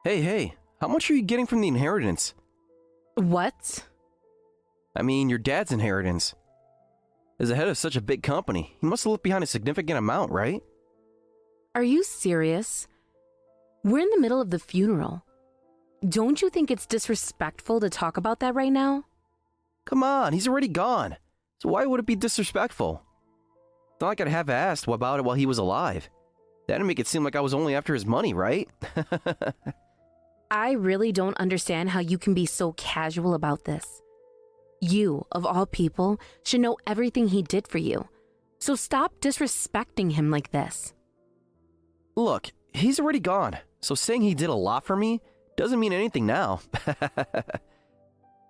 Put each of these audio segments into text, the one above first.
Hey, how much are you getting from the inheritance? What? I mean, your dad's inheritance. As the head of such a big company, he must have left behind a significant amount, right? Are you serious? We're in the middle of the funeral. Don't you think it's disrespectful to talk about that right now? Come on, he's already gone. So why would it be disrespectful? It's not like I'd have asked about it while he was alive. That'd make it seem like I was only after his money, right? I really don't understand how you can be so casual about this. You, of all people, should know everything he did for you. So stop disrespecting him like this. Look, he's already gone, so saying he did a lot for me doesn't mean anything now.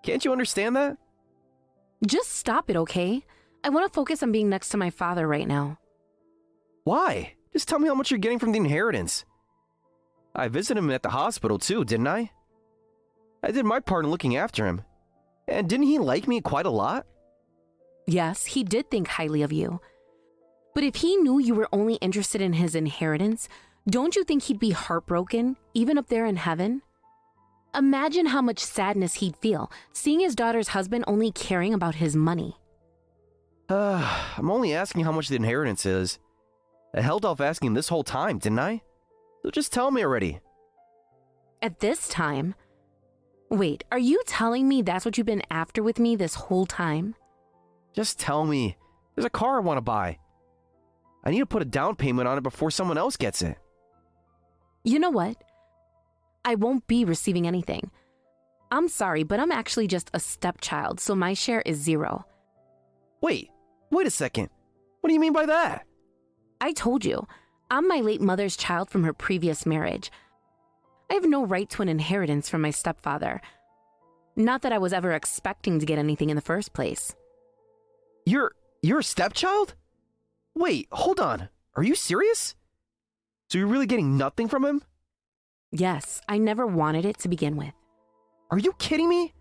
Can't you understand that? Just stop it, okay? I want to focus on being next to my father right now. Why? Just tell me how much you're getting from the inheritance. I visited him at the hospital too, didn't I? I did my part in looking after him. And didn't he like me quite a lot? Yes, he did think highly of you. But if he knew you were only interested in his inheritance, don't you think he'd be heartbroken, even up there in heaven? Imagine how much sadness he'd feel, seeing his daughter's husband only caring about his money. I'm only asking how much the inheritance is. I held off asking this whole time, didn't I? So just tell me already. At this time? Wait, are you telling me that's what you've been after with me this whole time? Just tell me. There's a car I want to buy. I need to put a down payment on it before someone else gets it. You know what? I won't be receiving anything. I'm sorry, but I'm actually just a stepchild, so my share is 0. Wait a second. What do you mean by that? I told you, I'm my late mother's child from her previous marriage. I have no right to an inheritance from my stepfather. Not that I was ever expecting to get anything in the first place. You're a stepchild? Wait, hold on. Are you serious? So you're really getting nothing from him? Yes, I never wanted it to begin with. Are you kidding me?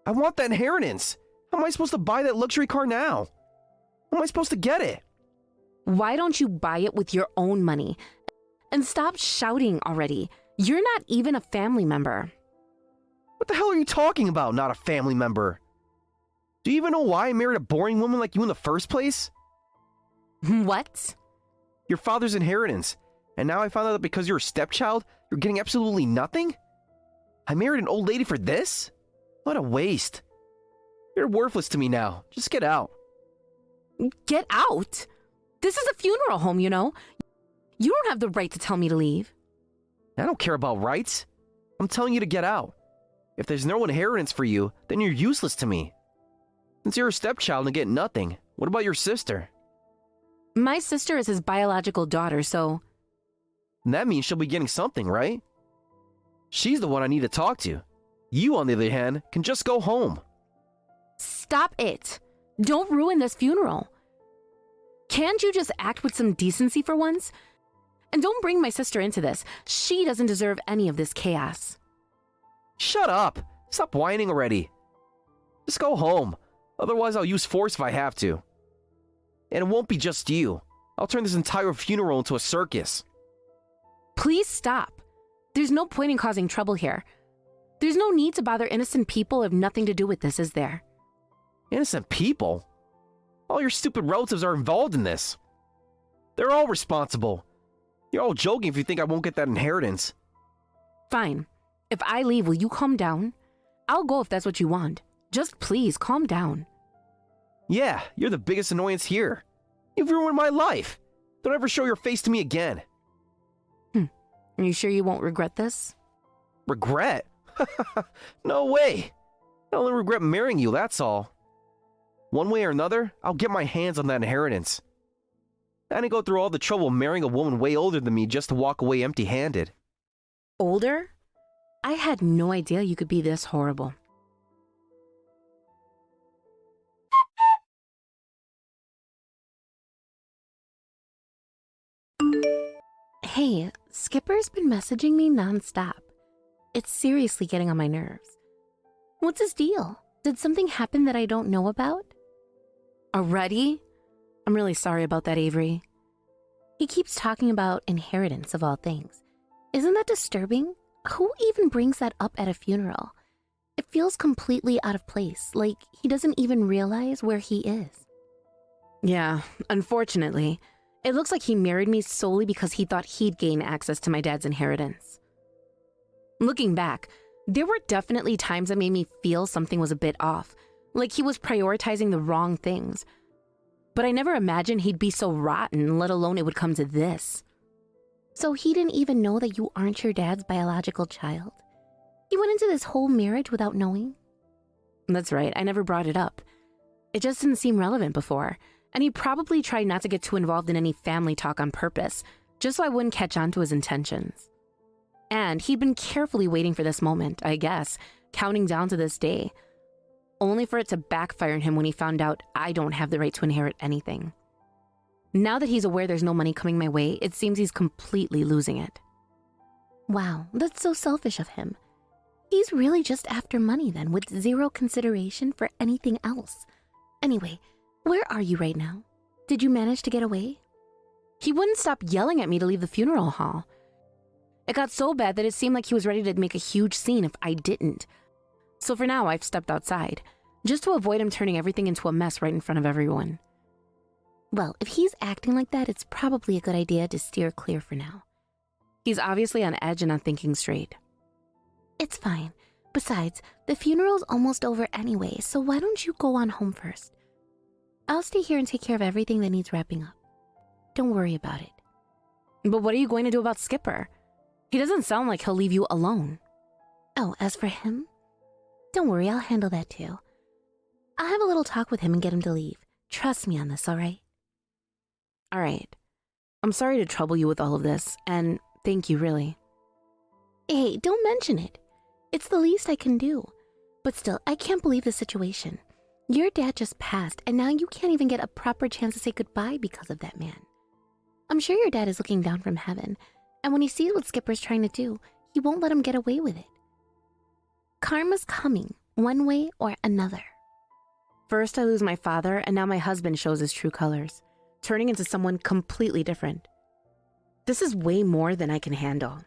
I want that inheritance. How am I supposed to buy that luxury car now? How am I supposed to get it? Why don't you buy it with your own money? And stop shouting already. You're not even a family member. What the hell are you talking about, not a family member? Do you even know why I married a boring woman like you in the first place? What? Your father's inheritance. And now I found out that because you're a stepchild, you're getting absolutely nothing? I married an old lady for this? What a waste. You're worthless to me now. Just get out. Get out? This is a funeral home, you know. You don't have the right to tell me to leave. I don't care about rights. I'm telling you to get out. If there's no inheritance for you, then you're useless to me. Since you're a stepchild and get nothing, what about your sister? My sister is his biological daughter, so... And that means she'll be getting something, right? She's the one I need to talk to. You, on the other hand, can just go home. Stop it. Don't ruin this funeral. Can't you just act with some decency for once? And don't bring my sister into this. She doesn't deserve any of this chaos. Shut up! Stop whining already. Just go home. Otherwise, I'll use force if I have to. And it won't be just you. I'll turn this entire funeral into a circus. Please stop. There's no point in causing trouble here. There's no need to bother innocent people who have nothing to do with this, is there? Innocent people? All your stupid relatives are involved in this. They're all responsible. You're all joking if you think I won't get that inheritance. Fine. If I leave, will you calm down? I'll go if that's what you want. Just please calm down. Yeah, you're the biggest annoyance here. You've ruined my life. Don't ever show your face to me again. Are you sure you won't regret this? Regret? No way. I only regret marrying you, that's all. One way or another, I'll get my hands on that inheritance. I didn't go through all the trouble of marrying a woman way older than me just to walk away empty-handed. Older? I had no idea you could be this horrible. Hey, Skipper's been messaging me nonstop. It's seriously getting on my nerves. What's his deal? Did something happen that I don't know about? Already? I'm really sorry about that, Avery. He keeps talking about inheritance of all things. Isn't that disturbing? Who even brings that up at a funeral? It feels completely out of place, like he doesn't even realize where he is. Yeah, unfortunately, it looks like he married me solely because he thought he'd gain access to my dad's inheritance. Looking back, there were definitely times that made me feel something was a bit off, like he was prioritizing the wrong things. But I never imagined he'd be so rotten, let alone it would come to this. So he didn't even know that you aren't your dad's biological child? He went into this whole marriage without knowing? That's right, I never brought it up. It just didn't seem relevant before, and he probably tried not to get too involved in any family talk on purpose, just so I wouldn't catch on to his intentions. And he'd been carefully waiting for this moment, I guess, counting down to this day, only for it to backfire on him when he found out I don't have the right to inherit anything. Now that he's aware there's no money coming my way, it seems he's completely losing it. Wow, that's so selfish of him. He's really just after money then, with zero consideration for anything else. Anyway, where are you right now? Did you manage to get away? He wouldn't stop yelling at me to leave the funeral hall. It got so bad that it seemed like he was ready to make a huge scene if I didn't. So for now, I've stepped outside, just to avoid him turning everything into a mess right in front of everyone. Well, if he's acting like that, it's probably a good idea to steer clear for now. He's obviously on edge and not thinking straight. It's fine. Besides, the funeral's almost over anyway, so why don't you go on home first? I'll stay here and take care of everything that needs wrapping up. Don't worry about it. But what are you going to do about Skipper? He doesn't sound like he'll leave you alone. Oh, as for him? Don't worry, I'll handle that too. I'll have a little talk with him and get him to leave. Trust me on this, all right? All right. I'm sorry to trouble you with all of this, and thank you, really. Hey, don't mention it. It's the least I can do. But still, I can't believe the situation. Your dad just passed, and now you can't even get a proper chance to say goodbye because of that man. I'm sure your dad is looking down from heaven, and when he sees what Skipper's trying to do, he won't let him get away with it. Karma's coming, one way or another. First I lose my father, and now my husband shows his true colors, turning into someone completely different. This is way more than I can handle.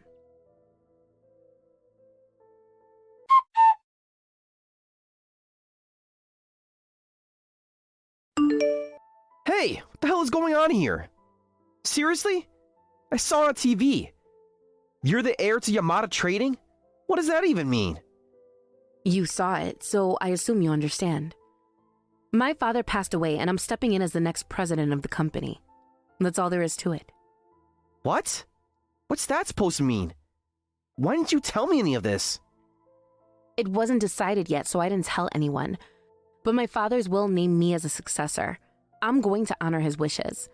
Hey, what the hell is going on here? Seriously? I saw it on TV. You're the heir to Yamada Trading? What does that even mean? You saw it, so I assume you understand. My father passed away, and I'm stepping in as the next president of the company. That's all there is to it. What? What's that supposed to mean? Why didn't you tell me any of this? It wasn't decided yet, so I didn't tell anyone. But my father's will named me as a successor. I'm going to honor his wishes.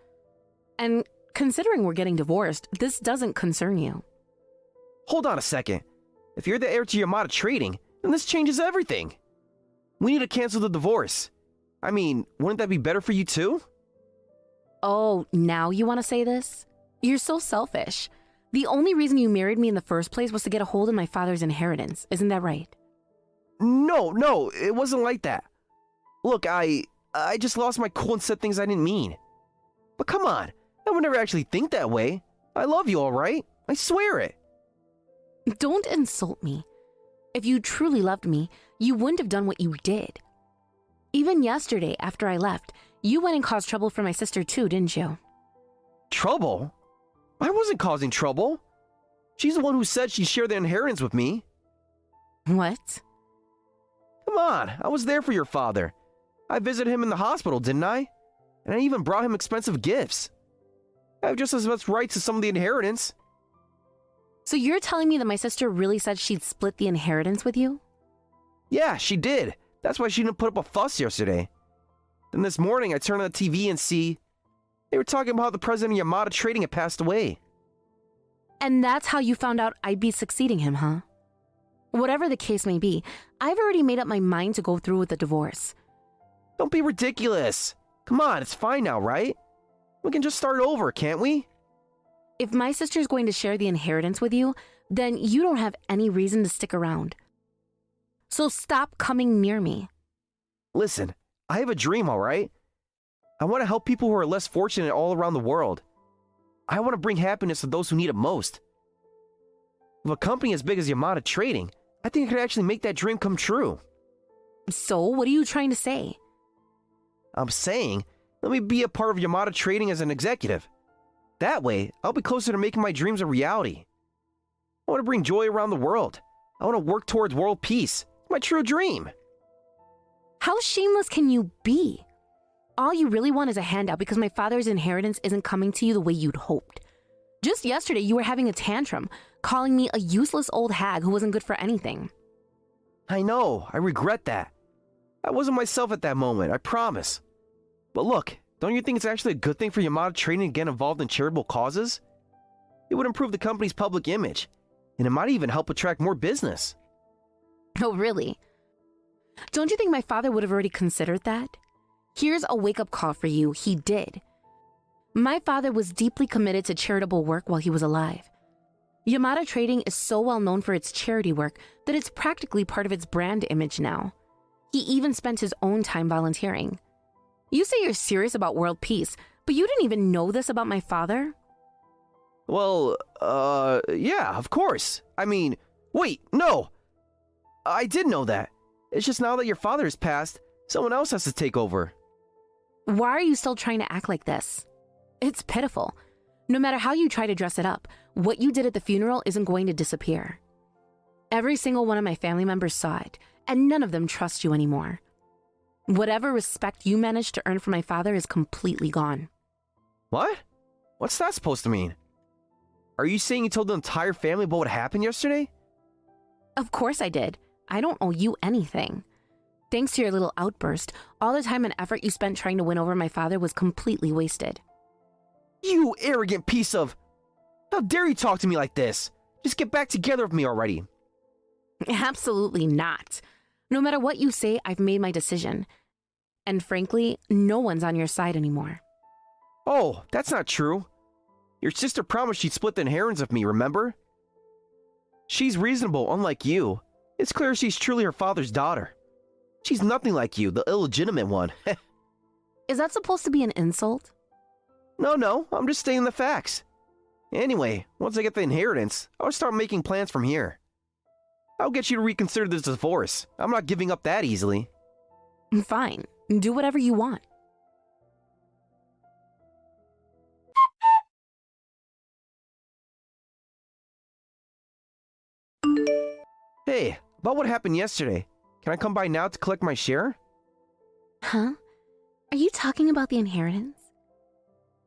And considering we're getting divorced, this doesn't concern you. Hold on a second. If you're the heir to Yamada Trading, then this changes everything. We need to cancel the divorce. I mean, wouldn't that be better for you too? Oh, now you want to say this? You're so selfish. The only reason you married me in the first place was to get a hold of my father's inheritance. Isn't that right? No, it wasn't like that. Look, I just lost my cool and said things I didn't mean. But come on, I would never actually think that way. I love you, all right? I swear it. Don't insult me. If you truly loved me, you wouldn't have done what you did. Even yesterday, after I left, you went and caused trouble for my sister too, didn't you? Trouble? I wasn't causing trouble. She's the one who said she'd share the inheritance with me. What? Come on, I was there for your father. I visited him in the hospital, didn't I? And I even brought him expensive gifts. I have just as much rights to some of the inheritance. So you're telling me that my sister really said she'd split the inheritance with you? Yeah, she did. That's why she didn't put up a fuss yesterday. Then this morning, I turned on the TV and see they were talking about how the president of Yamada Trading had passed away. And that's how you found out I'd be succeeding him, huh? Whatever the case may be, I've already made up my mind to go through with the divorce. Don't be ridiculous. Come on, it's fine now, right? We can just start over, can't we? If my sister's going to share the inheritance with you, then you don't have any reason to stick around. So stop coming near me. Listen, I have a dream, all right? I want to help people who are less fortunate all around the world. I want to bring happiness to those who need it most. With a company as big as Yamada Trading, I think I could actually make that dream come true. So, what are you trying to say? I'm saying, let me be a part of Yamada Trading as an executive. That way, I'll be closer to making my dreams a reality. I want to bring joy around the world. I want to work towards world peace. My true dream. How shameless can you be? All you really want is a handout because my father's inheritance isn't coming to you the way you'd hoped. Just yesterday, you were having a tantrum, calling me a useless old hag who wasn't good for anything. I know, I regret that. I wasn't myself at that moment, I promise. But look, don't you think it's actually a good thing for Yamada Trading to get involved in charitable causes? It would improve the company's public image, and it might even help attract more business. Oh, really? Don't you think my father would have already considered that? Here's a wake-up call for you. He did. My father was deeply committed to charitable work while he was alive. Yamada Trading is so well known for its charity work that it's practically part of its brand image now. He even spent his own time volunteering. You say you're serious about world peace, but you didn't even know this about my father? Well, yeah, of course. I mean, wait, no! I did know that. It's just now that your father has passed, someone else has to take over. Why are you still trying to act like this? It's pitiful. No matter how you try to dress it up, what you did at the funeral isn't going to disappear. Every single one of my family members saw it, and none of them trust you anymore. Whatever respect you managed to earn from my father is completely gone. What? What's that supposed to mean? Are you saying you told the entire family about what happened yesterday? Of course I did. I don't owe you anything. Thanks to your little outburst, all the time and effort you spent trying to win over my father was completely wasted. You arrogant piece of... How dare you talk to me like this? Just get back together with me already. Absolutely not. No matter what you say, I've made my decision. And frankly, no one's on your side anymore. Oh, that's not true. Your sister promised she'd split the inheritance with me, remember? She's reasonable, unlike you. It's clear she's truly her father's daughter. She's nothing like you, the illegitimate one. Is that supposed to be an insult? No, I'm just stating the facts. Anyway, once I get the inheritance, I'll start making plans from here. I'll get you to reconsider this divorce. I'm not giving up that easily. Fine. Do whatever you want. Hey, about what happened yesterday. Can I come by now to collect my share? Huh? Are you talking about the inheritance?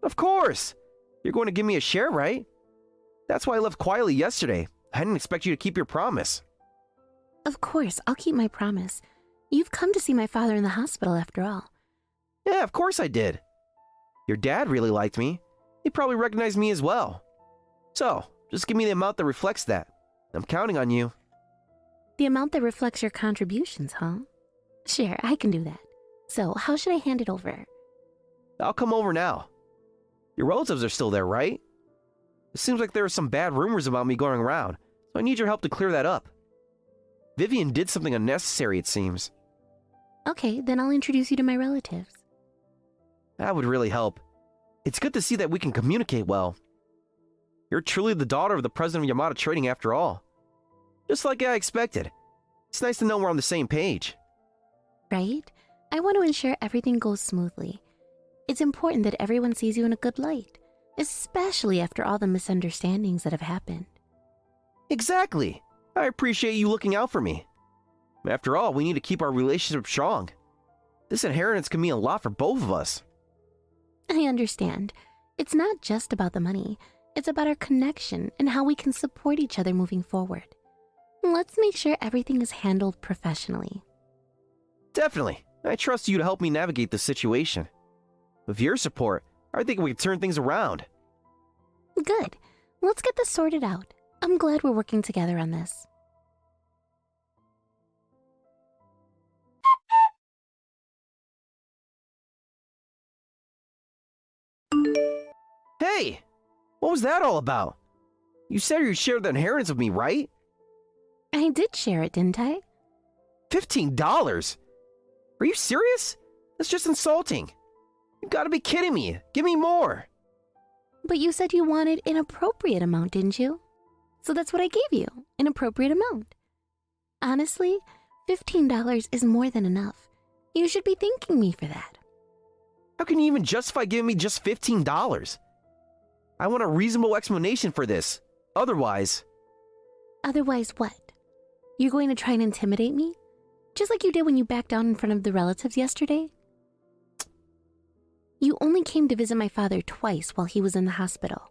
Of course! You're going to give me a share, right? That's why I left quietly yesterday. I didn't expect you to keep your promise. Of course, I'll keep my promise. You've come to see my father in the hospital after all. Yeah, of course I did. Your dad really liked me. He probably recognized me as well. So, just give me the amount that reflects that. I'm counting on you. The amount that reflects your contributions, huh? Sure, I can do that. So, how should I hand it over? I'll come over now. Your relatives are still there, right? It seems like there are some bad rumors about me going around, so I need your help to clear that up. Vivian did something unnecessary, it seems. Okay, then I'll introduce you to my relatives. That would really help. It's good to see that we can communicate well. You're truly the daughter of the president of Yamada Trading after all. Just like I expected. It's nice to know we're on the same page. Right? I want to ensure everything goes smoothly. It's important that everyone sees you in a good light, especially after all the misunderstandings that have happened. Exactly. I appreciate you looking out for me. After all, we need to keep our relationship strong. This inheritance can mean a lot for both of us. I understand. It's not just about the money. It's about our connection and how we can support each other moving forward. Let's make sure everything is handled professionally. Definitely. I trust you to help me navigate this situation. With your support, I think we can turn things around. Good. Let's get this sorted out. I'm glad we're working together on this. Hey! What was that all about? You said you shared the inheritance with me, right? I did share it, didn't I? $15? Are you serious? That's just insulting. You gotta be kidding me. Give me more. But you said you wanted an appropriate amount, didn't you? so that's what I gave you, an appropriate amount. Honestly, $15 is more than enough. You should be thanking me for that. How can you even justify giving me just $15? I want a reasonable explanation for this. Otherwise... Otherwise what? You're going to try and intimidate me? Just like you did when you backed down in front of the relatives yesterday? You only came to visit my father twice while he was in the hospital.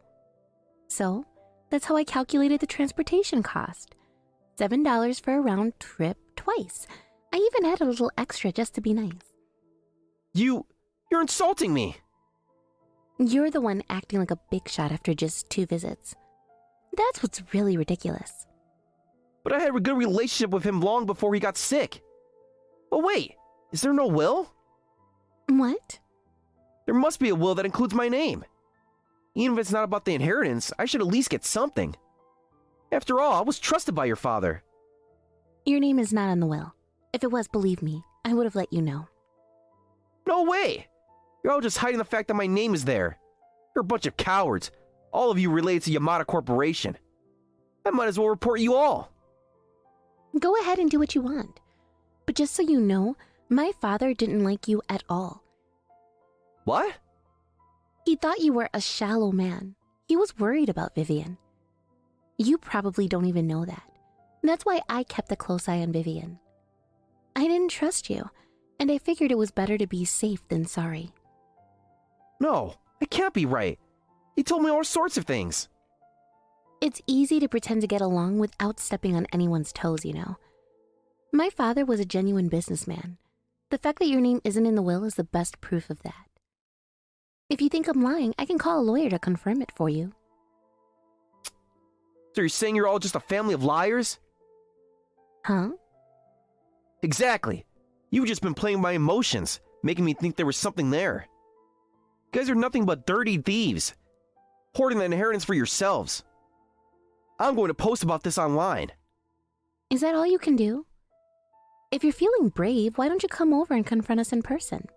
So, that's how I calculated the transportation cost. $7 for a round trip twice. I even added a little extra just to be nice. You're insulting me. You're the one acting like a big shot after just 2 visits. That's what's really ridiculous. But I had a good relationship with him long before he got sick. But wait, is there no will? What? There must be a will that includes my name. Even if it's not about the inheritance, I should at least get something. After all, I was trusted by your father. Your name is not on the will. If it was, believe me, I would have let you know. No way! You're all just hiding the fact that my name is there. You're a bunch of cowards. All of you related to Yamada Corporation. I might as well report you all. Go ahead and do what you want. But just so you know, my father didn't like you at all. What? He thought you were a shallow man. He was worried about Vivian. You probably don't even know that. That's why I kept a close eye on Vivian. I didn't trust you, and I figured it was better to be safe than sorry. No, it can't be right. He told me all sorts of things. It's easy to pretend to get along without stepping on anyone's toes, you know. My father was a genuine businessman. The fact that your name isn't in the will is the best proof of that. If you think I'm lying, I can call a lawyer to confirm it for you. So you're saying you're all just a family of liars? Huh? Exactly. You've just been playing my emotions, making me think there was something there. You guys are nothing but dirty thieves, hoarding the inheritance for yourselves. I'm going to post about this online. Is that all you can do? If you're feeling brave, why don't you come over and confront us in person?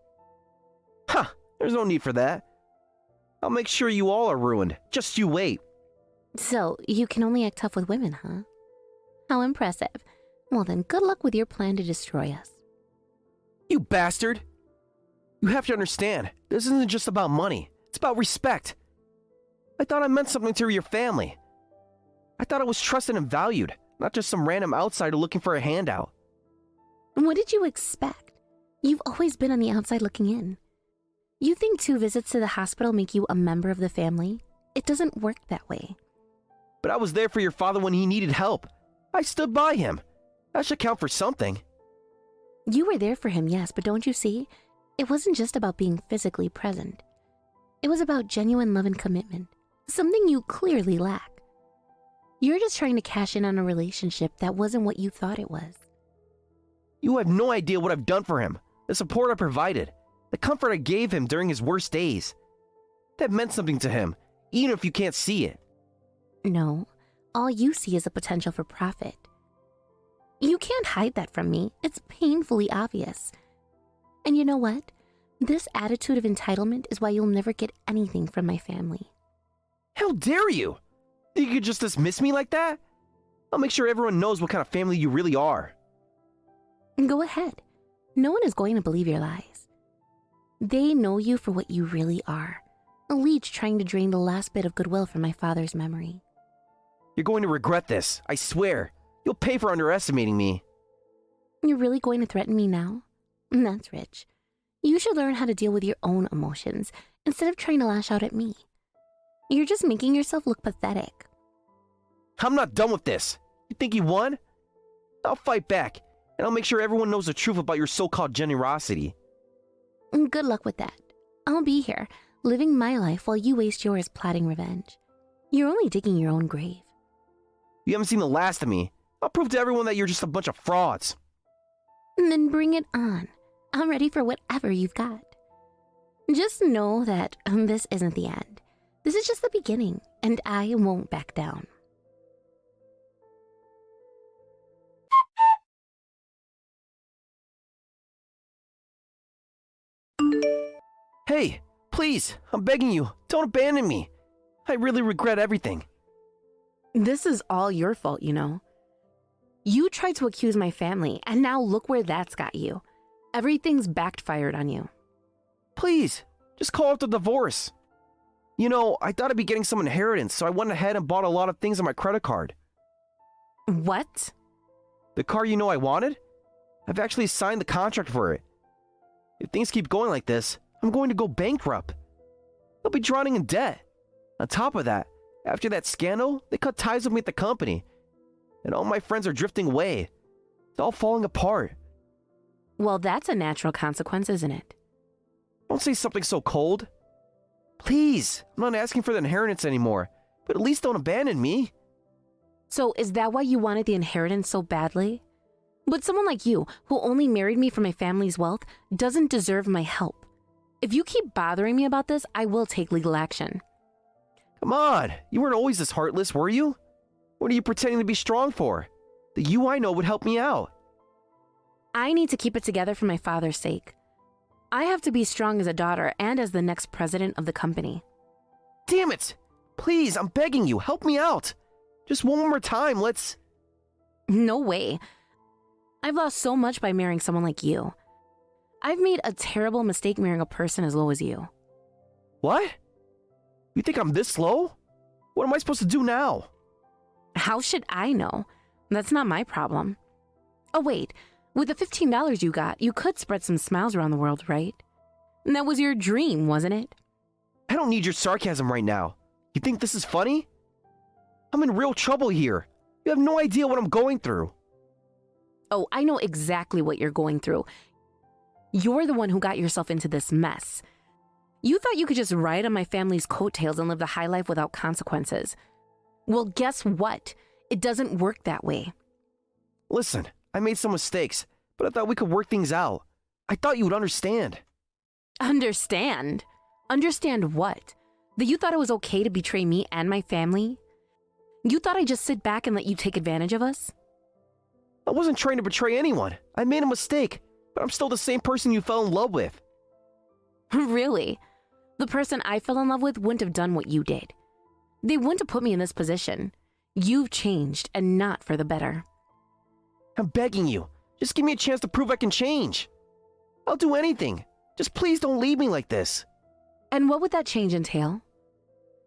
Huh, there's no need for that. I'll make sure you all are ruined. Just you wait. So, you can only act tough with women, huh? How impressive. Well then, good luck with your plan to destroy us. You bastard! You have to understand, this isn't just about money. It's about respect. I thought I meant something to your family. I thought I was trusted and valued, not just some random outsider looking for a handout. What did you expect? You've always been on the outside looking in. You think 2 visits to the hospital make you a member of the family? It doesn't work that way. But I was there for your father when he needed help. I stood by him. That should count for something. You were there for him, yes, but don't you see? It wasn't just about being physically present. It was about genuine love and commitment, something you clearly lack. You're just trying to cash in on a relationship that wasn't what you thought it was. You have no idea what I've done for him, the support I provided, the comfort I gave him during his worst days. That meant something to him, even if you can't see it. No, all you see is the potential for profit. You can't hide that from me. It's painfully obvious. And you know what? This attitude of entitlement is why you'll never get anything from my family. How dare you? You could just dismiss me like that? I'll make sure everyone knows what kind of family you really are. Go ahead. No one is going to believe your lies. They know you for what you really are. A leech trying to drain the last bit of goodwill from my father's memory. You're going to regret this, I swear. You'll pay for underestimating me. You're really going to threaten me now? That's rich. You should learn how to deal with your own emotions instead of trying to lash out at me. You're just making yourself look pathetic. I'm not done with this. You think you won? I'll fight back, and I'll make sure everyone knows the truth about your so-called generosity. Good luck with that. I'll be here, living my life while you waste yours plotting revenge. You're only digging your own grave. You haven't seen the last of me. I'll prove to everyone that you're just a bunch of frauds. Then bring it on. I'm ready for whatever you've got. Just know that this isn't the end. This is just the beginning, and I won't back down. Hey, please, I'm begging you, don't abandon me. I really regret everything. This is all your fault, you know. You tried to accuse my family, and now look where that's got you. Everything's backfired on you. Please, just call off the divorce. You know, I thought I'd be getting some inheritance, so I went ahead and bought a lot of things on my credit card. What? The car you know I wanted? I've actually signed the contract for it. If things keep going like this, I'm going to go bankrupt. I'll be drowning in debt. On top of that, after that scandal, they cut ties with me at the company. And all my friends are drifting away. It's all falling apart. Well, that's a natural consequence, isn't it? Don't say something so cold. Please, I'm not asking for the inheritance anymore, but at least don't abandon me. So is that why you wanted the inheritance so badly? But someone like you, who only married me for my family's wealth, doesn't deserve my help. If you keep bothering me about this, I will take legal action. Come on, you weren't always this heartless, were you? What are you pretending to be strong for? The you I know would help me out. I need to keep it together for my father's sake. I have to be strong as a daughter and as the next president of the company. Damn it! Please, I'm begging you, help me out. Just one more time, let's... No way. I've lost so much by marrying someone like you. I've made a terrible mistake marrying a person as low as you. What? You think I'm this low? What am I supposed to do now? How should I know? That's not my problem. Oh wait, with the $15 you got, you could spread some smiles around the world, right? And that was your dream, wasn't it? I don't need your sarcasm right now. You think this is funny? I'm in real trouble here. You have no idea what I'm going through. Oh, I know exactly what you're going through. You're the one who got yourself into this mess. You thought you could just ride on my family's coattails and live the high life without consequences. Well, guess what? It doesn't work that way. Listen, I made some mistakes, but I thought we could work things out. I thought you would understand. Understand? Understand what? That you thought it was okay to betray me and my family? You thought I'd just sit back and let you take advantage of us? I wasn't trying to betray anyone. I made a mistake, but I'm still the same person you fell in love with. Really? The person I fell in love with wouldn't have done what you did. They wouldn't have put me in this position. You've changed, and not for the better. I'm begging you. Just give me a chance to prove I can change. I'll do anything. Just please don't leave me like this. And what would that change entail?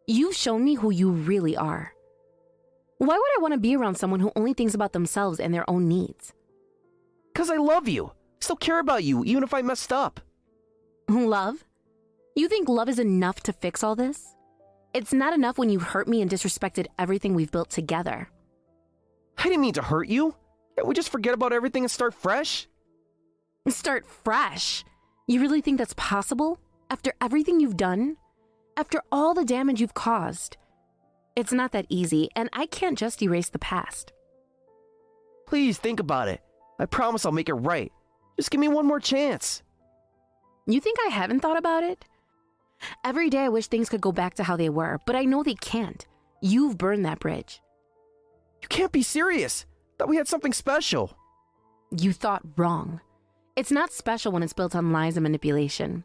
You've shown me who you really are. Why would I want to be around someone who only thinks about themselves and their own needs? 'Cause I love you. I still care about you, even if I messed up. Love? You think love is enough to fix all this? It's not enough when you hurt me and disrespected everything we've built together. I didn't mean to hurt you. Can't we just forget about everything and start fresh? Start fresh? You really think that's possible? After everything you've done? After all the damage you've caused? It's not that easy, and I can't just erase the past. Please think about it. I promise I'll make it right. Just give me one more chance. You think I haven't thought about it? Every day I wish things could go back to how they were, but I know they can't. You've burned that bridge. You can't be serious. Thought we had something special. You thought wrong. It's not special when it's built on lies and manipulation.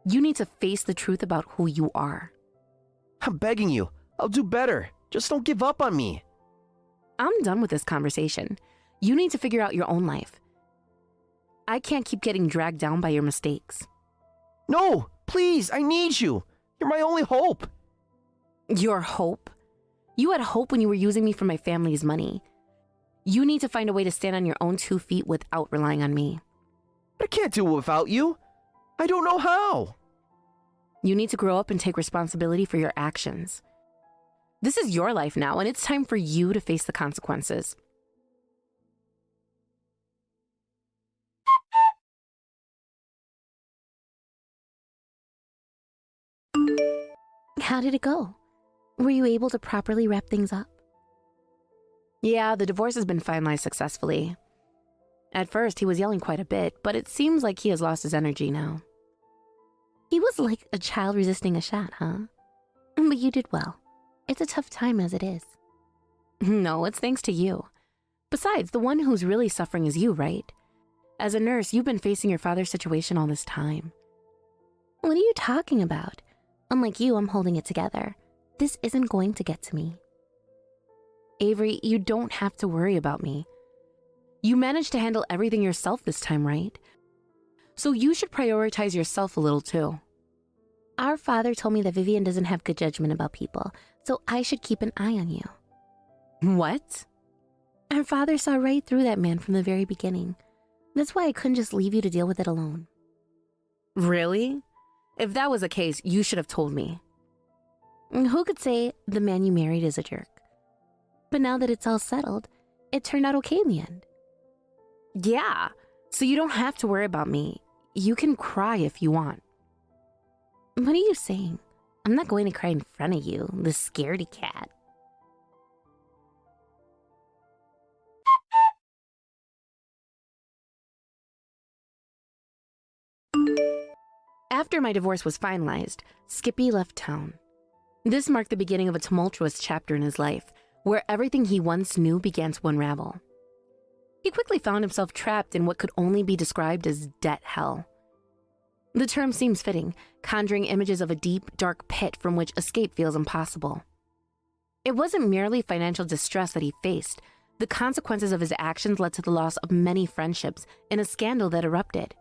You need to face the truth about who you are. I'm begging you. I'll do better. Just don't give up on me. I'm done with this conversation. You need to figure out your own life. I can't keep getting dragged down by your mistakes. No, please, I need you. You're my only hope. Your hope? You had hope when you were using me for my family's money. You need to find a way to stand on your own 2 feet without relying on me. I can't do it without you. I don't know how. You need to grow up and take responsibility for your actions. This is your life now, and it's time for you to face the consequences. How did it go? Were you able to properly wrap things up? Yeah, the divorce has been finalized successfully. At first, he was yelling quite a bit, but it seems like he has lost his energy now. He was like a child resisting a shot, huh? But you did well. It's a tough time as it is. No, it's thanks to you. Besides, the one who's really suffering is you, right? As a nurse, you've been facing your father's situation all this time. What are you talking about? Unlike you, I'm holding it together. This isn't going to get to me. Avery, you don't have to worry about me. You managed to handle everything yourself this time, right? So you should prioritize yourself a little too. Our father told me that Vivian doesn't have good judgment about people, so I should keep an eye on you. What? Our father saw right through that man from the very beginning. That's why I couldn't just leave you to deal with it alone. Really? If that was the case, you should have told me. Who could say the man you married is a jerk? But now that it's all settled, it turned out okay in the end. Yeah, so you don't have to worry about me. You can cry if you want. What are you saying? I'm not going to cry in front of you, the scaredy cat. After my divorce was finalized, Skippy left town. This marked the beginning of a tumultuous chapter in his life, where everything he once knew began to unravel. He quickly found himself trapped in what could only be described as debt hell. The term seems fitting, conjuring images of a deep, dark pit from which escape feels impossible. It wasn't merely financial distress that he faced. The consequences of his actions led to the loss of many friendships in a scandal that erupted.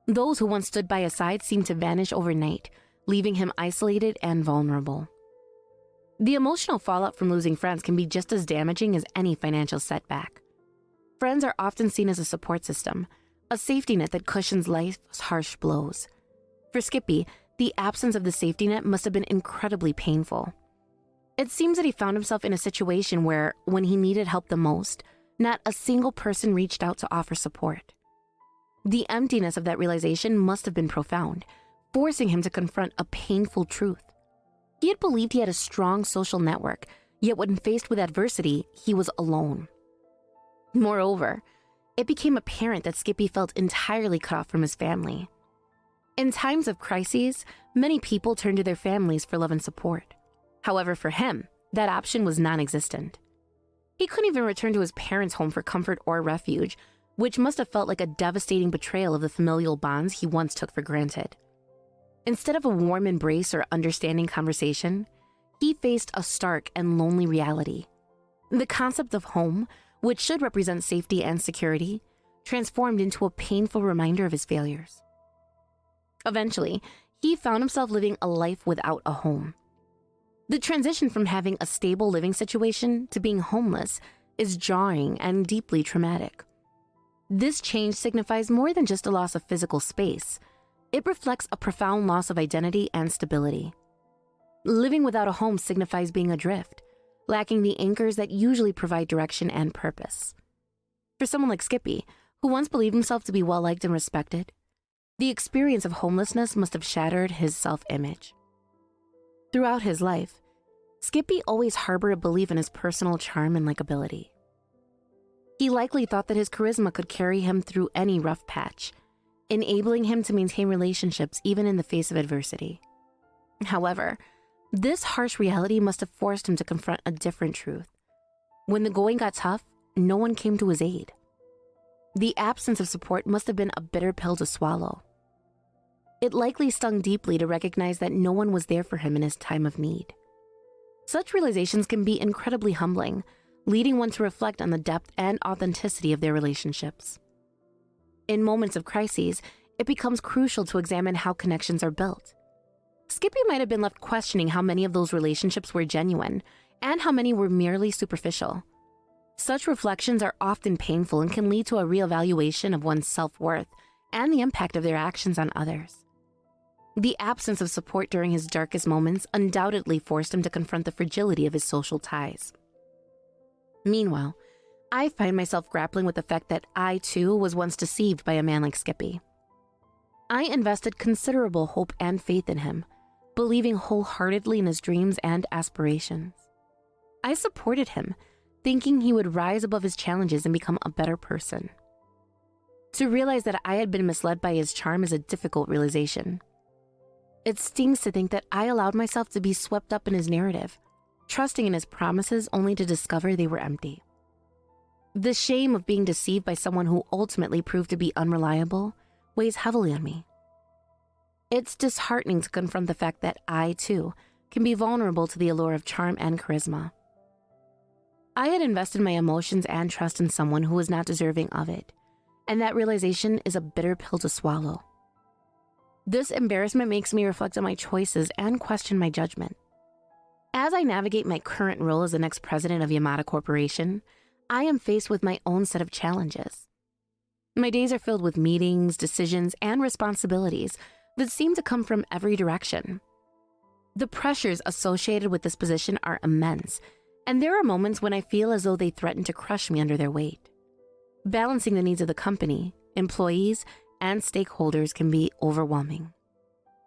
Those who once stood by his side seemed to vanish overnight, leaving him isolated and vulnerable. The emotional fallout from losing friends can be just as damaging as any financial setback. Friends are often seen as a support system, a safety net that cushions life's harsh blows. For Skippy, the absence of the safety net must have been incredibly painful. It seems that he found himself in a situation where, when he needed help the most, not a single person reached out to offer support. The emptiness of that realization must have been profound, forcing him to confront a painful truth. He had believed he had a strong social network, yet when faced with adversity, he was alone. Moreover, it became apparent that Skippy felt entirely cut off from his family. In times of crises, many people turn to their families for love and support. However, for him, that option was non-existent. He couldn't even return to his parents' home for comfort or refuge, which must have felt like a devastating betrayal of the familial bonds he once took for granted. Instead of a warm embrace or understanding conversation, he faced a stark and lonely reality. The concept of home, which should represent safety and security, transformed into a painful reminder of his failures. Eventually, he found himself living a life without a home. The transition from having a stable living situation to being homeless is jarring and deeply traumatic. This change signifies more than just a loss of physical space. It reflects a profound loss of identity and stability. Living without a home signifies being adrift, lacking the anchors that usually provide direction and purpose. For someone like Skippy, who once believed himself to be well-liked and respected, the experience of homelessness must have shattered his self-image. Throughout his life, Skippy always harbored a belief in his personal charm and likability. He likely thought that his charisma could carry him through any rough patch, enabling him to maintain relationships even in the face of adversity. However, this harsh reality must have forced him to confront a different truth. When the going got tough, no one came to his aid. The absence of support must have been a bitter pill to swallow. It likely stung deeply to recognize that no one was there for him in his time of need. Such realizations can be incredibly humbling, leading one to reflect on the depth and authenticity of their relationships. In moments of crises, it becomes crucial to examine how connections are built. Skippy might have been left questioning how many of those relationships were genuine and how many were merely superficial. Such reflections are often painful and can lead to a reevaluation of one's self-worth and the impact of their actions on others. The absence of support during his darkest moments undoubtedly forced him to confront the fragility of his social ties. Meanwhile, I find myself grappling with the fact that I, too, was once deceived by a man like Skippy. I invested considerable hope and faith in him, believing wholeheartedly in his dreams and aspirations. I supported him, thinking he would rise above his challenges and become a better person. To realize that I had been misled by his charm is a difficult realization. It stings to think that I allowed myself to be swept up in his narrative, trusting in his promises only to discover they were empty. The shame of being deceived by someone who ultimately proved to be unreliable weighs heavily on me. It's disheartening to confront the fact that I, too, can be vulnerable to the allure of charm and charisma. I had invested my emotions and trust in someone who was not deserving of it, and that realization is a bitter pill to swallow. This embarrassment makes me reflect on my choices and question my judgment. As I navigate my current role as the next president of Yamada Corporation, I am faced with my own set of challenges. My days are filled with meetings, decisions, and responsibilities that seem to come from every direction. The pressures associated with this position are immense, and there are moments when I feel as though they threaten to crush me under their weight. Balancing the needs of the company, employees, and stakeholders can be overwhelming.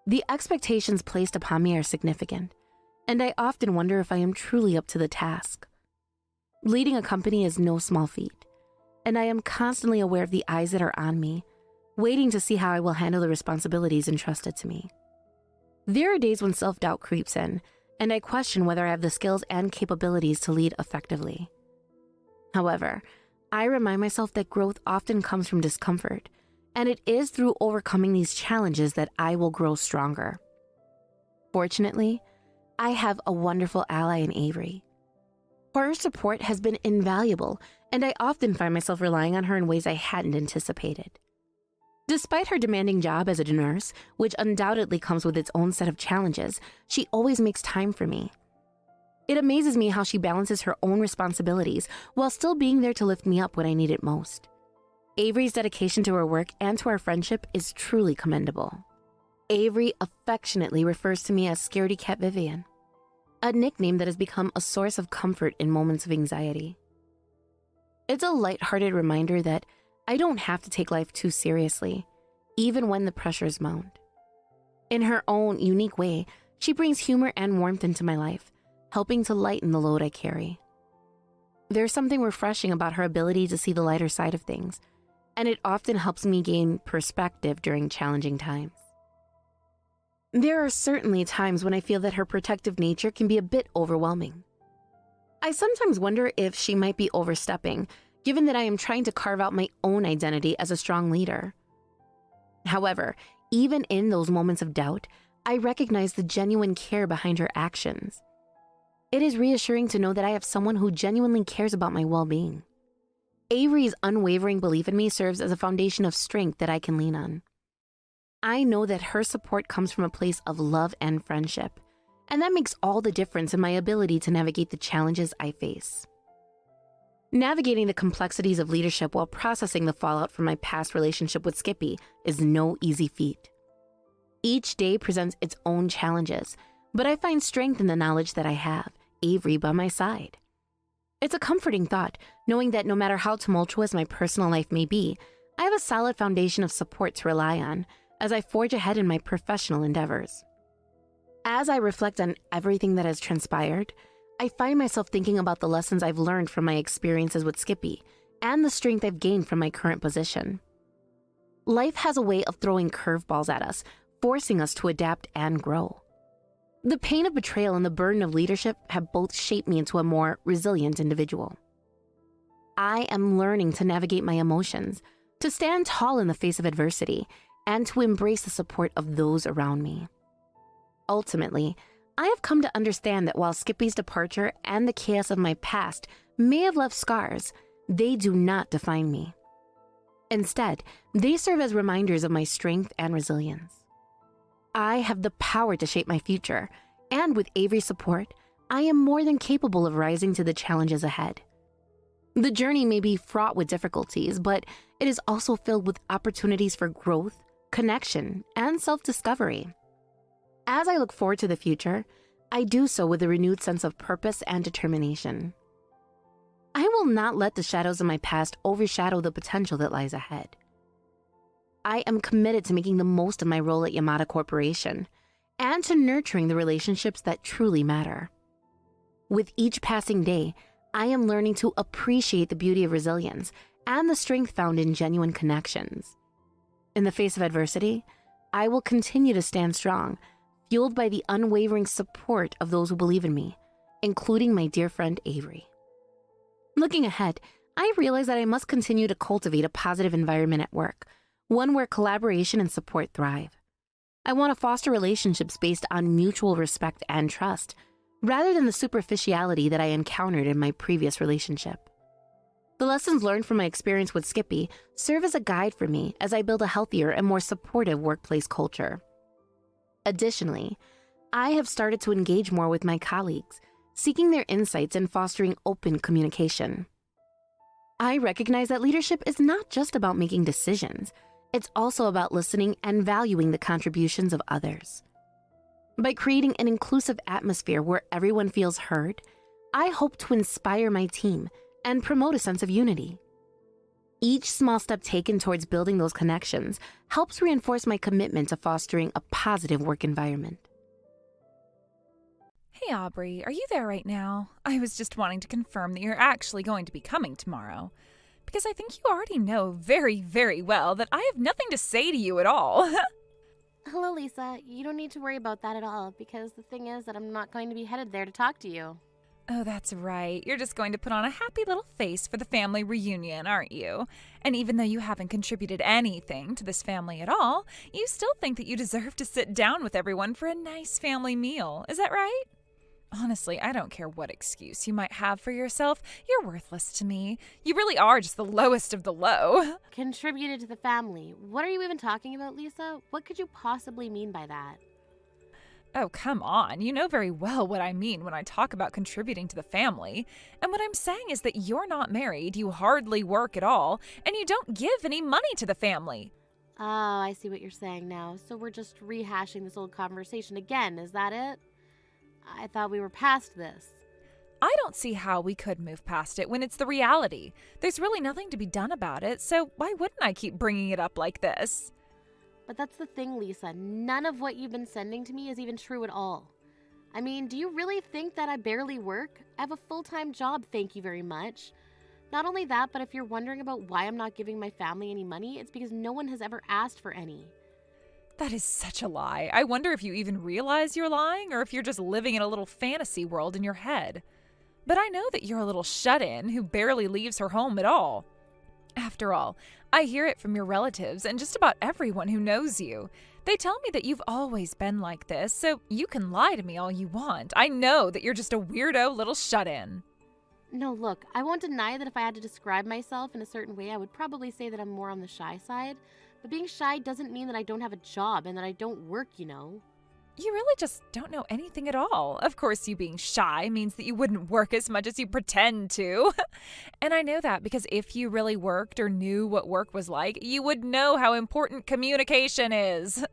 The expectations placed upon me are significant, and I often wonder if I am truly up to the task. Leading a company is no small feat, and I am constantly aware of the eyes that are on me, waiting to see how I will handle the responsibilities entrusted to me. There are days when self-doubt creeps in, and I question whether I have the skills and capabilities to lead effectively. However, I remind myself that growth often comes from discomfort, and it is through overcoming these challenges that I will grow stronger. Fortunately, I have a wonderful ally in Avery. Her support has been invaluable, and I often find myself relying on her in ways I hadn't anticipated. Despite her demanding job as a nurse, which undoubtedly comes with its own set of challenges, she always makes time for me. It amazes me how she balances her own responsibilities while still being there to lift me up when I need it most. Avery's dedication to her work and to our friendship is truly commendable. Avery affectionately refers to me as Scaredy Cat Vivian, a nickname that has become a source of comfort in moments of anxiety. It's a lighthearted reminder that I don't have to take life too seriously, even when the pressures mount. In her own unique way, she brings humor and warmth into my life, helping to lighten the load I carry. There's something refreshing about her ability to see the lighter side of things, and it often helps me gain perspective during challenging times. There are certainly times when I feel that her protective nature can be a bit overwhelming. I sometimes wonder if she might be overstepping, given that I am trying to carve out my own identity as a strong leader. However, even in those moments of doubt, I recognize the genuine care behind her actions. It is reassuring to know that I have someone who genuinely cares about my well-being. Avery's unwavering belief in me serves as a foundation of strength that I can lean on. I know that her support comes from a place of love and friendship, and that makes all the difference in my ability to navigate the challenges I face. Navigating the complexities of leadership while processing the fallout from my past relationship with Skippy is no easy feat. Each day presents its own challenges, but I find strength in the knowledge that I have Avery by my side. It's a comforting thought, knowing that no matter how tumultuous my personal life may be, I have a solid foundation of support to rely on as I forge ahead in my professional endeavors. As I reflect on everything that has transpired, I find myself thinking about the lessons I've learned from my experiences with Skippy and the strength I've gained from my current position. Life has a way of throwing curveballs at us, forcing us to adapt and grow. The pain of betrayal and the burden of leadership have both shaped me into a more resilient individual. I am learning to navigate my emotions, to stand tall in the face of adversity, and to embrace the support of those around me. Ultimately, I have come to understand that while Skippy's departure and the chaos of my past may have left scars, they do not define me. Instead, they serve as reminders of my strength and resilience. I have the power to shape my future, and with Avery's support, I am more than capable of rising to the challenges ahead. The journey may be fraught with difficulties, but it is also filled with opportunities for growth, connection, and self-discovery. As I look forward to the future, I do so with a renewed sense of purpose and determination. I will not let the shadows of my past overshadow the potential that lies ahead. I am committed to making the most of my role at Yamada Corporation and to nurturing the relationships that truly matter. With each passing day, I am learning to appreciate the beauty of resilience and the strength found in genuine connections. In the face of adversity, I will continue to stand strong, fueled by the unwavering support of those who believe in me, including my dear friend Avery. Looking ahead, I realize that I must continue to cultivate a positive environment at work, one where collaboration and support thrive. I want to foster relationships based on mutual respect and trust, rather than the superficiality that I encountered in my previous relationship. The lessons learned from my experience with Skippy serve as a guide for me as I build a healthier and more supportive workplace culture. Additionally, I have started to engage more with my colleagues, seeking their insights and fostering open communication. I recognize that leadership is not just about making decisions, it's also about listening and valuing the contributions of others. By creating an inclusive atmosphere where everyone feels heard, I hope to inspire my team and promote a sense of unity. Each small step taken towards building those connections helps reinforce my commitment to fostering a positive work environment. Hey Aubrey, are you there right now? I was just wanting to confirm that you're actually going to be coming tomorrow. Because I think you already know very, very well that I have nothing to say to you at all. Hello, Lisa. You don't need to worry about that at all, because the thing is that I'm not going to be headed there to talk to you. Oh, that's right. You're just going to put on a happy little face for the family reunion, aren't you? And even though you haven't contributed anything to this family at all, you still think that you deserve to sit down with everyone for a nice family meal. Is that right? Honestly, I don't care what excuse you might have for yourself. You're worthless to me. You really are just the lowest of the low. Contributed to the family. What are you even talking about, Lisa? What could you possibly mean by that? Oh, come on. You know very well what I mean when I talk about contributing to the family. And what I'm saying is that you're not married, you hardly work at all, and you don't give any money to the family. Oh, I see what you're saying now. So we're just rehashing this old conversation again, is that it? I thought we were past this. I don't see how we could move past it when it's the reality. There's really nothing to be done about it, so why wouldn't I keep bringing it up like this? But that's the thing, Lisa. None of what you've been sending to me is even true at all. I mean, do you really think that I barely work? I have a full-time job, thank you very much. Not only that, but if you're wondering about why I'm not giving my family any money, it's because no one has ever asked for any. That is such a lie. I wonder if you even realize you're lying or if you're just living in a little fantasy world in your head. But I know that you're a little shut-in who barely leaves her home at all. After all, I hear it from your relatives and just about everyone who knows you. They tell me that you've always been like this, so you can lie to me all you want. I know that you're just a weirdo little shut-in. No, look, I won't deny that if I had to describe myself in a certain way, I would probably say that I'm more on the shy side. But being shy doesn't mean that I don't have a job and that I don't work, you know. You really just don't know anything at all. Of course, you being shy means that you wouldn't work as much as you pretend to. And I know that because if you really worked or knew what work was like, you would know how important communication is.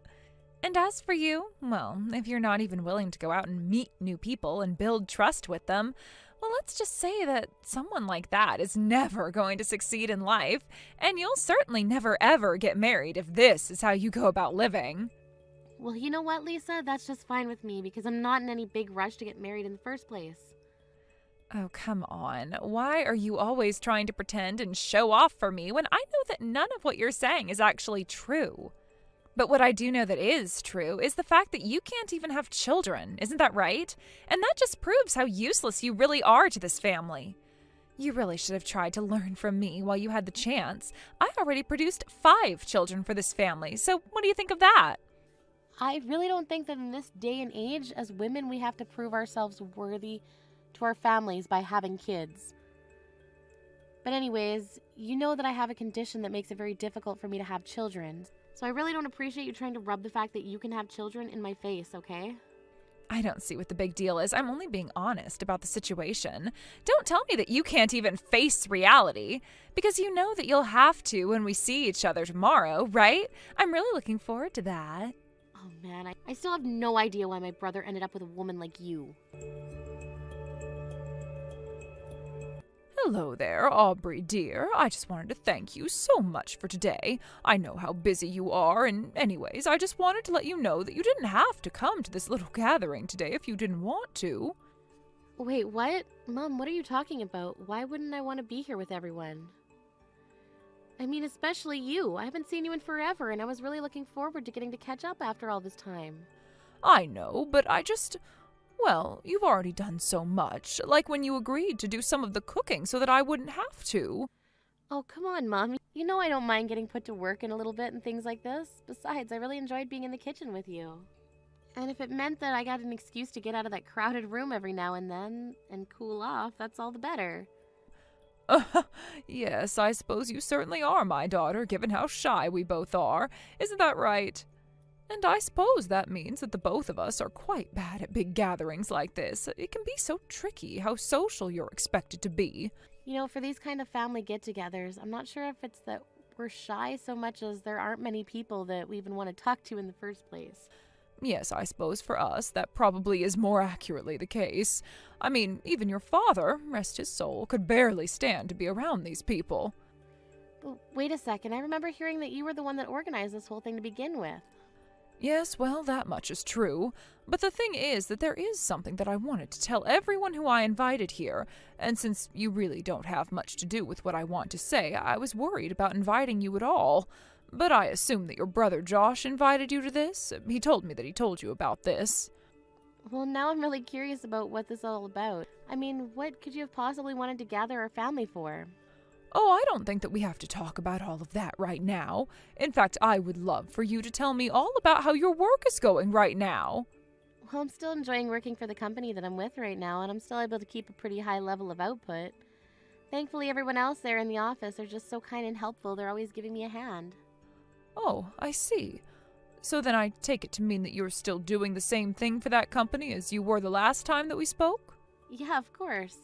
And as for you, well, if you're not even willing to go out and meet new people and build trust with them, well, let's just say that someone like that is never going to succeed in life, and you'll certainly never ever get married if this is how you go about living. Well, you know what, Lisa? That's just fine with me because I'm not in any big rush to get married in the first place. Oh, come on. Why are you always trying to pretend and show off for me when I know that none of what you're saying is actually true? But what I do know that is true is the fact that you can't even have children, isn't that right? And that just proves how useless you really are to this family. You really should have tried to learn from me while you had the chance. I already produced 5 children for this family, so what do you think of that? I really don't think that in this day and age, as women, we have to prove ourselves worthy to our families by having kids. But anyways, you know that I have a condition that makes it very difficult for me to have children. So I really don't appreciate you trying to rub the fact that you can have children in my face, okay? I don't see what the big deal is. I'm only being honest about the situation. Don't tell me that you can't even face reality, because you know that you'll have to when we see each other tomorrow, right? I'm really looking forward to that. Oh man, I still have no idea why my brother ended up with a woman like you. Hello there, Aubrey dear. I just wanted to thank you so much for today. I know how busy you are, and anyways, I just wanted to let you know that you didn't have to come to this little gathering today if you didn't want to. Wait, what? Mom, what are you talking about? Why wouldn't I want to be here with everyone? I mean, especially you. I haven't seen you in forever, and I was really looking forward to getting to catch up after all this time. I know, but well, you've already done so much, like when you agreed to do some of the cooking so that I wouldn't have to. Oh, come on, Mom. You know I don't mind getting put to work in a little bit and things like this. Besides, I really enjoyed being in the kitchen with you. And if it meant that I got an excuse to get out of that crowded room every now and then and cool off, that's all the better. Yes, I suppose you certainly are my daughter, given how shy we both are. Isn't that right? And I suppose that means that the both of us are quite bad at big gatherings like this. It can be so tricky how social you're expected to be. You know, for these kind of family get-togethers, I'm not sure if it's that we're shy so much as there aren't many people that we even want to talk to in the first place. Yes, I suppose for us that probably is more accurately the case. I mean, even your father, rest his soul, could barely stand to be around these people. But wait a second, I remember hearing that you were the one that organized this whole thing to begin with. Yes, well, that much is true. But the thing is that there is something that I wanted to tell everyone who I invited here, and since you really don't have much to do with what I want to say, I was worried about inviting you at all. But I assume that your brother Josh invited you to this. He told me that he told you about this. Well, now I'm really curious about what this is all about. I mean, what could you have possibly wanted to gather our family for? Oh, I don't think that we have to talk about all of that right now. In fact, I would love for you to tell me all about how your work is going right now. Well, I'm still enjoying working for the company that I'm with right now, and I'm still able to keep a pretty high level of output. Thankfully, everyone else there in the office are just so kind and helpful. They're always giving me a hand. Oh, I see. So then I take it to mean that you're still doing the same thing for that company as you were the last time that we spoke? Yeah, of course.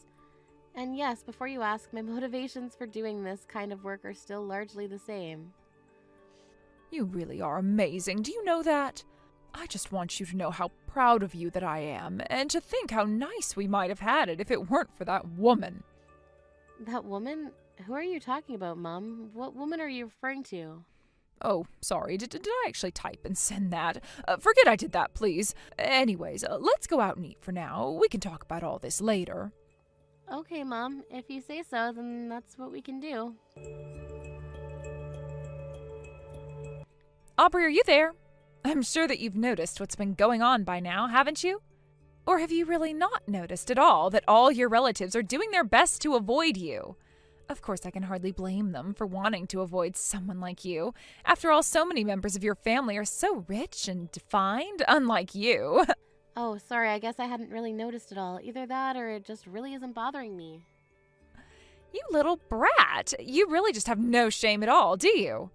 And yes, before you ask, my motivations for doing this kind of work are still largely the same. You really are amazing. Do you know that? I just want you to know how proud of you that I am, and to think how nice we might have had it if it weren't for that woman. That woman? Who are you talking about, Mum? What woman are you referring to? Oh, sorry, did I actually type and send that? Forget I did that, please. Anyways, let's go out and eat for now. We can talk about all this later. Okay, Mom. If you say so, then that's what we can do. Aubrey, are you there? I'm sure that you've noticed what's been going on by now, haven't you? Or have you really not noticed at all that all your relatives are doing their best to avoid you? Of course, I can hardly blame them for wanting to avoid someone like you. After all, so many members of your family are so rich and defined, unlike you. Oh, sorry, I guess I hadn't really noticed it all. Either that or it just really isn't bothering me. You little brat. You really just have no shame at all, do you?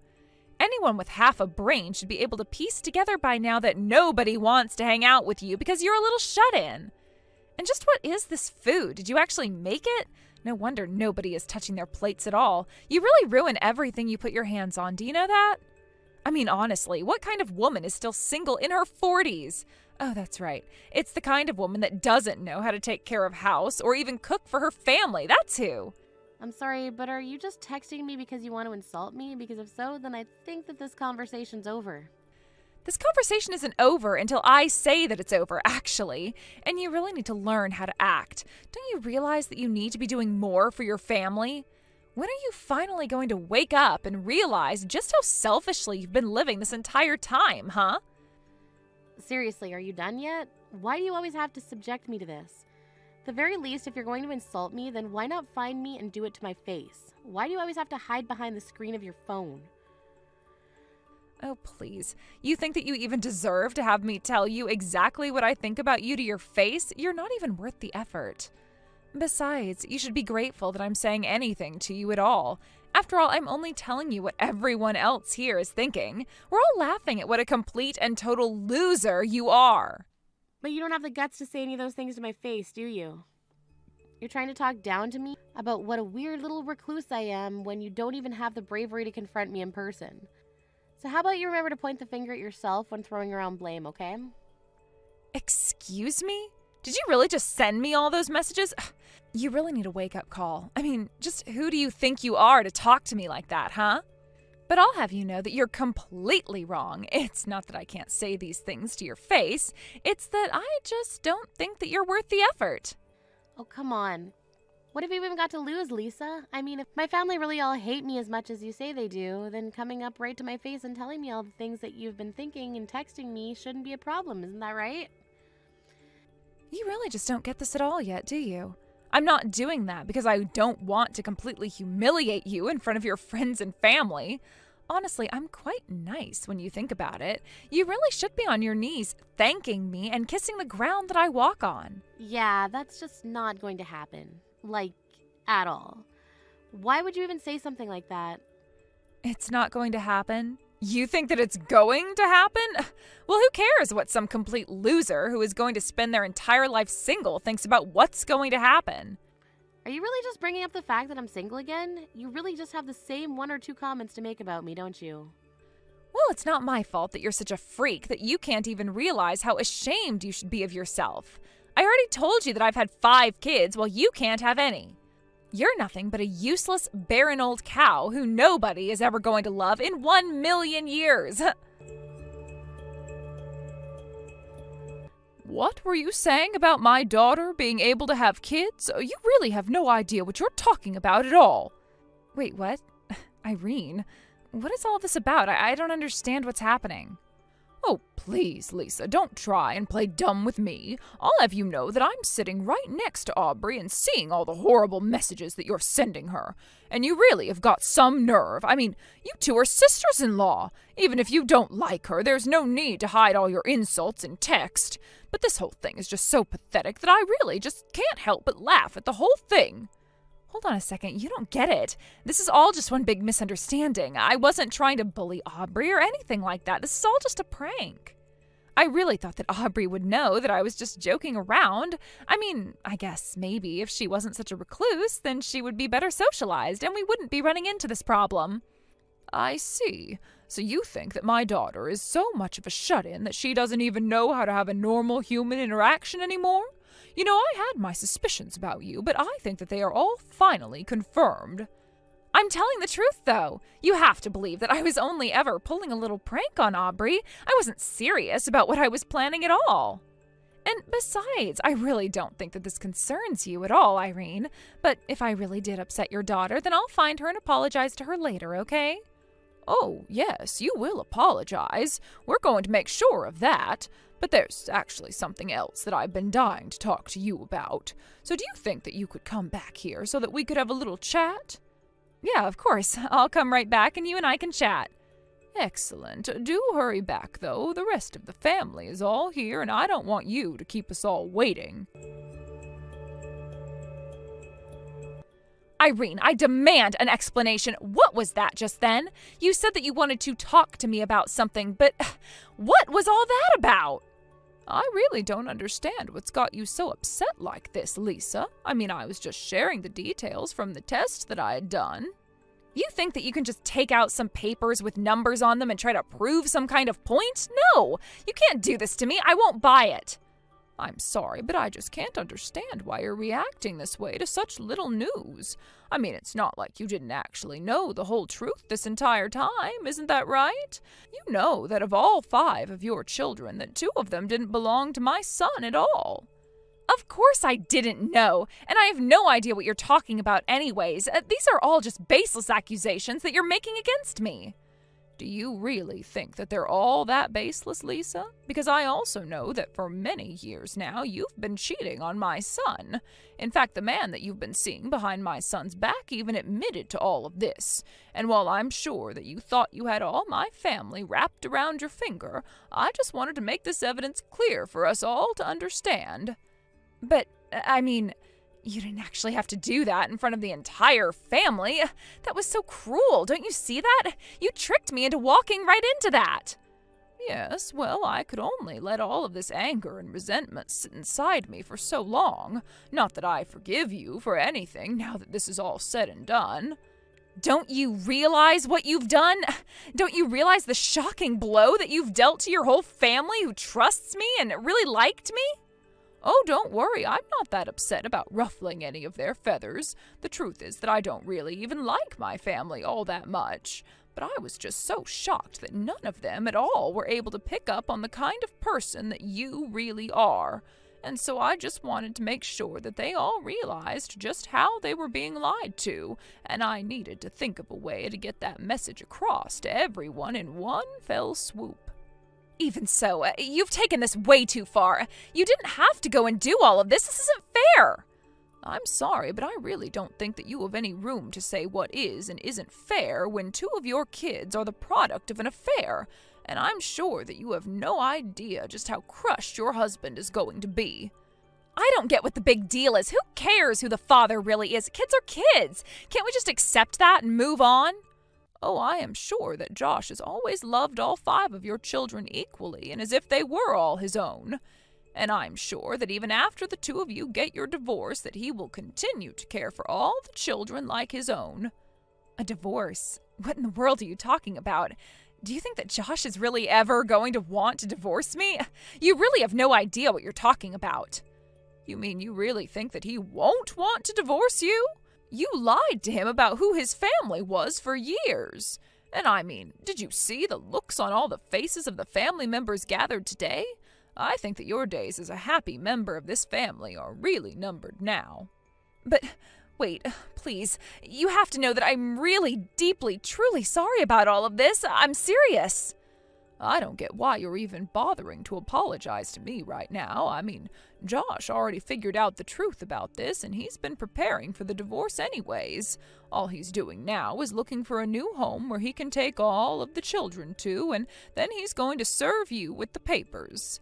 Anyone with half a brain should be able to piece together by now that nobody wants to hang out with you because you're a little shut-in. And just what is this food? Did you actually make it? No wonder nobody is touching their plates at all. You really ruin everything you put your hands on. Do you know that? I mean, honestly, what kind of woman is still single in her 40s? Oh, that's right. It's the kind of woman that doesn't know how to take care of house or even cook for her family. That's who. I'm sorry, but are you just texting me because you want to insult me? Because if so, then I think that this conversation's over. This conversation isn't over until I say that it's over, actually. And you really need to learn how to act. Don't you realize that you need to be doing more for your family? When are you finally going to wake up and realize just how selfishly you've been living this entire time, huh? Seriously, are you done yet? Why do you always have to subject me to this? At the very least, if you're going to insult me, then why not find me and do it to my face? Why do you always have to hide behind the screen of your phone? Oh, please. You think that you even deserve to have me tell you exactly what I think about you to your face? You're not even worth the effort. Besides, you should be grateful that I'm saying anything to you at all. After all, I'm only telling you what everyone else here is thinking. We're all laughing at what a complete and total loser you are. But you don't have the guts to say any of those things to my face, do you? You're trying to talk down to me about what a weird little recluse I am when you don't even have the bravery to confront me in person. So how about you remember to point the finger at yourself when throwing around blame, okay? Excuse me? Did you really just send me all those messages? You really need a wake-up call. I mean, just who do you think you are to talk to me like that, huh? But I'll have you know that you're completely wrong. It's not that I can't say these things to your face. It's that I just don't think that you're worth the effort. Oh, come on. What have you even got to lose, Lisa? I mean, if my family really all hate me as much as you say they do, then coming up right to my face and telling me all the things that you've been thinking and texting me shouldn't be a problem, isn't that right? You really just don't get this at all yet, do you? I'm not doing that because I don't want to completely humiliate you in front of your friends and family. Honestly, I'm quite nice when you think about it. You really should be on your knees thanking me and kissing the ground that I walk on. Yeah, that's just not going to happen. Like, at all. Why would you even say something like that? It's not going to happen? You think that it's going to happen? Well, who cares what some complete loser who is going to spend their entire life single thinks about what's going to happen? Are you really just bringing up the fact that I'm single again? You really just have the same one or two comments to make about me, don't you? Well, it's not my fault that you're such a freak that you can't even realize how ashamed you should be of yourself. I already told you that I've had 5 kids while you can't have any. You're nothing but a useless, barren old cow who nobody is ever going to love in 1,000,000 years. What were you saying about my daughter being able to have kids? You really have no idea what you're talking about at all. Wait, what? Irene, what is all this about? I don't understand what's happening. Oh, please, Lisa, don't try and play dumb with me. I'll have you know that I'm sitting right next to Aubrey and seeing all the horrible messages that you're sending her. And you really have got some nerve. I mean, you two are sisters-in-law. Even if you don't like her, there's no need to hide all your insults in text. But this whole thing is just so pathetic that I really just can't help but laugh at the whole thing. Hold on a second, you don't get it. This is all just one big misunderstanding. I wasn't trying to bully Aubrey or anything like that. This is all just a prank. I really thought that Aubrey would know that I was just joking around. I mean, I guess maybe if she wasn't such a recluse, then she would be better socialized and we wouldn't be running into this problem. I see. So you think that my daughter is so much of a shut-in that she doesn't even know how to have a normal human interaction anymore? You know, I had my suspicions about you, but I think that they are all finally confirmed. I'm telling the truth, though. You have to believe that I was only ever pulling a little prank on Aubrey. I wasn't serious about what I was planning at all. And besides, I really don't think that this concerns you at all, Irene. But if I really did upset your daughter, then I'll find her and apologize to her later, okay? Oh, yes, you will apologize. We're going to make sure of that. But there's actually something else that I've been dying to talk to you about. So do you think that you could come back here so that we could have a little chat? Yeah, of course. I'll come right back and you and I can chat. Excellent. Do hurry back, though. The rest of the family is all here, and I don't want you to keep us all waiting. Irene, I demand an explanation. What was that just then? You said that you wanted to talk to me about something, but what was all that about? I really don't understand what's got you so upset like this, Lisa. I mean, I was just sharing the details from the test that I had done. You think that you can just take out some papers with numbers on them and try to prove some kind of point? No, you can't do this to me. I won't buy it. I'm sorry, but I just can't understand why you're reacting this way to such little news. I mean, it's not like you didn't actually know the whole truth this entire time, isn't that right? You know that of all 5 of your children, that 2 of them didn't belong to my son at all. Of course I didn't know, and I have no idea what you're talking about anyways. These are all just baseless accusations that you're making against me. Do you really think that they're all that baseless, Lisa? Because I also know that for many years now, you've been cheating on my son. In fact, the man that you've been seeing behind my son's back even admitted to all of this. And while I'm sure that you thought you had all my family wrapped around your finger, I just wanted to make this evidence clear for us all to understand. But, I mean, you didn't actually have to do that in front of the entire family. That was so cruel, don't you see that? You tricked me into walking right into that. Yes, well, I could only let all of this anger and resentment sit inside me for so long. Not that I forgive you for anything now that this is all said and done. Don't you realize what you've done? Don't you realize the shocking blow that you've dealt to your whole family who trusts me and really liked me? Oh, don't worry, I'm not that upset about ruffling any of their feathers. The truth is that I don't really even like my family all that much. But I was just so shocked that none of them at all were able to pick up on the kind of person that you really are. And so I just wanted to make sure that they all realized just how they were being lied to, and I needed to think of a way to get that message across to everyone in one fell swoop. Even so, you've taken this way too far. You didn't have to go and do all of this. This isn't fair. I'm sorry, but I really don't think that you have any room to say what is and isn't fair when two of your kids are the product of an affair, and I'm sure that you have no idea just how crushed your husband is going to be. I don't get what the big deal is. Who cares who the father really is? Kids are kids. Can't we just accept that and move on? Oh, I am sure that Josh has always loved all 5 of your children equally and as if they were all his own. And I'm sure that even after the 2 of you get your divorce that he will continue to care for all the children like his own. A divorce? What in the world are you talking about? Do you think that Josh is really ever going to want to divorce me? You really have no idea what you're talking about. You mean you really think that he won't want to divorce you? You lied to him about who his family was for years. And I mean, did you see the looks on all the faces of the family members gathered today? I think that your days as a happy member of this family are really numbered now. But wait, please, you have to know that I'm really, deeply, truly sorry about all of this. I'm serious. I don't get why you're even bothering to apologize to me right now. I mean, Josh already figured out the truth about this, and he's been preparing for the divorce anyways. All he's doing now is looking for a new home where he can take all of the children to, and then he's going to serve you with the papers.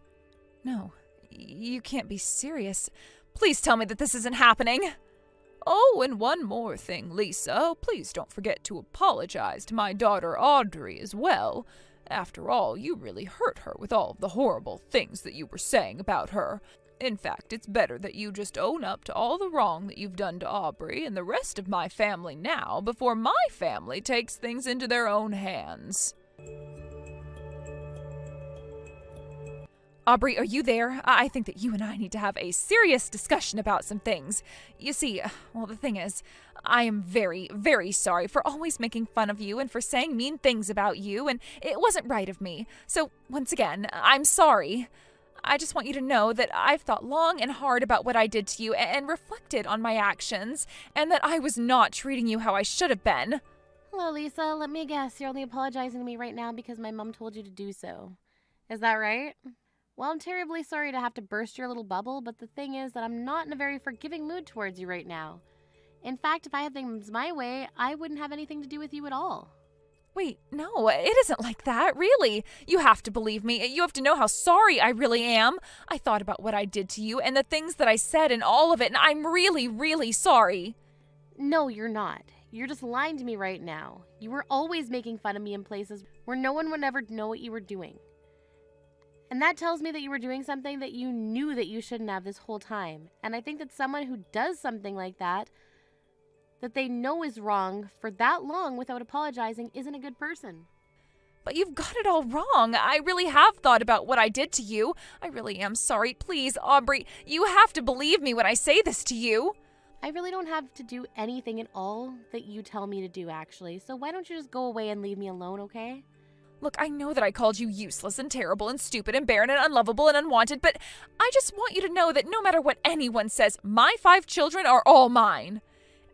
No, you can't be serious. Please tell me that this isn't happening. Oh, and one more thing, Lisa. Please don't forget to apologize to my daughter Audrey as well. After all, you really hurt her with all of the horrible things that you were saying about her. In fact, it's better that you just own up to all the wrong that you've done to Aubrey and the rest of my family now before my family takes things into their own hands. Aubrey, are you there? I think that you and I need to have a serious discussion about some things. You see, well, the thing is, I am very, very sorry for always making fun of you and for saying mean things about you, and it wasn't right of me. So, once again, I'm sorry. I just want you to know that I've thought long and hard about what I did to you and reflected on my actions, and that I was not treating you how I should have been. Hello, Lisa. Let me guess. You're only apologizing to me right now because my mom told you to do so. Is that right? Well, I'm terribly sorry to have to burst your little bubble, but the thing is that I'm not in a very forgiving mood towards you right now. In fact, if I had things my way, I wouldn't have anything to do with you at all. Wait, no, it isn't like that, really. You have to believe me. You have to know how sorry I really am. I thought about what I did to you and the things that I said and all of it, and I'm really, really sorry. No, you're not. You're just lying to me right now. You were always making fun of me in places where no one would ever know what you were doing. And that tells me that you were doing something that you knew that you shouldn't have this whole time. And I think that someone who does something like that they know is wrong for that long without apologizing isn't a good person. But you've got it all wrong. I really have thought about what I did to you. I really am sorry. Please, Aubrey, you have to believe me when I say this to you. I really don't have to do anything at all that you tell me to do, actually. So why don't you just go away and leave me alone, okay? Look, I know that I called you useless and terrible and stupid and barren and unlovable and unwanted, but I just want you to know that no matter what anyone says, my 5 children are all mine.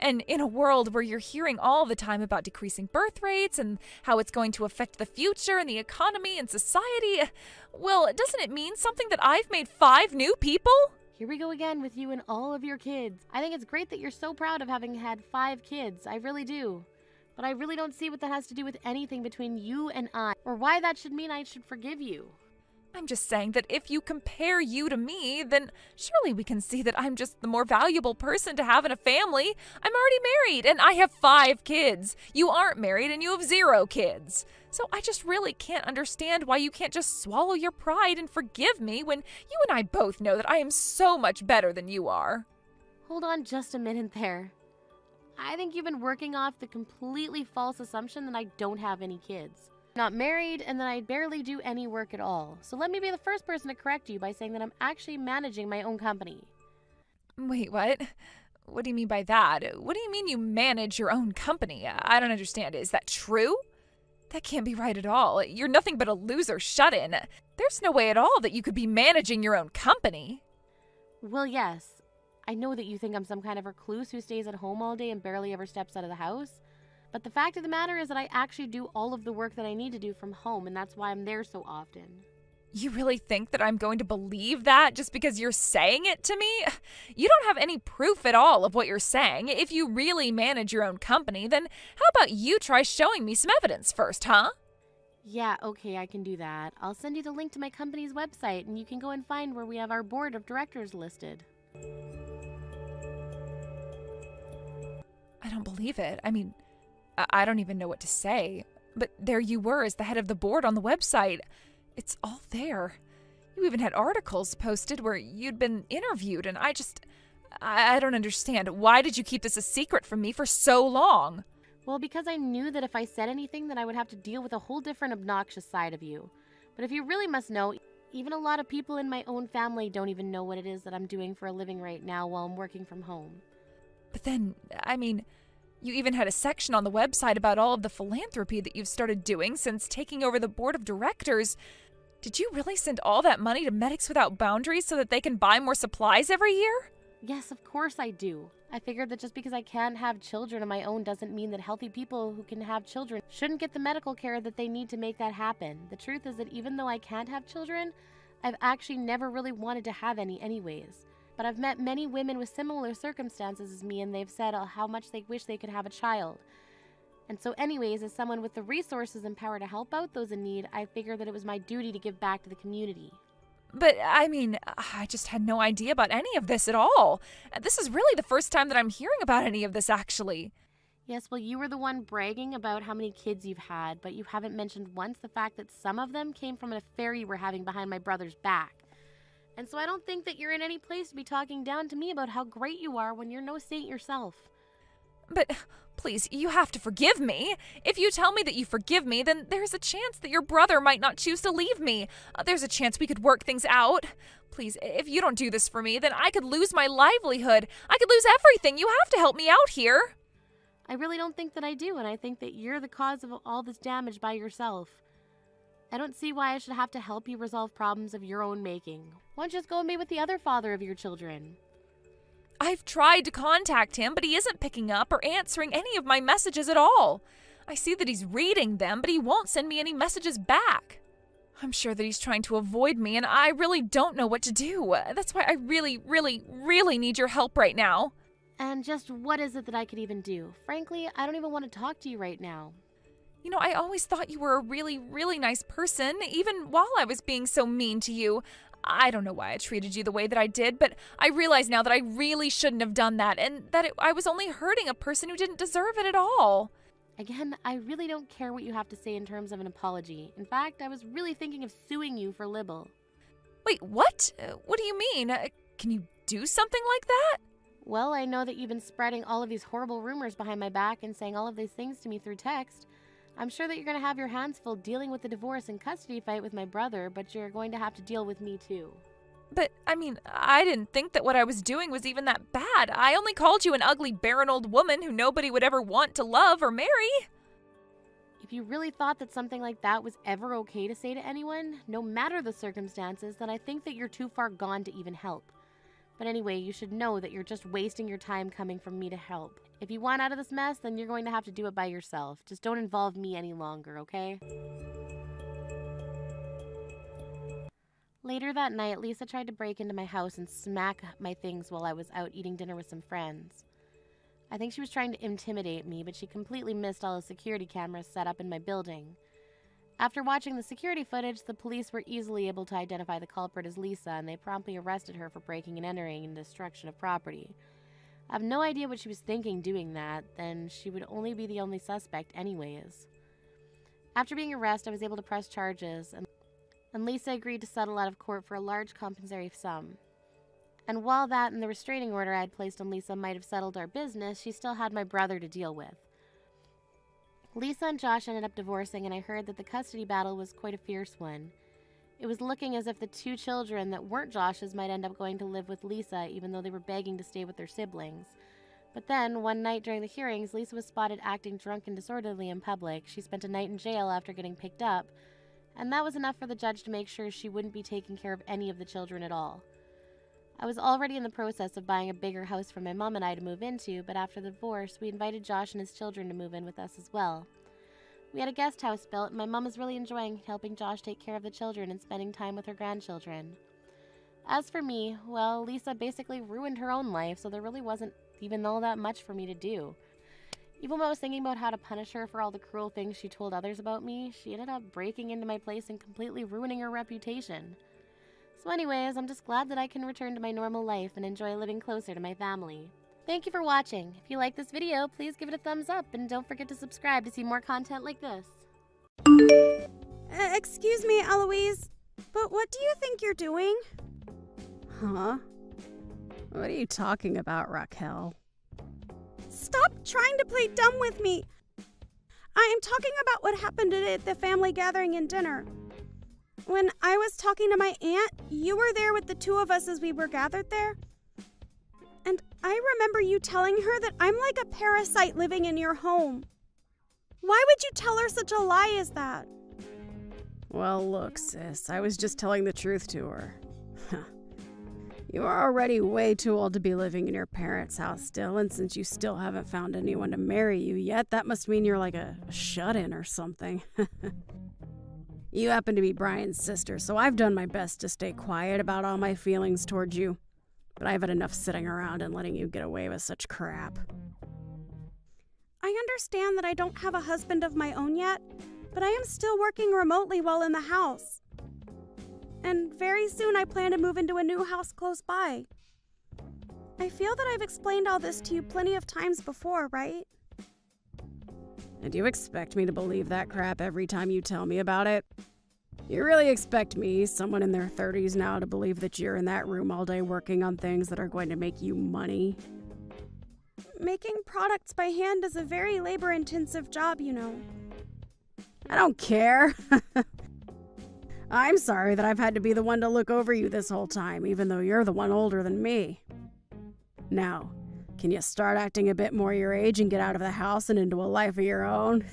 And in a world where you're hearing all the time about decreasing birth rates and how it's going to affect the future and the economy and society, well, doesn't it mean something that I've made 5 new people? Here we go again with you and all of your kids. I think it's great that you're so proud of having had 5 kids. I really do. But I really don't see what that has to do with anything between you and I, or why that should mean I should forgive you. I'm just saying that if you compare you to me, then surely we can see that I'm just the more valuable person to have in a family. I'm already married and I have 5 kids. You aren't married and you have 0 kids. So I just really can't understand why you can't just swallow your pride and forgive me when you and I both know that I am so much better than you are. Hold on just a minute there. I think you've been working off the completely false assumption that I don't have any kids. Not married, and that I barely do any work at all. So let me be the first person to correct you by saying that I'm actually managing my own company. Wait, what? What do you mean by that? What do you mean you manage your own company? I don't understand. Is that true? That can't be right at all. You're nothing but a loser shut-in. There's no way at all that you could be managing your own company. Well, yes. I know that you think I'm some kind of recluse who stays at home all day and barely ever steps out of the house. But the fact of the matter is that I actually do all of the work that I need to do from home, and that's why I'm there so often. You really think that I'm going to believe that just because you're saying it to me? You don't have any proof at all of what you're saying. If you really manage your own company, then how about you try showing me some evidence first, huh? Yeah, okay, I can do that. I'll send you the link to my company's website, and you can go and find where we have our board of directors listed. I don't believe it. I mean, I don't even know what to say. But there you were as the head of the board on the website. It's all there. You even had articles posted where you'd been interviewed, and I don't understand. Why did you keep this a secret from me for so long? Well, because I knew that if I said anything, then I would have to deal with a whole different obnoxious side of you. But if you really must know, even a lot of people in my own family don't even know what it is that I'm doing for a living right now while I'm working from home. But then, I mean, you even had a section on the website about all of the philanthropy that you've started doing since taking over the board of directors. Did you really send all that money to Medics Without Boundaries so that they can buy more supplies every year? Yes, of course I do. I figured that just because I can't have children of my own doesn't mean that healthy people who can have children shouldn't get the medical care that they need to make that happen. The truth is that even though I can't have children, I've actually never really wanted to have any anyways. But I've met many women with similar circumstances as me, and they've said how much they wish they could have a child. And so anyways, as someone with the resources and power to help out those in need, I figured that it was my duty to give back to the community. But, I mean, I just had no idea about any of this at all. This is really the first time that I'm hearing about any of this, actually. Yes, well, you were the one bragging about how many kids you've had, but you haven't mentioned once the fact that some of them came from an affair you were having behind my brother's back. And so I don't think that you're in any place to be talking down to me about how great you are when you're no saint yourself. But please, you have to forgive me. If you tell me that you forgive me, then there's a chance that your brother might not choose to leave me. There's a chance we could work things out. Please, if you don't do this for me, then I could lose my livelihood. I could lose everything. You have to help me out here. I really don't think that I do, and I think that you're the cause of all this damage by yourself. I don't see why I should have to help you resolve problems of your own making. Why don't you just go and be with the other father of your children? I've tried to contact him, but he isn't picking up or answering any of my messages at all. I see that he's reading them, but he won't send me any messages back. I'm sure that he's trying to avoid me, and I really don't know what to do. That's why I really, really, really need your help right now. And just what is it that I could even do? Frankly, I don't even want to talk to you right now. You know, I always thought you were a really, really nice person, even while I was being so mean to you. I don't know why I treated you the way that I did, but I realize now that I really shouldn't have done that, and that I was only hurting a person who didn't deserve it at all. Again, I really don't care what you have to say in terms of an apology. In fact, I was really thinking of suing you for libel. Wait, what? What do you mean? Can you do something like that? Well, I know that you've been spreading all of these horrible rumors behind my back and saying all of these things to me through text. I'm sure that you're going to have your hands full dealing with the divorce and custody fight with my brother, but you're going to have to deal with me too. But, I mean, I didn't think that what I was doing was even that bad. I only called you an ugly, barren old woman who nobody would ever want to love or marry. If you really thought that something like that was ever okay to say to anyone, no matter the circumstances, then I think that you're too far gone to even help. But anyway, you should know that you're just wasting your time coming from me to help. If you want out of this mess, then you're going to have to do it by yourself. Just don't involve me any longer, okay? Later that night, Lisa tried to break into my house and smack my things while I was out eating dinner with some friends. I think she was trying to intimidate me, but she completely missed all the security cameras set up in my building. After watching the security footage, the police were easily able to identify the culprit as Lisa, and they promptly arrested her for breaking and entering and destruction of property. I have no idea what she was thinking doing that, then she would only be the only suspect anyways. After being arrested, I was able to press charges, and Lisa agreed to settle out of court for a large compensatory sum. And while that and the restraining order I had placed on Lisa might have settled our business, she still had my brother to deal with. Lisa and Josh ended up divorcing, and I heard that the custody battle was quite a fierce one. It was looking as if the two children that weren't Josh's might end up going to live with Lisa, even though they were begging to stay with their siblings. But then, one night during the hearings, Lisa was spotted acting drunk and disorderly in public. She spent a night in jail after getting picked up, and that was enough for the judge to make sure she wouldn't be taking care of any of the children at all. I was already in the process of buying a bigger house for my mom and I to move into, but after the divorce, we invited Josh and his children to move in with us as well. We had a guest house built, and my mom is really enjoying helping Josh take care of the children and spending time with her grandchildren. As for me, well, Lisa basically ruined her own life, so there really wasn't even all that much for me to do. Even when I was thinking about how to punish her for all the cruel things she told others about me, she ended up breaking into my place and completely ruining her reputation. So anyways, I'm just glad that I can return to my normal life and enjoy living closer to my family. Thank you for watching. If you like this video, please give it a thumbs up and don't forget to subscribe to see more content like this. Excuse me, Eloise, but what do you think you're doing? Huh? What are you talking about, Raquel? Stop trying to play dumb with me. I am talking about what happened at the family gathering and dinner. When I was talking to my aunt, you were there with the two of us as we were gathered there. And I remember you telling her that I'm like a parasite living in your home. Why would you tell her such a lie as that? Well, look, sis, I was just telling the truth to her. You are already way too old to be living in your parents' house still, and since you still haven't found anyone to marry you yet, that must mean you're like a shut-in or something. You happen to be Brian's sister, so I've done my best to stay quiet about all my feelings towards you. But I've had enough sitting around and letting you get away with such crap. I understand that I don't have a husband of my own yet, but I am still working remotely while in the house. And very soon I plan to move into a new house close by. I feel that I've explained all this to you plenty of times before, right? And you expect me to believe that crap every time you tell me about it? You really expect me, someone in their 30s now, to believe that you're in that room all day working on things that are going to make you money? Making products by hand is a very labor-intensive job, you know. I don't care. I'm sorry that I've had to be the one to look over you this whole time, even though you're the one older than me. Now, can you start acting a bit more your age and get out of the house and into a life of your own?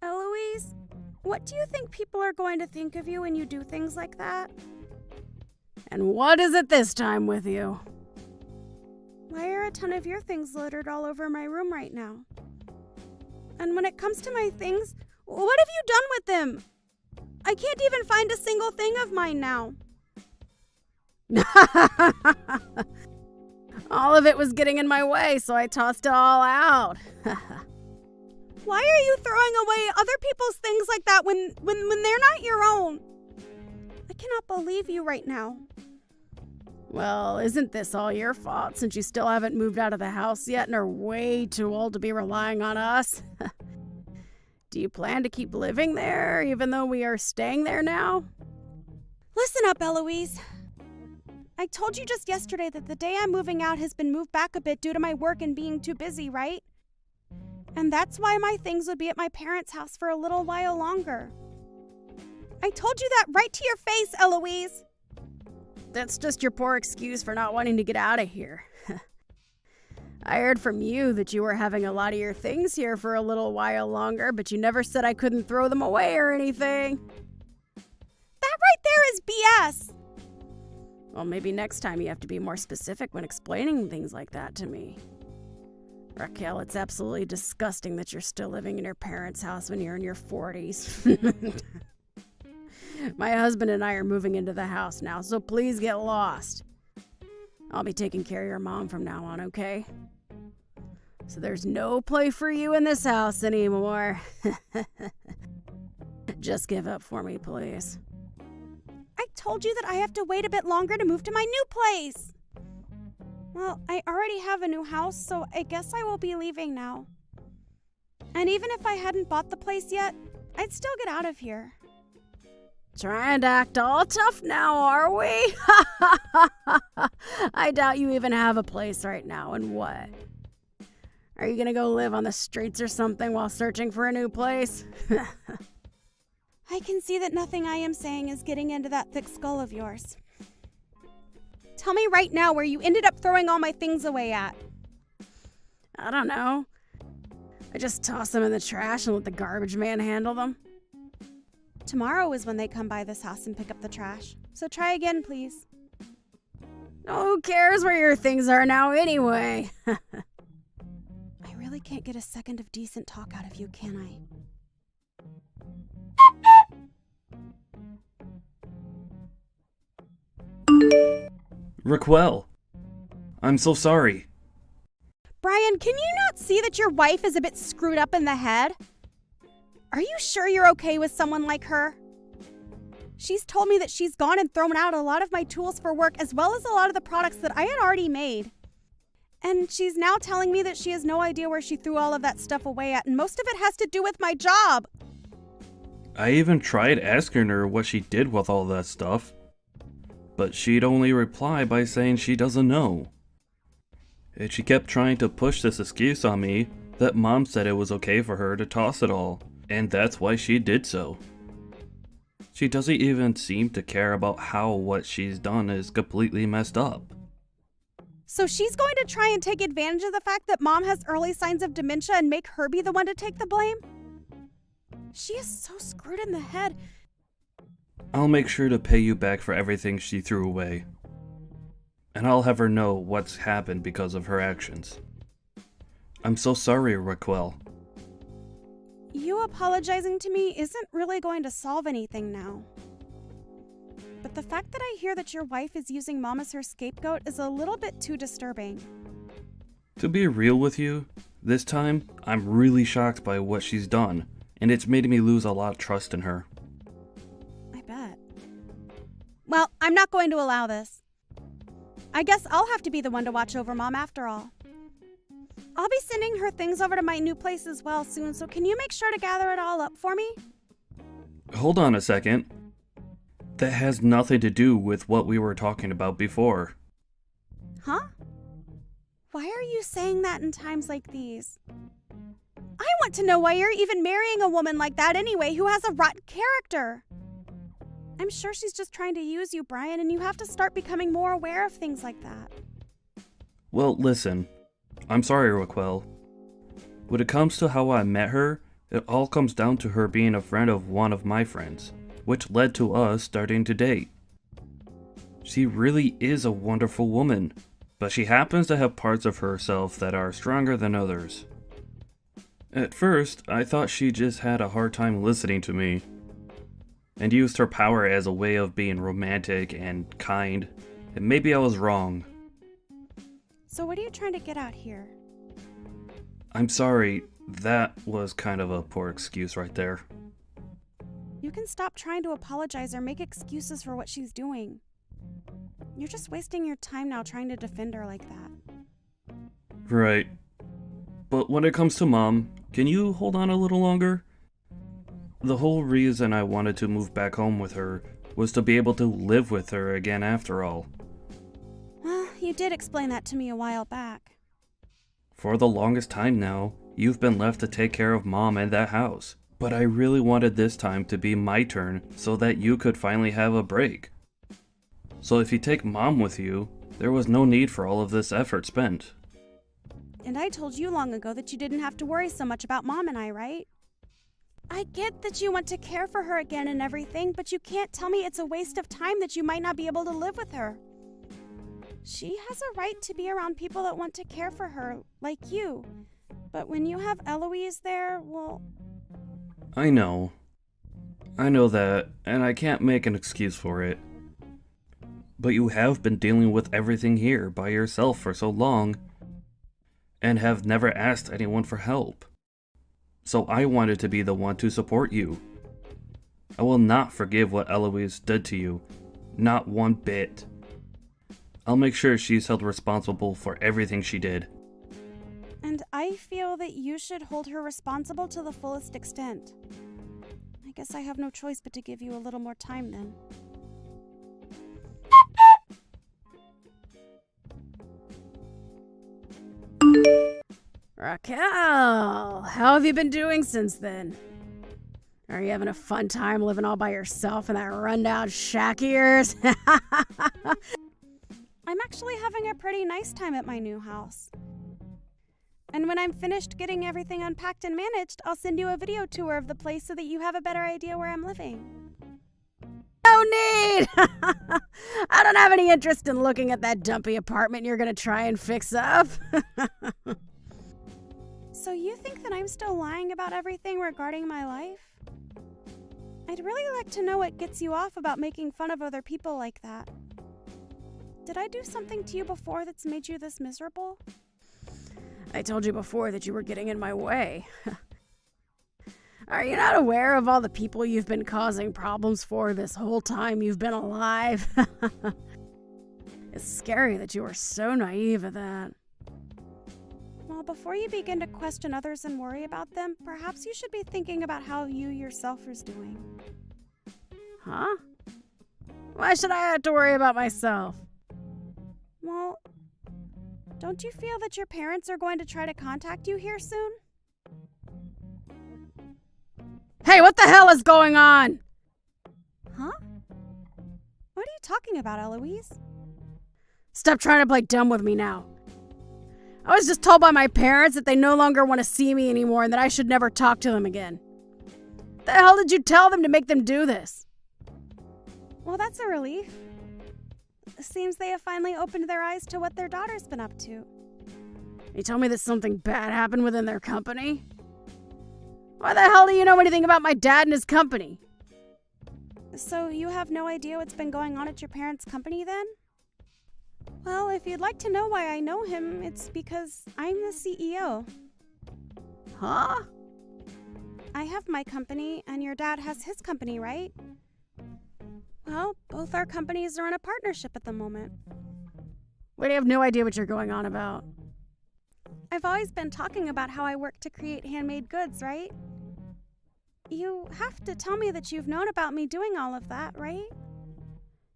Eloise, what do you think people are going to think of you when you do things like that? And what is it this time with you? Why are a ton of your things littered all over my room right now? And when it comes to my things, what have you done with them? I can't even find a single thing of mine now. All of it was getting in my way, so I tossed it all out. Why are you throwing away other people's things like that when they're not your own? I cannot believe you right now. Well, isn't this all your fault since you still haven't moved out of the house yet and are way too old to be relying on us? Do you plan to keep living there even though we are staying there now? Listen up, Eloise. I told you just yesterday that the day I'm moving out has been moved back a bit due to my work and being too busy, right? And that's why my things would be at my parents' house for a little while longer. I told you that right to your face, Eloise. That's just your poor excuse for not wanting to get out of here. I heard from you that you were having a lot of your things here for a little while longer, but you never said I couldn't throw them away or anything. That right there is BS. Well, maybe next time you have to be more specific when explaining things like that to me. Raquel, it's absolutely disgusting that you're still living in your parents' house when you're in your 40s. My husband and I are moving into the house now, so please get lost. I'll be taking care of your mom from now on, okay? So there's no play for you in this house anymore. Just give up for me, please. I told you that I have to wait a bit longer to move to my new place. Well, I already have a new house, so I guess I will be leaving now. And even if I hadn't bought the place yet, I'd still get out of here. Trying to act all tough now, are we? I doubt you even have a place right now, and what? Are you gonna go live on the streets or something while searching for a new place? I can see that nothing I am saying is getting into that thick skull of yours. Tell me right now where you ended up throwing all my things away at. I don't know. I just toss them in the trash and let the garbage man handle them. Tomorrow is when they come by this house and pick up the trash. So try again, please. Oh, cares where your things are now anyway? I really can't get a second of decent talk out of you, can I? Raquel, I'm so sorry. Brian, can you not see that your wife is a bit screwed up in the head? Are you sure you're okay with someone like her? She's told me that she's gone and thrown out a lot of my tools for work as well as a lot of the products that I had already made. And she's now telling me that she has no idea where she threw all of that stuff away at, and most of it has to do with my job. I even tried asking her what she did with all that stuff, but she'd only reply by saying she doesn't know. And she kept trying to push this excuse on me that Mom said it was okay for her to toss it all, and that's why she did so. She doesn't even seem to care about how what she's done is completely messed up. So she's going to try and take advantage of the fact that Mom has early signs of dementia and make her be the one to take the blame? She is so screwed in the head. I'll make sure to pay you back for everything she threw away. And I'll have her know what's happened because of her actions. I'm so sorry, Raquel. You apologizing to me isn't really going to solve anything now. But the fact that I hear that your wife is using Mom as her scapegoat is a little bit too disturbing. To be real with you, this time, I'm really shocked by what she's done, and it's made me lose a lot of trust in her. I bet. Well, I'm not going to allow this. I guess I'll have to be the one to watch over Mom after all. I'll be sending her things over to my new place as well soon, so can you make sure to gather it all up for me? Hold on a second. That has nothing to do with what we were talking about before. Huh? Why are you saying that in times like these? I want to know why you're even marrying a woman like that anyway, who has a rotten character. I'm sure she's just trying to use you, Brian, and you have to start becoming more aware of things like that. Well, listen. I'm sorry, Raquel. When it comes to how I met her, it all comes down to her being a friend of one of my friends, which led to us starting to date. She really is a wonderful woman, but she happens to have parts of herself that are stronger than others. At first, I thought she just had a hard time listening to me, and used her power as a way of being romantic and kind, and maybe I was wrong. So what are you trying to get at here? I'm sorry, that was kind of a poor excuse right there. You can stop trying to apologize or make excuses for what she's doing. You're just wasting your time now trying to defend her like that. Right. But when it comes to Mom, can you hold on a little longer? The whole reason I wanted to move back home with her was to be able to live with her again after all. Well, you did explain that to me a while back. For the longest time now, you've been left to take care of Mom and that house. But I really wanted this time to be my turn so that you could finally have a break. So if you take Mom with you, there was no need for all of this effort spent. And I told you long ago that you didn't have to worry so much about Mom and I, right? I get that you want to care for her again and everything, but you can't tell me it's a waste of time that you might not be able to live with her. She has a right to be around people that want to care for her, like you. But when you have Eloise there, well... I know that, and I can't make an excuse for it. But you have been dealing with everything here by yourself for so long, and have never asked anyone for help. So I wanted to be the one to support you. I will not forgive what Eloise did to you, not one bit. I'll make sure she's held responsible for everything she did. And I feel that you should hold her responsible to the fullest extent. I guess I have no choice but to give you a little more time then. Raquel, how have you been doing since then? Are you having a fun time living all by yourself in that rundown shack of yours? I'm actually having a pretty nice time at my new house. And when I'm finished getting everything unpacked and managed, I'll send you a video tour of the place so that you have a better idea where I'm living. need! I don't have any interest in looking at that dumpy apartment you're gonna try and fix up. So you think that I'm still lying about everything regarding my life? I'd really like to know what gets you off about making fun of other people like that. Did I do something to you before that's made you this miserable? I told you before that you were getting in my way. Are you not aware of all the people you've been causing problems for this whole time you've been alive? It's scary that you are so naive at that. Well, before you begin to question others and worry about them, perhaps you should be thinking about how you yourself is doing. Huh? Why should I have to worry about myself? Well, don't you feel that your parents are going to try to contact you here soon? Hey, what the hell is going on? Huh? What are you talking about, Eloise? Stop trying to play dumb with me now. I was just told by my parents that they no longer want to see me anymore and that I should never talk to them again. The hell did you tell them to make them do this? Well, that's a relief. It seems they have finally opened their eyes to what their daughter's been up to. You told me that something bad happened within their company? Why the hell do you know anything about my dad and his company? So you have no idea what's been going on at your parents' company then? Well, if you'd like to know why I know him, it's because I'm the CEO. Huh? I have my company, and your dad has his company, right? Well, both our companies are in a partnership at the moment. Wait, I have no idea what you're going on about. I've always been talking about how I work to create handmade goods, right? You have to tell me that you've known about me doing all of that, right?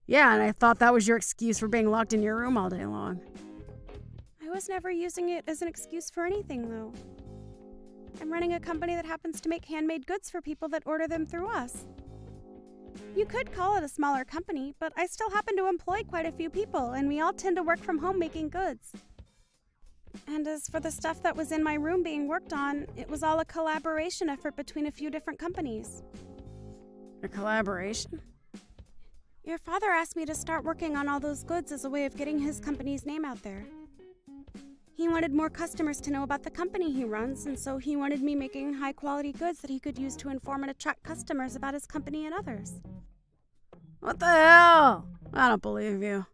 Yeah, and I thought that was your excuse for being locked in your room all day long. I was never using it as an excuse for anything, though. I'm running a company that happens to make handmade goods for people that order them through us. You could call it a smaller company, but I still happen to employ quite a few people, and we all tend to work from home making goods. And as for the stuff that was in my room being worked on, it was all a collaboration effort between a few different companies. A collaboration? Your father asked me to start working on all those goods as a way of getting his company's name out there. He wanted more customers to know about the company he runs, and so he wanted me making high-quality goods that he could use to inform and attract customers about his company and others. What the hell? I don't believe you.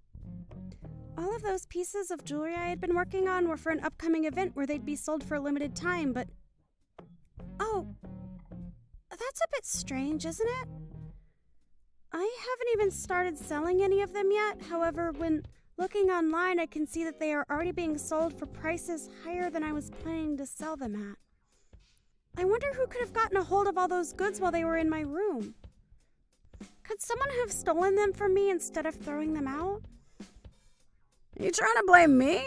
All of those pieces of jewelry I had been working on were for an upcoming event where they'd be sold for a limited time, but... Oh, that's a bit strange, isn't it? I haven't even started selling any of them yet. However, when looking online, I can see that they are already being sold for prices higher than I was planning to sell them at. I wonder who could have gotten a hold of all those goods while they were in my room. Could someone have stolen them from me instead of throwing them out? Are you trying to blame me?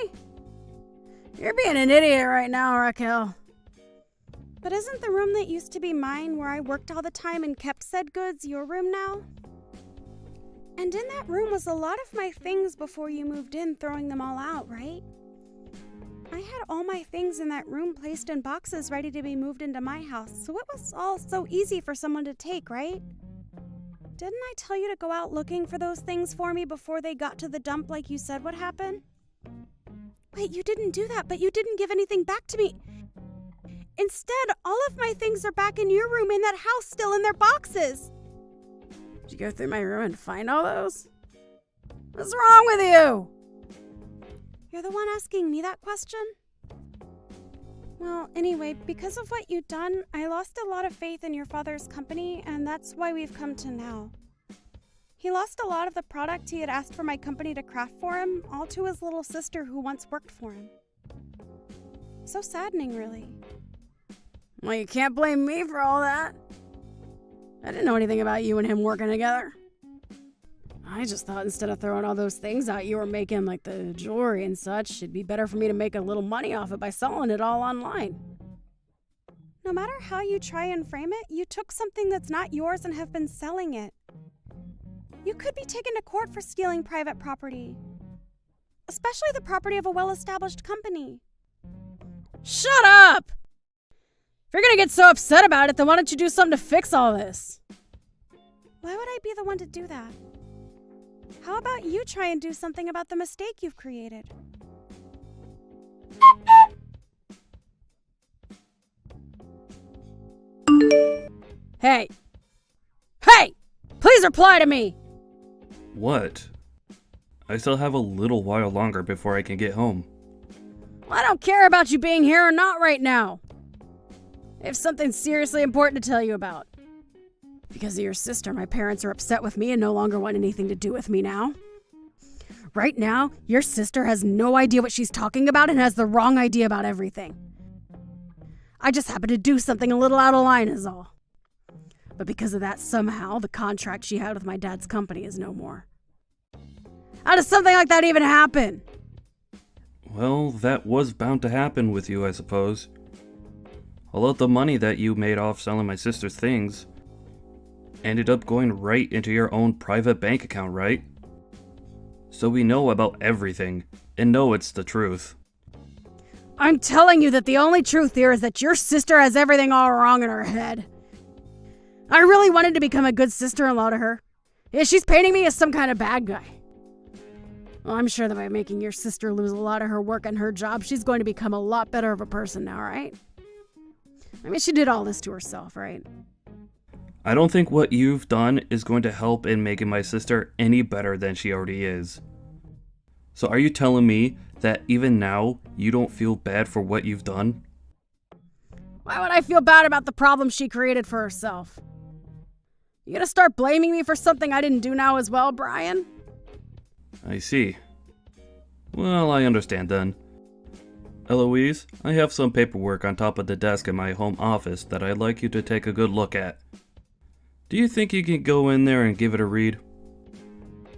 You're being an idiot right now, Raquel. But isn't the room that used to be mine, where I worked all the time and kept said goods, your room now? And in that room was a lot of my things before you moved in, throwing them all out, right? I had all my things in that room placed in boxes ready to be moved into my house, so it was all so easy for someone to take, right? Didn't I tell you to go out looking for those things for me before they got to the dump like you said would happen? Wait, you didn't do that, but you didn't give anything back to me. Instead, all of my things are back in your room in that house, still in their boxes. Did you go through my room and find all those? What's wrong with you? You're the one asking me that question? Well, anyway, because of what you've done, I lost a lot of faith in your father's company, and that's why we've come to now. He lost a lot of the product he had asked for my company to craft for him, all to his little sister who once worked for him. So saddening, really. Well, you can't blame me for all that. I didn't know anything about you and him working together. I just thought instead of throwing all those things out you were making, like the jewelry and such, it'd be better for me to make a little money off it by selling it all online. No matter how you try and frame it, you took something that's not yours and have been selling it. You could be taken to court for stealing private property, especially the property of a well-established company. Shut up! If you're gonna get so upset about it, then why don't you do something to fix all this? Why would I be the one to do that? How about you try and do something about the mistake you've created? Hey! Hey! Please reply to me! What? I still have a little while longer before I can get home. I don't care about you being here or not right now. I have something seriously important to tell you about. Because of your sister, my parents are upset with me and no longer want anything to do with me now. Right now, your sister has no idea what she's talking about and has the wrong idea about everything. I just happened to do something a little out of line is all. But because of that, somehow, the contract she had with my dad's company is no more. How does something like that even happen? Well, that was bound to happen with you, I suppose. All of the money that you made off selling my sister's things ended up going right into your own private bank account, right? So we know about everything, and know it's the truth. I'm telling you that the only truth here is that your sister has everything all wrong in her head. I really wanted to become a good sister-in-law to her. Yeah, she's painting me as some kind of bad guy. Well, I'm sure that by making your sister lose a lot of her work and her job, she's going to become a lot better of a person now, right? I mean, she did all this to herself, right? I don't think what you've done is going to help in making my sister any better than she already is. So are you telling me that even now, you don't feel bad for what you've done? Why would I feel bad about the problem she created for herself? You gonna start blaming me for something I didn't do now as well, Brian? I see. Well, I understand then. Eloise, I have some paperwork on top of the desk in my home office that I'd like you to take a good look at. Do you think you can go in there and give it a read?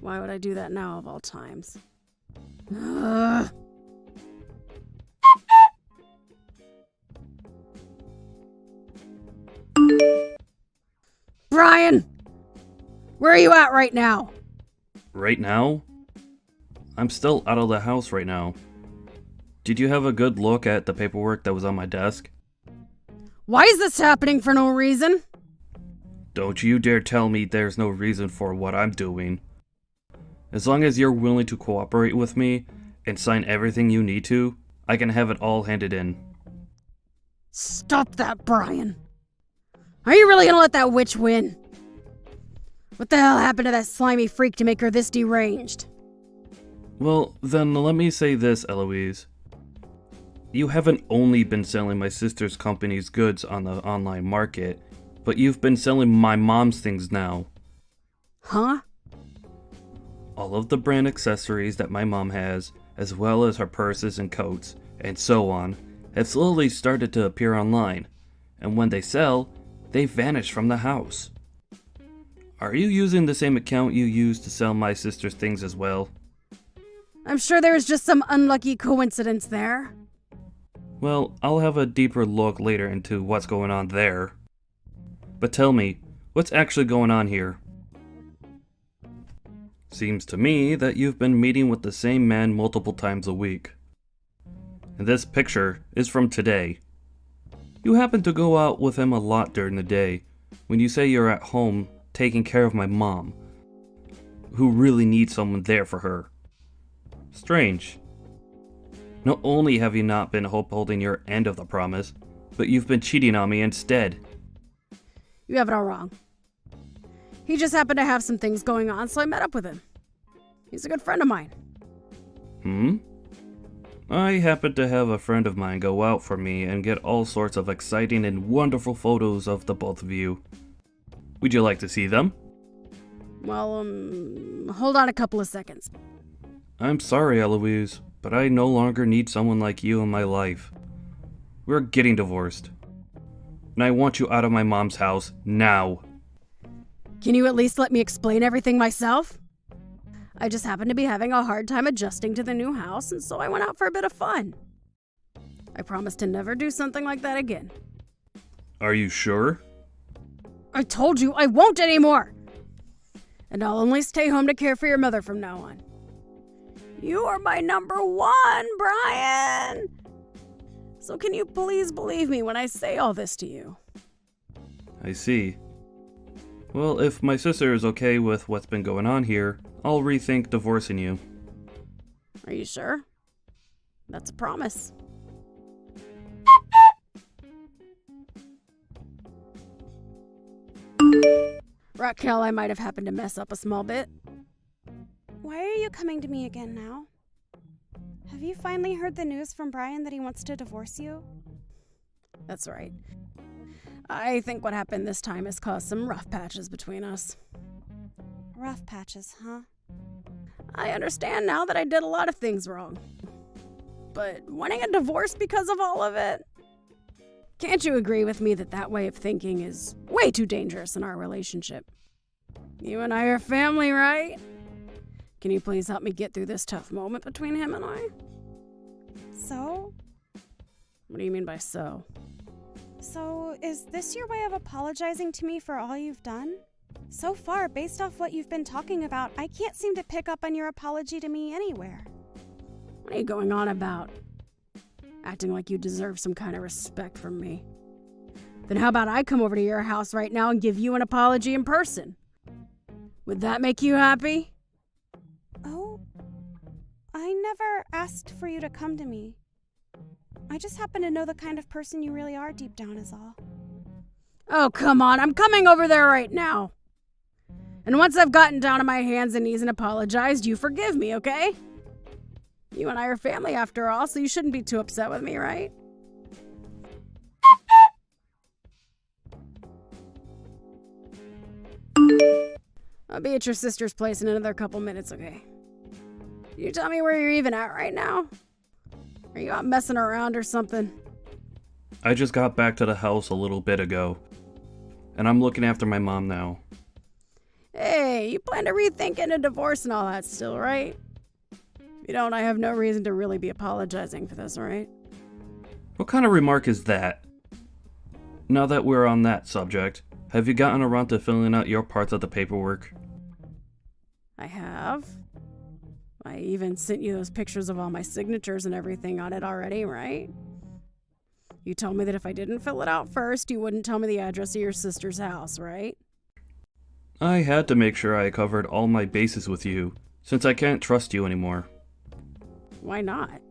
Why would I do that now of all times? Ugh. Brian! Where are you at right now? Right now? I'm still out of the house right now. Did you have a good look at the paperwork that was on my desk? Why is this happening for no reason? Don't you dare tell me there's no reason for what I'm doing. As long as you're willing to cooperate with me and sign everything you need to, I can have it all handed in. Stop that, Brian. Are you really gonna let that witch win? What the hell happened to that slimy freak to make her this deranged? Well, then let me say this, Eloise. You haven't only been selling my sister's company's goods on the online market, but you've been selling my mom's things now. Huh? All of the brand accessories that my mom has, as well as her purses and coats, and so on, have slowly started to appear online, and when they sell, they vanish from the house. Are you using the same account you used to sell my sister's things as well? I'm sure there was just some unlucky coincidence there. Well, I'll have a deeper look later into what's going on there. But tell me, what's actually going on here? Seems to me that you've been meeting with the same man multiple times a week. And this picture is from today. You happen to go out with him a lot during the day, when you say you're at home taking care of my mom, who really needs someone there for her. Strange. Not only have you not been upholding your end of the promise, but you've been cheating on me instead. You have it all wrong. He just happened to have some things going on, so I met up with him. He's a good friend of mine. I happen to have a friend of mine go out for me and get all sorts of exciting and wonderful photos of the both of you. Would you like to see them? Well, hold on a couple of seconds. I'm sorry, Eloise, but I no longer need someone like you in my life. We're getting divorced. And I want you out of my mom's house now. Can you at least let me explain everything myself? I just happened to be having a hard time adjusting to the new house, and so I went out for a bit of fun. I promise to never do something like that again. Are you sure? I told you I won't anymore! And I'll only stay home to care for your mother from now on. You are my number one, Brian! So can you please believe me when I say all this to you? I see. Well, if my sister is okay with what's been going on here, I'll rethink divorcing you. Are you sure? That's a promise. Raquel, I might have happened to mess up a small bit. Why are you coming to me again now? Have you finally heard the news from Brian that he wants to divorce you? That's right. I think what happened this time has caused some rough patches between us. Rough patches, huh? I understand now that I did a lot of things wrong. But wanting a divorce because of all of it? Can't you agree with me that that way of thinking is way too dangerous in our relationship? You and I are family, right? Can you please help me get through this tough moment between him and I? So? What do you mean by so? So, is this your way of apologizing to me for all you've done? So far, based off what you've been talking about, I can't seem to pick up on your apology to me anywhere. What are you going on about? Acting like you deserve some kind of respect from me. Then how about I come over to your house right now and give you an apology in person? Would that make you happy? Oh, I never asked for you to come to me. I just happen to know the kind of person you really are deep down is all. Oh, come on, I'm coming over there right now. And once I've gotten down on my hands and knees and apologized, you forgive me, okay? You and I are family after all, so you shouldn't be too upset with me, right? I'll be at your sister's place in another couple minutes, okay? Can you tell me where you're even at right now? Are you out messing around or something? I just got back to the house a little bit ago, and I'm looking after my mom now. Hey, you plan to rethink getting a divorce and all that still, right? If you don't, I have no reason to really be apologizing for this, right? What kind of remark is that? Now that we're on that subject, have you gotten around to filling out your parts of the paperwork? I have. I even sent you those pictures of all my signatures and everything on it already, right? You told me that if I didn't fill it out first, you wouldn't tell me the address of your sister's house, right? I had to make sure I covered all my bases with you, since I can't trust you anymore. Why not?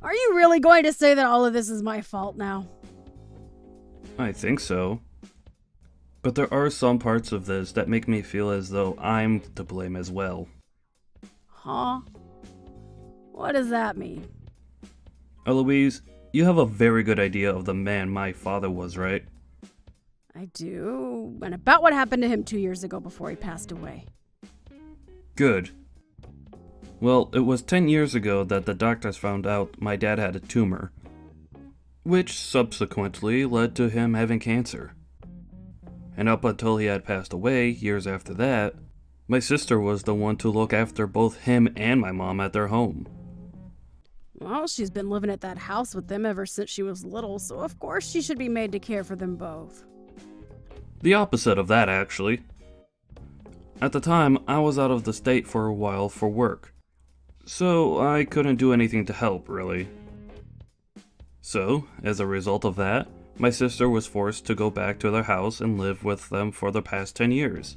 Are you really going to say that all of this is my fault now? I think so. But there are some parts of this that make me feel as though I'm to blame as well. Huh? What does that mean? Eloise, you have a very good idea of the man my father was, right? I do, and about what happened to him 2 years ago before he passed away. Good. Well, it was 10 years ago that the doctors found out my dad had a tumor, which subsequently led to him having cancer. And up until he had passed away, years after that, my sister was the one to look after both him and my mom at their home. Well, she's been living at that house with them ever since she was little, so of course she should be made to care for them both. The opposite of that, actually. At the time, I was out of the state for a while for work, so I couldn't do anything to help, really. So, as a result of that, my sister was forced to go back to their house and live with them for the past 10 years.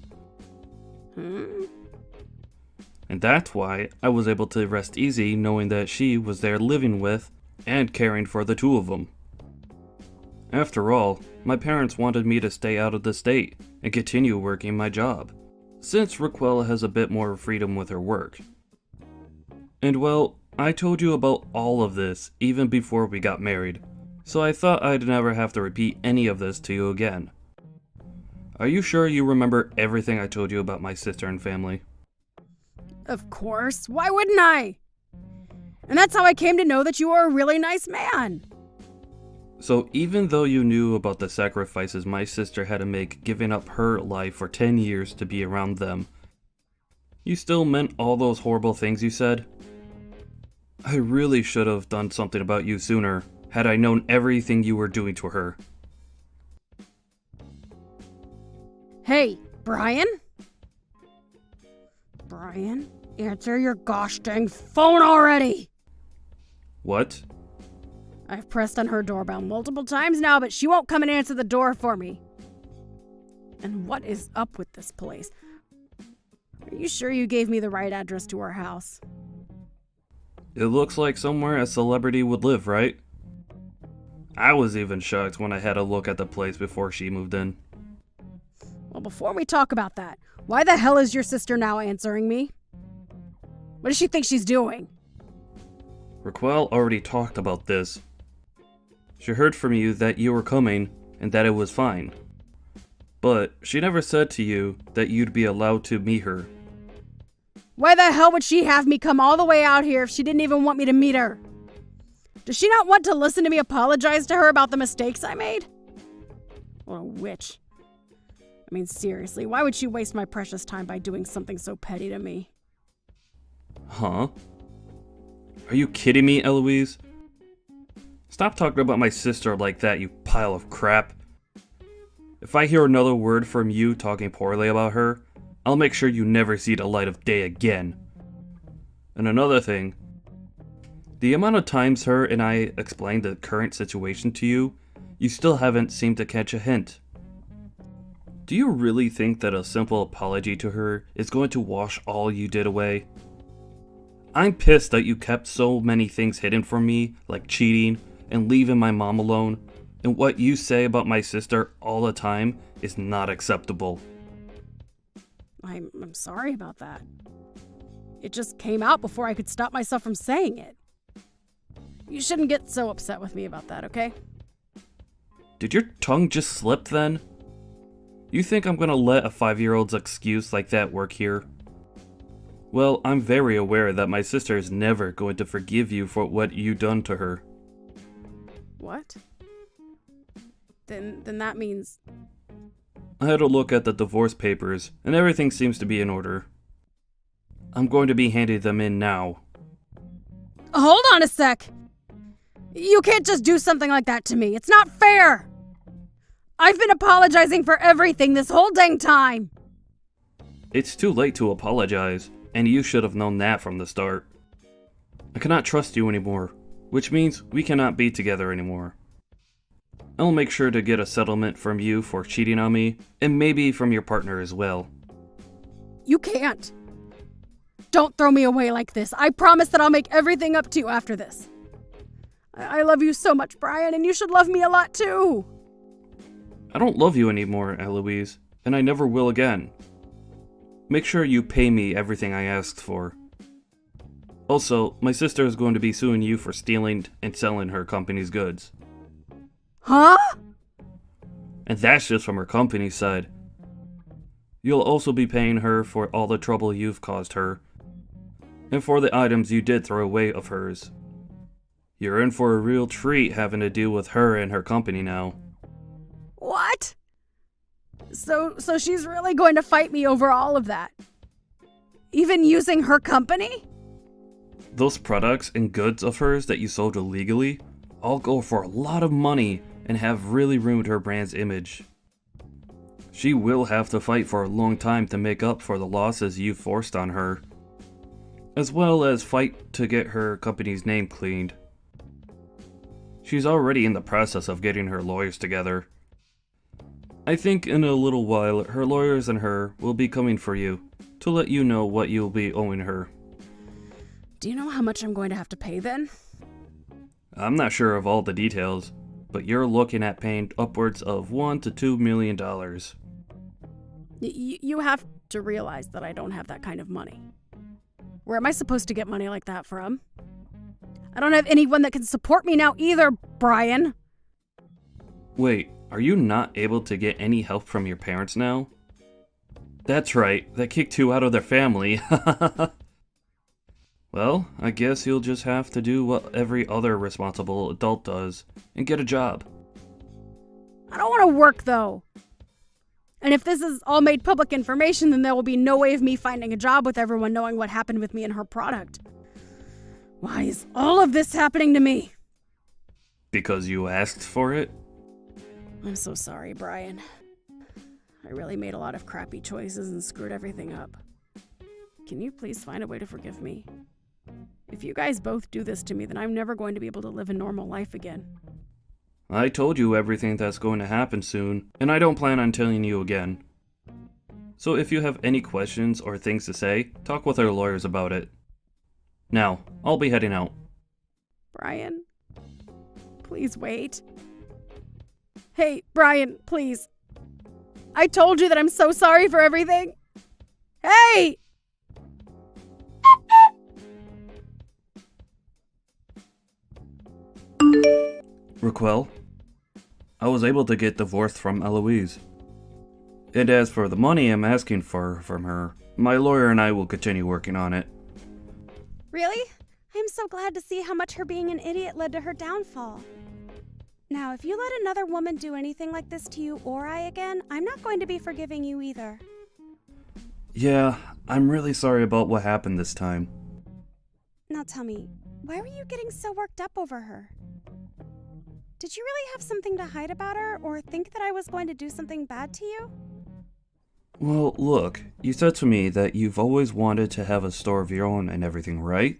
And that's why I was able to rest easy knowing that she was there living with and caring for the two of them. After all, my parents wanted me to stay out of the state and continue working my job, since Raquel has a bit more freedom with her work. And well, I told you about all of this even before we got married, so I thought I'd never have to repeat any of this to you again. Are you sure you remember everything I told you about my sister and family? Of course, why wouldn't I? And that's how I came to know that you are a really nice man. So even though you knew about the sacrifices my sister had to make giving up her life for 10 years to be around them, you still meant all those horrible things you said? I really should have done something about you sooner, had I known everything you were doing to her. Hey, Brian? Brian, answer your gosh dang phone already! What? I've pressed on her doorbell multiple times now, but she won't come and answer the door for me. And what is up with this place? Are you sure you gave me the right address to our house? It looks like somewhere a celebrity would live, right? I was even shocked when I had a look at the place before she moved in. Well, before we talk about that, why the hell is your sister now answering me? What does she think she's doing? Raquel already talked about this. She heard from you that you were coming and that it was fine. But she never said to you that you'd be allowed to meet her. Why the hell would she have me come all the way out here if she didn't even want me to meet her? Does she not want to listen to me apologize to her about the mistakes I made? What a witch. I mean, seriously, why would she waste my precious time by doing something so petty to me? Huh? Are you kidding me, Eloise? Stop talking about my sister like that, you pile of crap. If I hear another word from you talking poorly about her, I'll make sure you never see the light of day again. And another thing, the amount of times her and I explained the current situation to you, you still haven't seemed to catch a hint. Do you really think that a simple apology to her is going to wash all you did away? I'm pissed that you kept so many things hidden from me, like cheating and leaving my mom alone, and what you say about my sister all the time is not acceptable. I'm sorry about that. It just came out before I could stop myself from saying it. You shouldn't get so upset with me about that, okay? Did your tongue just slip then? You think I'm gonna let a 5-year-old's excuse like that work here? Well, I'm very aware that my sister is never going to forgive you for what you done to her. What? Then that means... I had a look at the divorce papers, and everything seems to be in order. I'm going to be handing them in now. Hold on a sec! You can't just do something like that to me. It's not fair! I've been apologizing for everything this whole dang time! It's too late to apologize, and you should have known that from the start. I cannot trust you anymore, which means we cannot be together anymore. I'll make sure to get a settlement from you for cheating on me, and maybe from your partner as well. You can't. Don't throw me away like this. I promise that I'll make everything up to you after this. I love you so much, Brian, and you should love me a lot too. I don't love you anymore, Eloise, and I never will again. Make sure you pay me everything I asked for. Also, my sister is going to be suing you for stealing and selling her company's goods. Huh? And that's just from her company's side. You'll also be paying her for all the trouble you've caused her, and for the items you did throw away of hers. You're in for a real treat having to deal with her and her company now. What? So she's really going to fight me over all of that? Even using her company? Those products and goods of hers that you sold illegally all go for a lot of money and have really ruined her brand's image. She will have to fight for a long time to make up for the losses you forced on her, as well as fight to get her company's name cleaned. She's already in the process of getting her lawyers together. I think in a little while her lawyers and her will be coming for you to let you know what you'll be owing her. Do you know how much I'm going to have to pay then? I'm not sure of all the details, but you're looking at paying upwards of $1 to $2 million. You have to realize that I don't have that kind of money. Where am I supposed to get money like that from? I don't have anyone that can support me now either, Brian. Wait, are you not able to get any help from your parents now? That's right, they kicked you out of their family. Well, I guess you'll just have to do what every other responsible adult does and get a job. I don't want to work, though. And if this is all made public information, then there will be no way of me finding a job with everyone knowing what happened with me and her product. Why is all of this happening to me? Because you asked for it? I'm so sorry, Brian. I really made a lot of crappy choices and screwed everything up. Can you please find a way to forgive me? If you guys both do this to me, then I'm never going to be able to live a normal life again. I told you everything that's going to happen soon, and I don't plan on telling you again. So if you have any questions or things to say, talk with our lawyers about it. Now, I'll be heading out. Brian, please wait. Hey, Brian, please. I told you that I'm so sorry for everything. Hey! Raquel, I was able to get divorced from Eloise. And as for the money I'm asking for from her, my lawyer and I will continue working on it. Really? I'm so glad to see how much her being an idiot led to her downfall. Now, if you let another woman do anything like this to you or I again, I'm not going to be forgiving you either. Yeah, I'm really sorry about what happened this time. Now tell me, why were you getting so worked up over her? Did you really have something to hide about her, or think that I was going to do something bad to you? Well, look, you said to me that you've always wanted to have a store of your own and everything, right?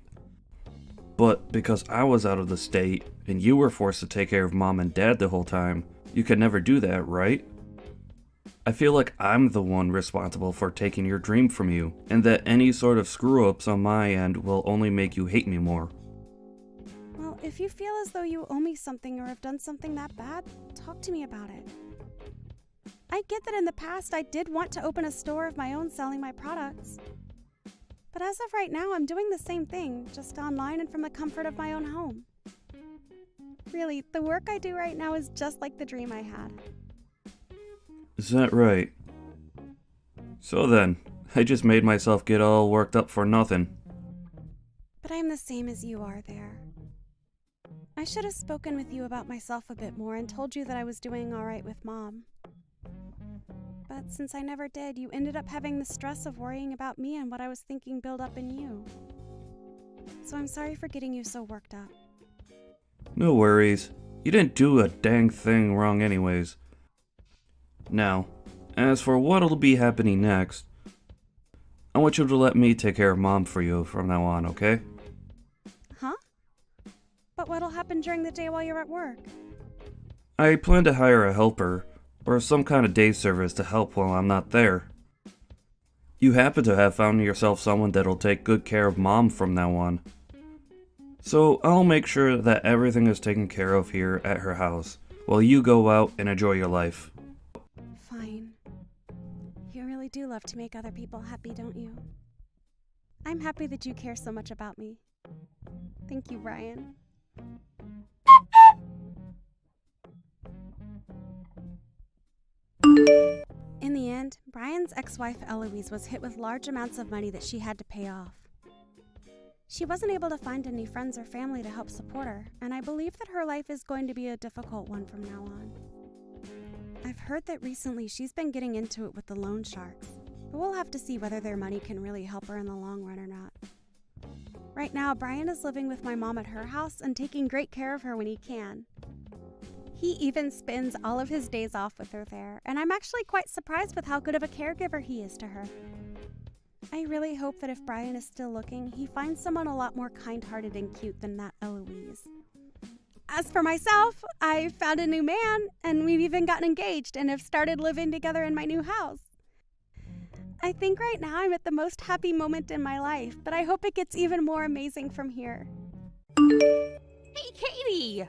But because I was out of the state, and you were forced to take care of Mom and Dad the whole time, you could never do that, right? I feel like I'm the one responsible for taking your dream from you, and that any sort of screw-ups on my end will only make you hate me more. Well, if you feel as though you owe me something or have done something that bad, talk to me about it. I get that in the past I did want to open a store of my own selling my products. But as of right now, I'm doing the same thing, just online and from the comfort of my own home. Really, the work I do right now is just like the dream I had. Is that right? So then, I just made myself get all worked up for nothing. But I'm the same as you are there. I should have spoken with you about myself a bit more and told you that I was doing all right with Mom. But since I never did, you ended up having the stress of worrying about me and what I was thinking build up in you. So I'm sorry for getting you so worked up. No worries. You didn't do a dang thing wrong anyways. Now, as for what'll be happening next, I want you to let me take care of Mom for you from now on, okay? Huh? But what'll happen during the day while you're at work? I plan to hire a helper, or some kind of day service to help while I'm not there. You happen to have found yourself someone that'll take good care of Mom from now on. So I'll make sure that everything is taken care of here at her house, while you go out and enjoy your life. Fine. You really do love to make other people happy, don't you? I'm happy that you care so much about me. Thank you, Brian. In the end, Brian's ex-wife Eloise was hit with large amounts of money that she had to pay off. She wasn't able to find any friends or family to help support her, and I believe that her life is going to be a difficult one from now on. I've heard that recently she's been getting into it with the loan sharks, but we'll have to see whether their money can really help her in the long run or not. Right now, Brian is living with my mom at her house and taking great care of her when he can. He even spends all of his days off with her there, and I'm actually quite surprised with how good of a caregiver he is to her. I really hope that if Brian is still looking, he finds someone a lot more kind-hearted and cute than that Eloise. As for myself, I found a new man, and we've even gotten engaged and have started living together in my new house. I think right now I'm at the most happy moment in my life, but I hope it gets even more amazing from here. Hey, Katie!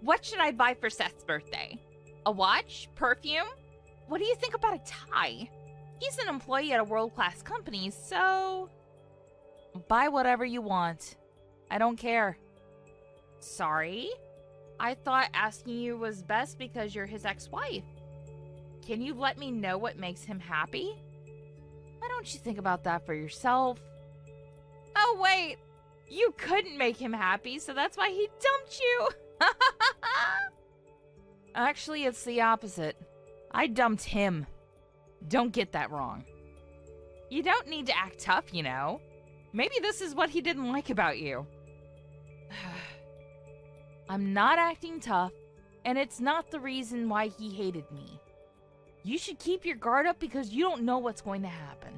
What should I buy for Seth's birthday? A watch? Perfume? What do you think about a tie? He's an employee at a world-class company, so... Buy whatever you want. I don't care. Sorry? I thought asking you was best because you're his ex-wife. Can you let me know what makes him happy? Why don't you think about that for yourself? Oh, wait! You couldn't make him happy, so that's why he dumped you! Actually, it's the opposite. I dumped him. Don't get that wrong. You don't need to act tough, you know. Maybe this is what he didn't like about you. I'm not acting tough, and it's not the reason why he hated me. You should keep your guard up because you don't know what's going to happen.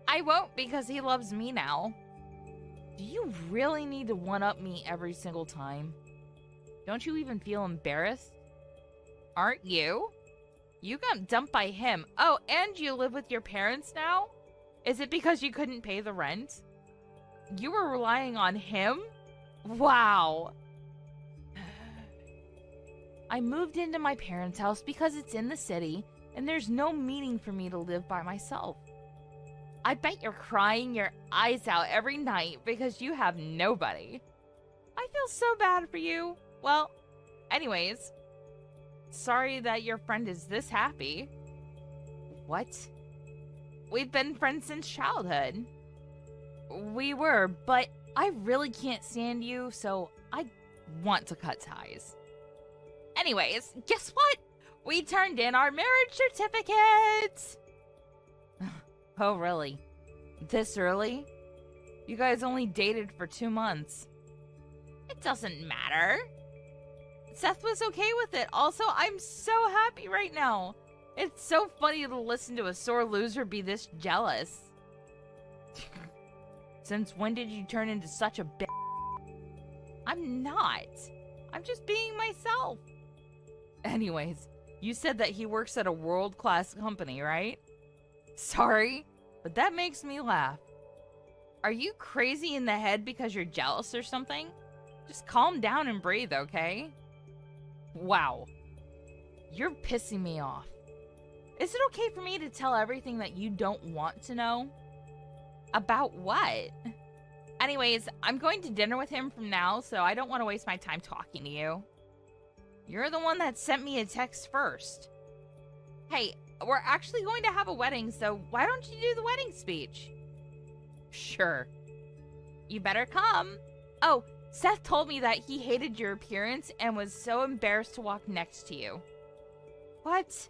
I won't because he loves me now. Do you really need to one-up me every single time? Don't you even feel embarrassed? Aren't you? You got dumped by him. Oh, and you live with your parents now? Is it because you couldn't pay the rent? You were relying on him? Wow. I moved into my parents' house because it's in the city, and there's no meaning for me to live by myself. I bet you're crying your eyes out every night because you have nobody. I feel so bad for you. Well, anyways, sorry that your friend is this happy. What? We've been friends since childhood. We were, but I really can't stand you, so I want to cut ties. Anyways, guess what? We turned in our marriage certificates! Oh, really? This early? You guys only dated for 2 months. It doesn't matter. Seth was okay with it. Also, I'm so happy right now. It's so funny to listen to a sore loser be this jealous. Since when did you turn into such a bitch? I'm not. I'm just being myself. Anyways, you said that he works at a world-class company, right? Sorry, but that makes me laugh. Are you crazy in the head because you're jealous or something? Just calm down and breathe, okay? Wow. You're pissing me off. Is it okay for me to tell everything that you don't want to know? About what? Anyways, I'm going to dinner with him from now, so I don't want to waste my time talking to you. You're the one that sent me a text first. Hey, we're actually going to have a wedding, so why don't you do the wedding speech? Sure. You better come. Oh, Seth told me that he hated your appearance and was so embarrassed to walk next to you. What?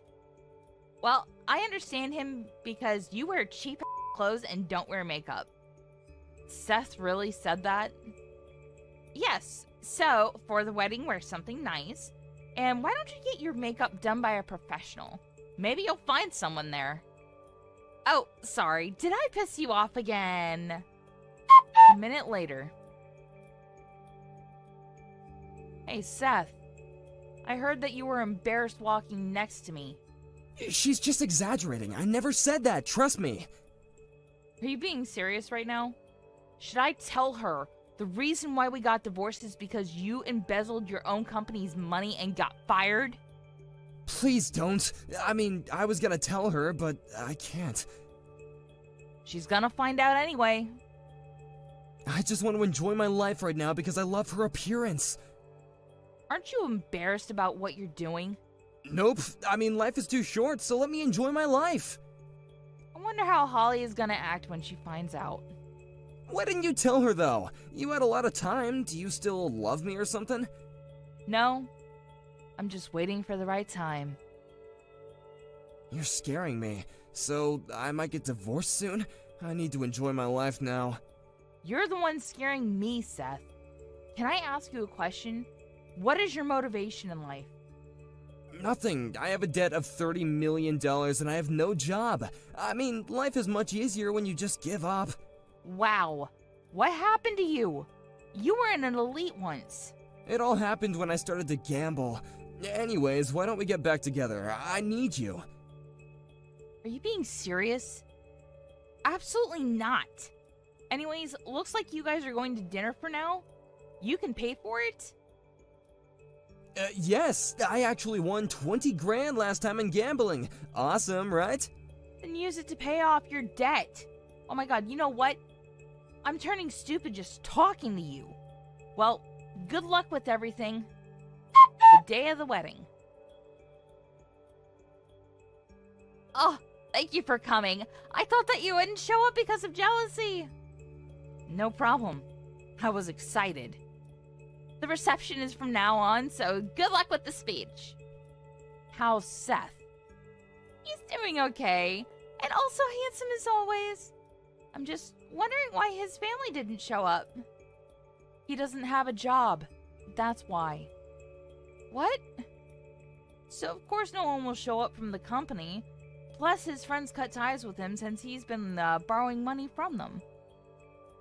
Well, I understand him because you wear cheap clothes and don't wear makeup. Seth really said that? Yes, so for the wedding, wear something nice. And why don't you get your makeup done by a professional? Maybe you'll find someone there. Oh, sorry, did I piss you off again? A minute later. Hey, Seth. I heard that you were embarrassed walking next to me. She's just exaggerating. I never said that, trust me. Are you being serious right now? Should I tell her the reason why we got divorced is because you embezzled your own company's money and got fired? Please don't. I mean, I was gonna tell her, but I can't. She's gonna find out anyway. I just want to enjoy my life right now because I love her appearance. Aren't you embarrassed about what you're doing? Nope. I mean, life is too short, so let me enjoy my life. I wonder how Holly is gonna act when she finds out. Why didn't you tell her, though? You had a lot of time. Do you still love me or something? No. I'm just waiting for the right time. You're scaring me. So, I might get divorced soon? I need to enjoy my life now. You're the one scaring me, Seth. Can I ask you a question? What is your motivation in life? Nothing. I have a debt of $30 million and I have no job. I mean, life is much easier when you just give up. Wow. What happened to you? You were in an elite once. It all happened when I started to gamble. Anyways, why don't we get back together? I need you. Are you being serious? Absolutely not. Anyways, looks like you guys are going to dinner for now. You can pay for it? Yes, I actually won 20 grand last time in gambling. Awesome, right? Then use it to pay off your debt. Oh my god, you know what? I'm turning stupid just talking to you. Well, good luck with everything. The day of the wedding. Oh, thank you for coming. I thought that you wouldn't show up because of jealousy. No problem. I was excited. The reception is from now on, so good luck with the speech. How's Seth? He's doing okay, and also handsome as always. I'm just wondering why his family didn't show up. He doesn't have a job. That's why. What? So of course no one will show up from the company. Plus his friends cut ties with him since he's been borrowing money from them.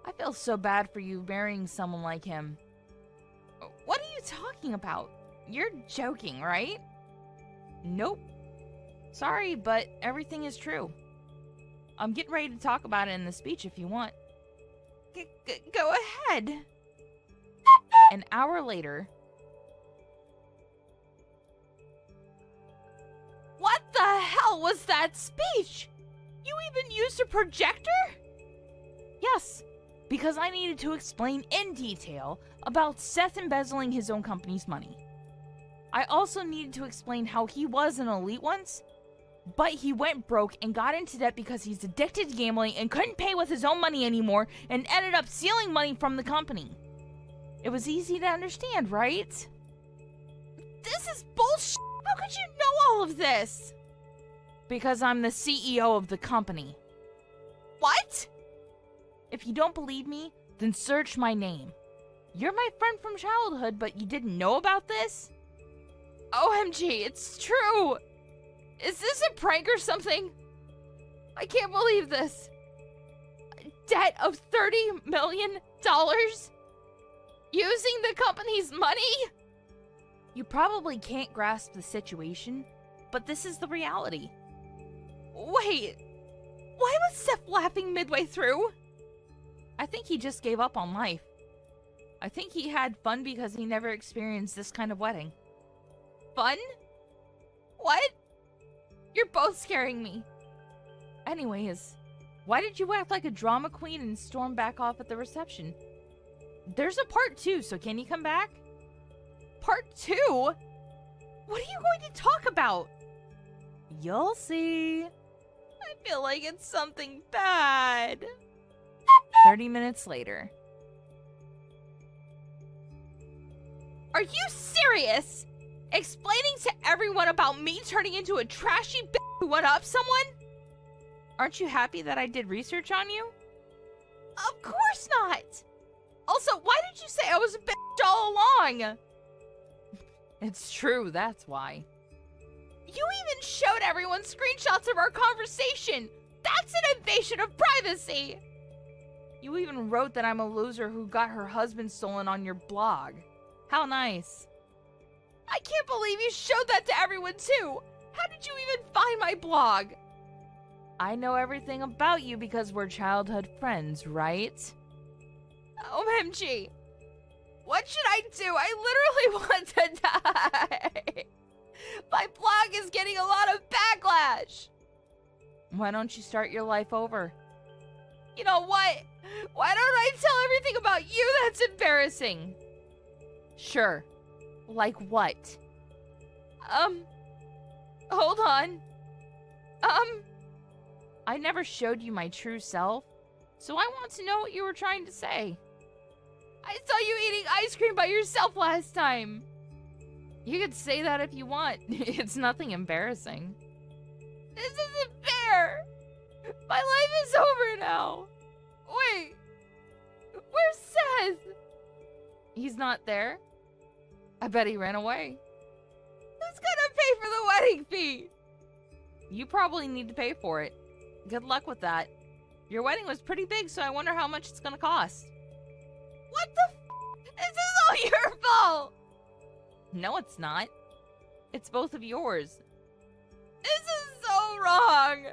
I feel so bad for you marrying someone like him. What are you talking about? You're joking, right? Nope. Sorry, but everything is true. I'm getting ready to talk about it in the speech if you want. Go ahead. An hour later. What the hell was that speech? You even used a projector? Yes, because I needed to explain in detail about Seth embezzling his own company's money. I also needed to explain how he was an elite once, but he went broke and got into debt because he's addicted to gambling and couldn't pay with his own money anymore and ended up stealing money from the company. It was easy to understand, right? This is bullshit! How could you know all of this? Because I'm the CEO of the company. What? If you don't believe me, then search my name. You're my friend from childhood, but you didn't know about this? OMG, it's true! Is this a prank or something? I can't believe this. A debt of $30 million? Using the company's money? You probably can't grasp the situation, but this is the reality. Wait, why was Seth laughing midway through? I think he just gave up on life. I think he had fun because he never experienced this kind of wedding. Fun? What? You're both scaring me. Anyways, why did you act like a drama queen and storm back off at the reception? There's a part 2, so can you come back? Part 2? What are you going to talk about? You'll see. I feel like it's something bad. 30 minutes later. Are you serious? Explaining to everyone about me turning into a trashy bitch who went up someone? Aren't you happy that I did research on you? Of course not! Also, why did you say I was a bitch all along? It's true, that's why. You even showed everyone screenshots of our conversation! That's an invasion of privacy! You even wrote that I'm a loser who got her husband stolen on your blog. How nice. I can't believe you showed that to everyone too! How did you even find my blog? I know everything about you because we're childhood friends, right? OMG! What should I do? I literally want to die! My blog is getting a lot of backlash! Why don't you start your life over? You know what? Why don't I tell everything about you that's embarrassing? Sure. Like what? Hold on. I never showed you my true self, so I want to know what you were trying to say. I saw you eating ice cream by yourself last time. You could say that if you want. It's nothing embarrassing. This isn't fair. My life is over now. Wait. Where's Seth? He's not there. I bet he ran away. Who's gonna pay for the wedding fee? You probably need to pay for it. Good luck with that. Your wedding was pretty big, so I wonder how much it's gonna cost. What the f***? This is all your fault! No, it's not. It's both of yours. This is so wrong!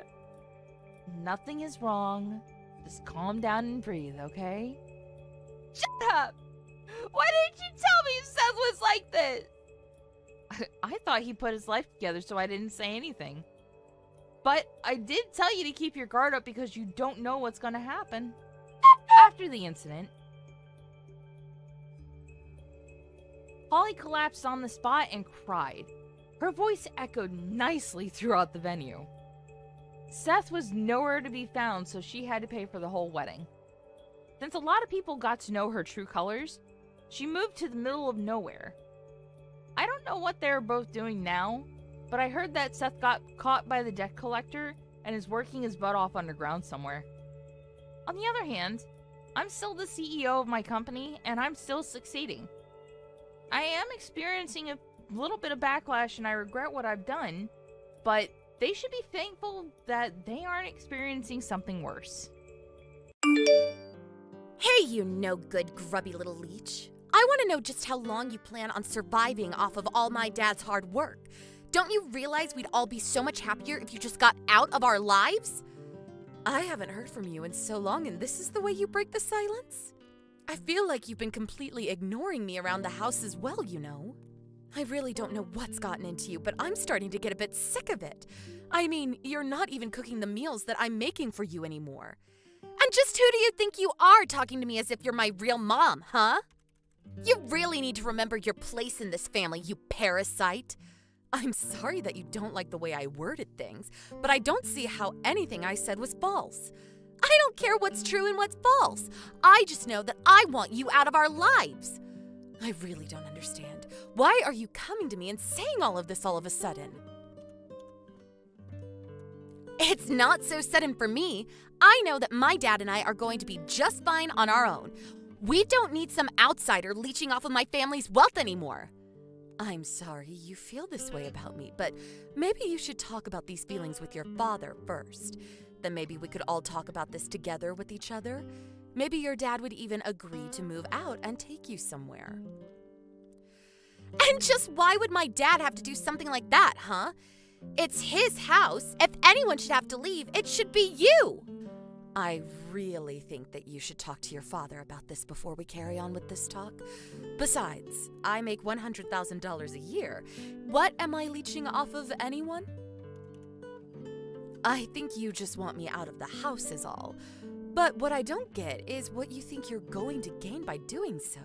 Nothing is wrong. Just calm down and breathe, okay? Shut up! Why didn't you tell me Seth was like this? I thought he put his life together, so I didn't say anything. But I did tell you to keep your guard up because you don't know what's gonna happen. After the incident, Holly collapsed on the spot and cried. Her voice echoed nicely throughout the venue. Seth was nowhere to be found, so she had to pay for the whole wedding. Since a lot of people got to know her true colors, she moved to the middle of nowhere. I don't know what they're both doing now, but I heard that Seth got caught by the debt collector and is working his butt off underground somewhere. On the other hand, I'm still the CEO of my company and I'm still succeeding. I am experiencing a little bit of backlash and I regret what I've done, but they should be thankful that they aren't experiencing something worse. Hey, you no-good, grubby little leech. I want to know just how long you plan on surviving off of all my dad's hard work. Don't you realize we'd all be so much happier if you just got out of our lives? I haven't heard from you in so long, and this is the way you break the silence? I feel like you've been completely ignoring me around the house as well, you know. I really don't know what's gotten into you, but I'm starting to get a bit sick of it. I mean, you're not even cooking the meals that I'm making for you anymore. And just who do you think you are talking to me as if you're my real mom, huh? You really need to remember your place in this family, you parasite. I'm sorry that you don't like the way I worded things, but I don't see how anything I said was false. I don't care what's true and what's false. I just know that I want you out of our lives. I really don't understand. Why are you coming to me and saying all of this all of a sudden? It's not so sudden for me. I know that my dad and I are going to be just fine on our own. We don't need some outsider leeching off of my family's wealth anymore. I'm sorry you feel this way about me, but maybe you should talk about these feelings with your father first. Then maybe we could all talk about this together with each other. Maybe your dad would even agree to move out and take you somewhere. And just why would my dad have to do something like that, huh? It's his house. If anyone should have to leave, it should be you. I really think that you should talk to your father about this before we carry on with this talk. Besides, I make $100,000 a year. What am I leeching off of anyone? I think you just want me out of the house is all. But what I don't get is what you think you're going to gain by doing so.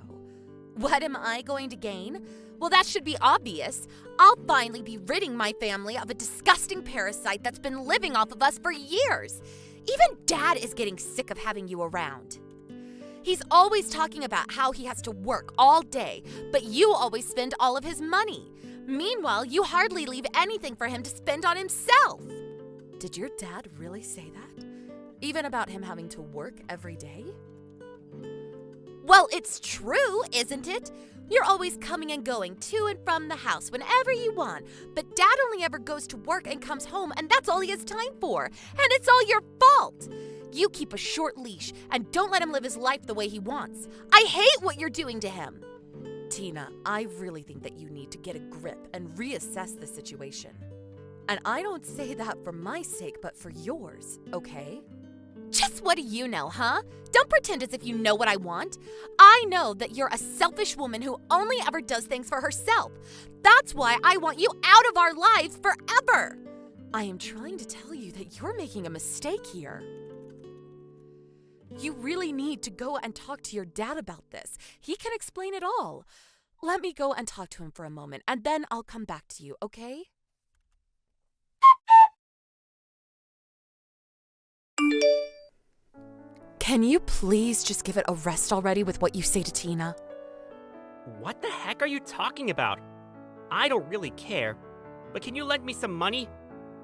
What am I going to gain? Well, that should be obvious. I'll finally be ridding my family of a disgusting parasite that's been living off of us for years. Even Dad is getting sick of having you around. He's always talking about how he has to work all day, but you always spend all of his money. Meanwhile, you hardly leave anything for him to spend on himself. Did your dad really say that? Even about him having to work every day? Well, it's true, isn't it? You're always coming and going to and from the house whenever you want, but Dad only ever goes to work and comes home, and that's all he has time for. And it's all your fault. You keep a short leash and don't let him live his life the way he wants. I hate what you're doing to him. Tina, I really think that you need to get a grip and reassess the situation. And I don't say that for my sake, but for yours, okay? Just what do you know, huh? Don't pretend as if you know what I want. I know that you're a selfish woman who only ever does things for herself. That's why I want you out of our lives forever. I am trying to tell you that you're making a mistake here. You really need to go and talk to your dad about this. He can explain it all. Let me go and talk to him for a moment, and then I'll come back to you, okay? Can you please just give it a rest already with what you say to Tina? What the heck are you talking about? I don't really care, but can you lend me some money?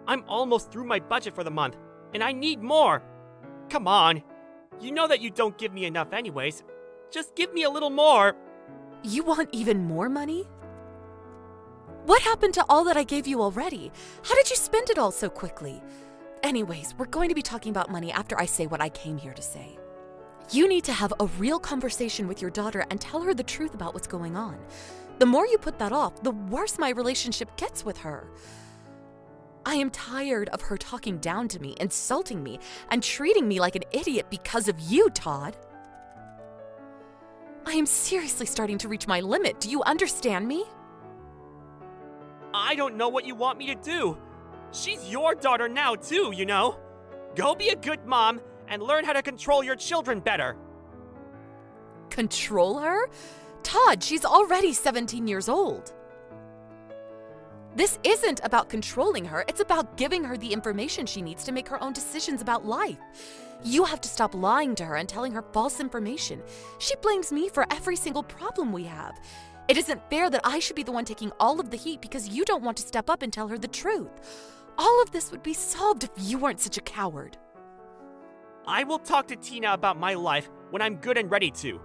I'm almost through my budget for the month, and I need more. Come on. You know that you don't give me enough anyways. Just give me a little more. You want even more money? What happened to all that I gave you already? How did you spend it all so quickly? Anyways, we're going to be talking about money after I say what I came here to say. You need to have a real conversation with your daughter and tell her the truth about what's going on. The more you put that off, the worse my relationship gets with her. I am tired of her talking down to me, insulting me, and treating me like an idiot because of you, Todd. I am seriously starting to reach my limit. Do you understand me? I don't know what you want me to do. She's your daughter now too, you know. Go be a good mom and learn how to control your children better. Control her? Todd, she's already 17 years old. This isn't about controlling her, it's about giving her the information she needs to make her own decisions about life. You have to stop lying to her and telling her false information. She blames me for every single problem we have. It isn't fair that I should be the one taking all of the heat because you don't want to step up and tell her the truth. All of this would be solved if you weren't such a coward. I will talk to Tina about my life when I'm good and ready to.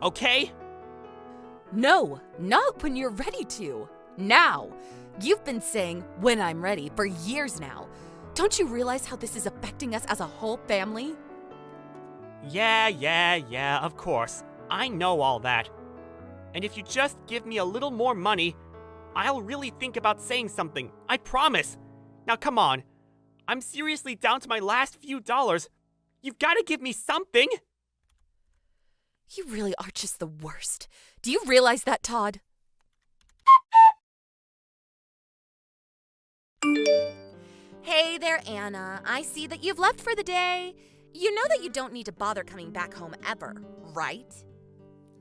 Okay? No, not when you're ready to. Now. You've been saying, when I'm ready, for years now. Don't you realize how this is affecting us as a whole family? Yeah, of course. I know all that. And if you just give me a little more money, I'll really think about saying something. I promise. Now come on. I'm seriously down to my last few dollars. You've got to give me something. You really are just the worst. Do you realize that, Todd? Hey there, Anna. I see that you've left for the day. You know that you don't need to bother coming back home ever, right?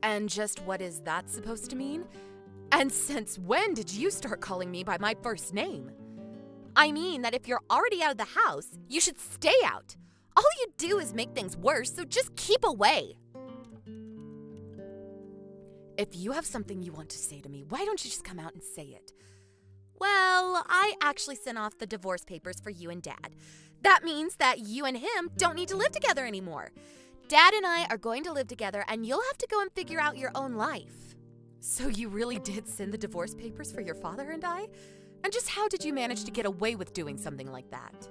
And just what is that supposed to mean? And since when did you start calling me by my first name? I mean that if you're already out of the house, you should stay out. All you do is make things worse, so just keep away. If you have something you want to say to me, why don't you just come out and say it? Well, I actually sent off the divorce papers for you and Dad. That means that you and him don't need to live together anymore. Dad and I are going to live together, and you'll have to go and figure out your own life. So you really did send the divorce papers for your father and I? And just how did you manage to get away with doing something like that?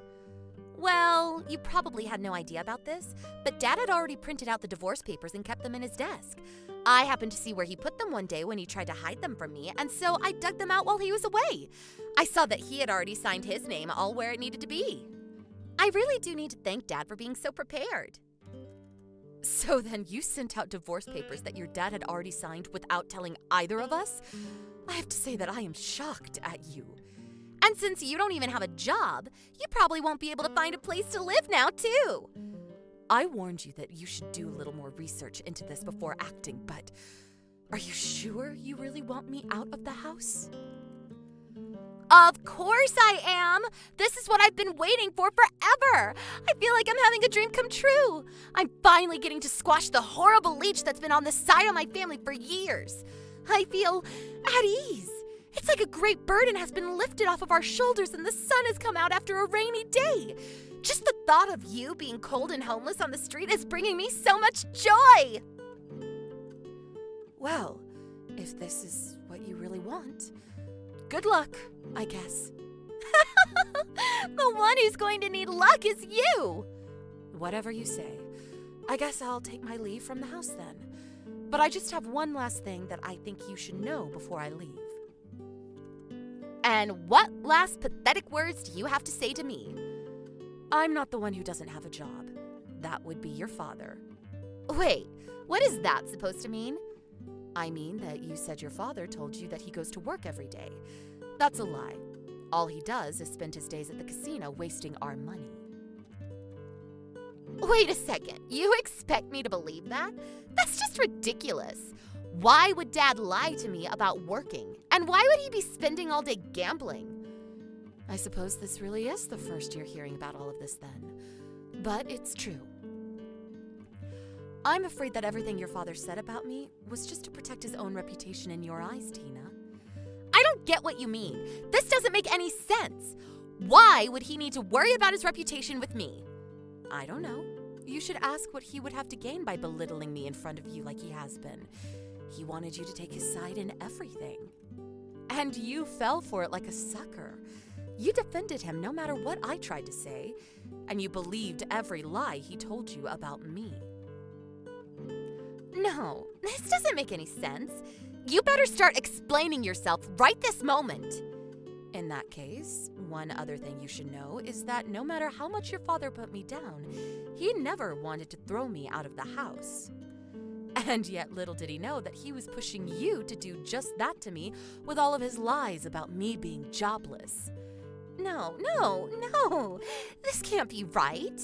Well, you probably had no idea about this, but Dad had already printed out the divorce papers and kept them in his desk. I happened to see where he put them one day when he tried to hide them from me, and so I dug them out while he was away. I saw that he had already signed his name all where it needed to be. I really do need to thank Dad for being so prepared. So then you sent out divorce papers that your dad had already signed without telling either of us? I have to say that I am shocked at you. And since you don't even have a job, you probably won't be able to find a place to live now, too. I warned you that you should do a little more research into this before acting, but are you sure you really want me out of the house? Of course I am! This is what I've been waiting for forever! I feel like I'm having a dream come true! I'm finally getting to squash the horrible leech that's been on the side of my family for years. I feel at ease. It's like a great burden has been lifted off of our shoulders and the sun has come out after a rainy day. Just the thought of you being cold and homeless on the street is bringing me so much joy! Well, if this is what you really want, good luck, I guess. The one who's going to need luck is you! Whatever you say. I guess I'll take my leave from the house then. But I just have one last thing that I think you should know before I leave. And what last pathetic words do you have to say to me? I'm not the one who doesn't have a job. That would be your father. Wait, what is that supposed to mean? I mean that you said your father told you that he goes to work every day. That's a lie. All he does is spend his days at the casino wasting our money. Wait a second, you expect me to believe that? That's just ridiculous. Why would Dad lie to me about working? And why would he be spending all day gambling? I suppose this really is the first you're hearing about all of this then. But it's true. I'm afraid that everything your father said about me was just to protect his own reputation in your eyes, Tina. I don't get what you mean. This doesn't make any sense. Why would he need to worry about his reputation with me? I don't know. You should ask what he would have to gain by belittling me in front of you like he has been. He wanted you to take his side in everything. And you fell for it like a sucker. You defended him no matter what I tried to say, and you believed every lie he told you about me. No, this doesn't make any sense. You better start explaining yourself right this moment. In that case, one other thing you should know is that no matter how much your father put me down, he never wanted to throw me out of the house. And yet little did he know that he was pushing you to do just that to me with all of his lies about me being jobless. No, this can't be right.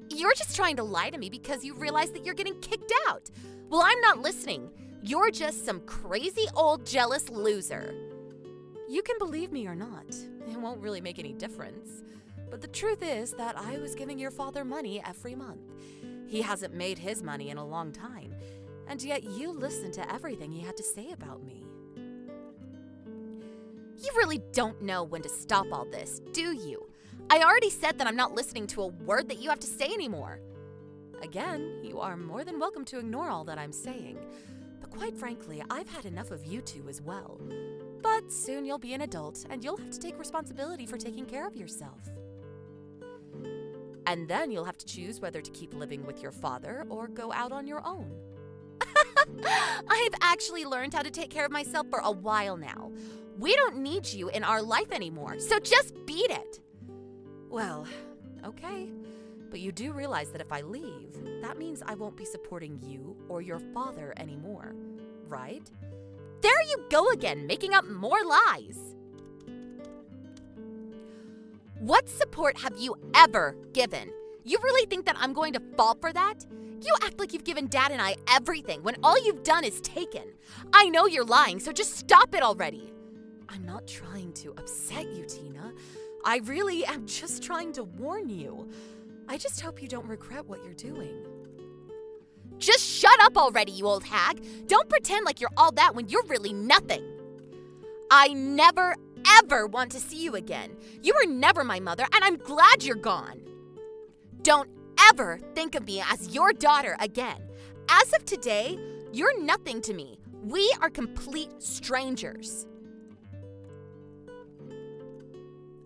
You're just trying to lie to me because you realize that you're getting kicked out. Well, I'm not listening. You're just some crazy old jealous loser. You can believe me or not. It won't really make any difference. But the truth is that I was giving your father money every month. He hasn't made his money in a long time, and yet you listened to everything he had to say about me. You really don't know when to stop all this, do you? I already said that I'm not listening to a word that you have to say anymore. Again, you are more than welcome to ignore all that I'm saying. But quite frankly, I've had enough of you two as well. But soon you'll be an adult, and you'll have to take responsibility for taking care of yourself. And then you'll have to choose whether to keep living with your father or go out on your own. I've actually learned how to take care of myself for a while now. We don't need you in our life anymore, so just beat it. Well, okay. But you do realize that if I leave, that means I won't be supporting you or your father anymore, right? There you go again, making up more lies. What support have you ever given? You really think that I'm going to fall for that? You act like you've given Dad and I everything when all you've done is taken. I know you're lying, so just stop it already. I'm not trying to upset you, Tina. I really am just trying to warn you. I just hope you don't regret what you're doing. Just shut up already, you old hag. Don't pretend like you're all that when you're really nothing. I never, ever want to see you again. You were never my mother, and I'm glad you're gone. Don't ever think of me as your daughter again. As of today, you're nothing to me. We are complete strangers.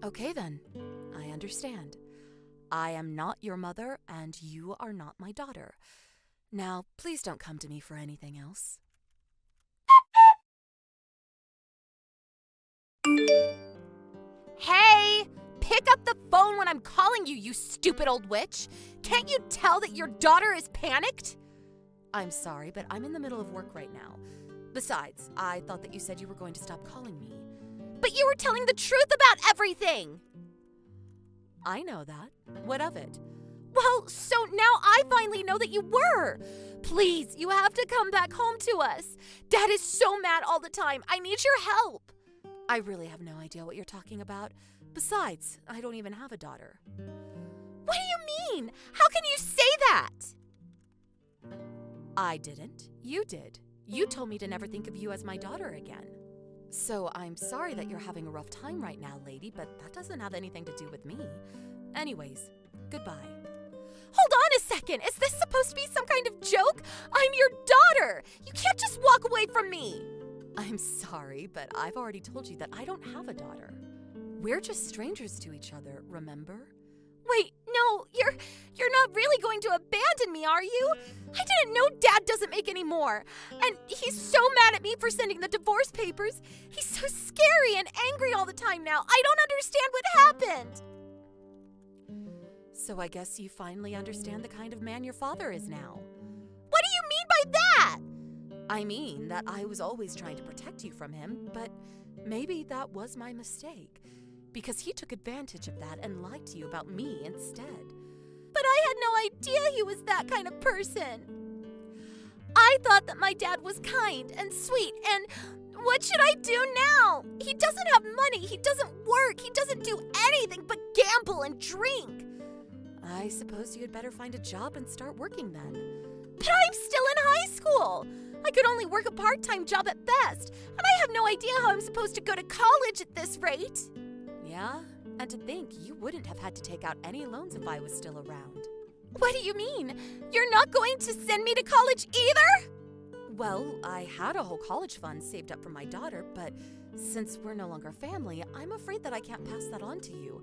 Okay then, I understand. I am not your mother, and you are not my daughter. Now, please don't come to me for anything else. Hey! Pick up the phone when I'm calling you, you stupid old witch! Can't you tell that your daughter is panicked? I'm sorry, but I'm in the middle of work right now. Besides, I thought that you said you were going to stop calling me. But you were telling the truth about everything! I know that. What of it? Well, so now I finally know that you were. Please, you have to come back home to us. Dad is so mad all the time. I need your help. I really have no idea what you're talking about. Besides, I don't even have a daughter. What do you mean? How can you say that? I didn't. You did. You told me to never think of you as my daughter again. So I'm sorry that you're having a rough time right now, lady, but that doesn't have anything to do with me. Anyways, goodbye. Hold on a second! Is this supposed to be some kind of joke? I'm your daughter! You can't just walk away from me! I'm sorry, but I've already told you that I don't have a daughter. We're just strangers to each other, remember? Wait, no, you're not really going to abandon me, are you? I didn't know Dad doesn't make any more. And he's so mad at me for sending the divorce papers. He's so scary and angry all the time now. I don't understand what happened. So I guess you finally understand the kind of man your father is now. What do you mean by that? I mean that I was always trying to protect you from him, but maybe that was my mistake. Because he took advantage of that and lied to you about me instead. But I had no idea he was that kind of person. I thought that my dad was kind and sweet, and what should I do now? He doesn't have money, he doesn't work, he doesn't do anything but gamble and drink. I suppose you had better find a job and start working then. But I'm still in high school. I could only work a part-time job at best, and I have no idea how I'm supposed to go to college at this rate. Yeah, and to think you wouldn't have had to take out any loans if I was still around. What do you mean? You're not going to send me to college either? Well, I had a whole college fund saved up for my daughter, but since we're no longer family, I'm afraid that I can't pass that on to you.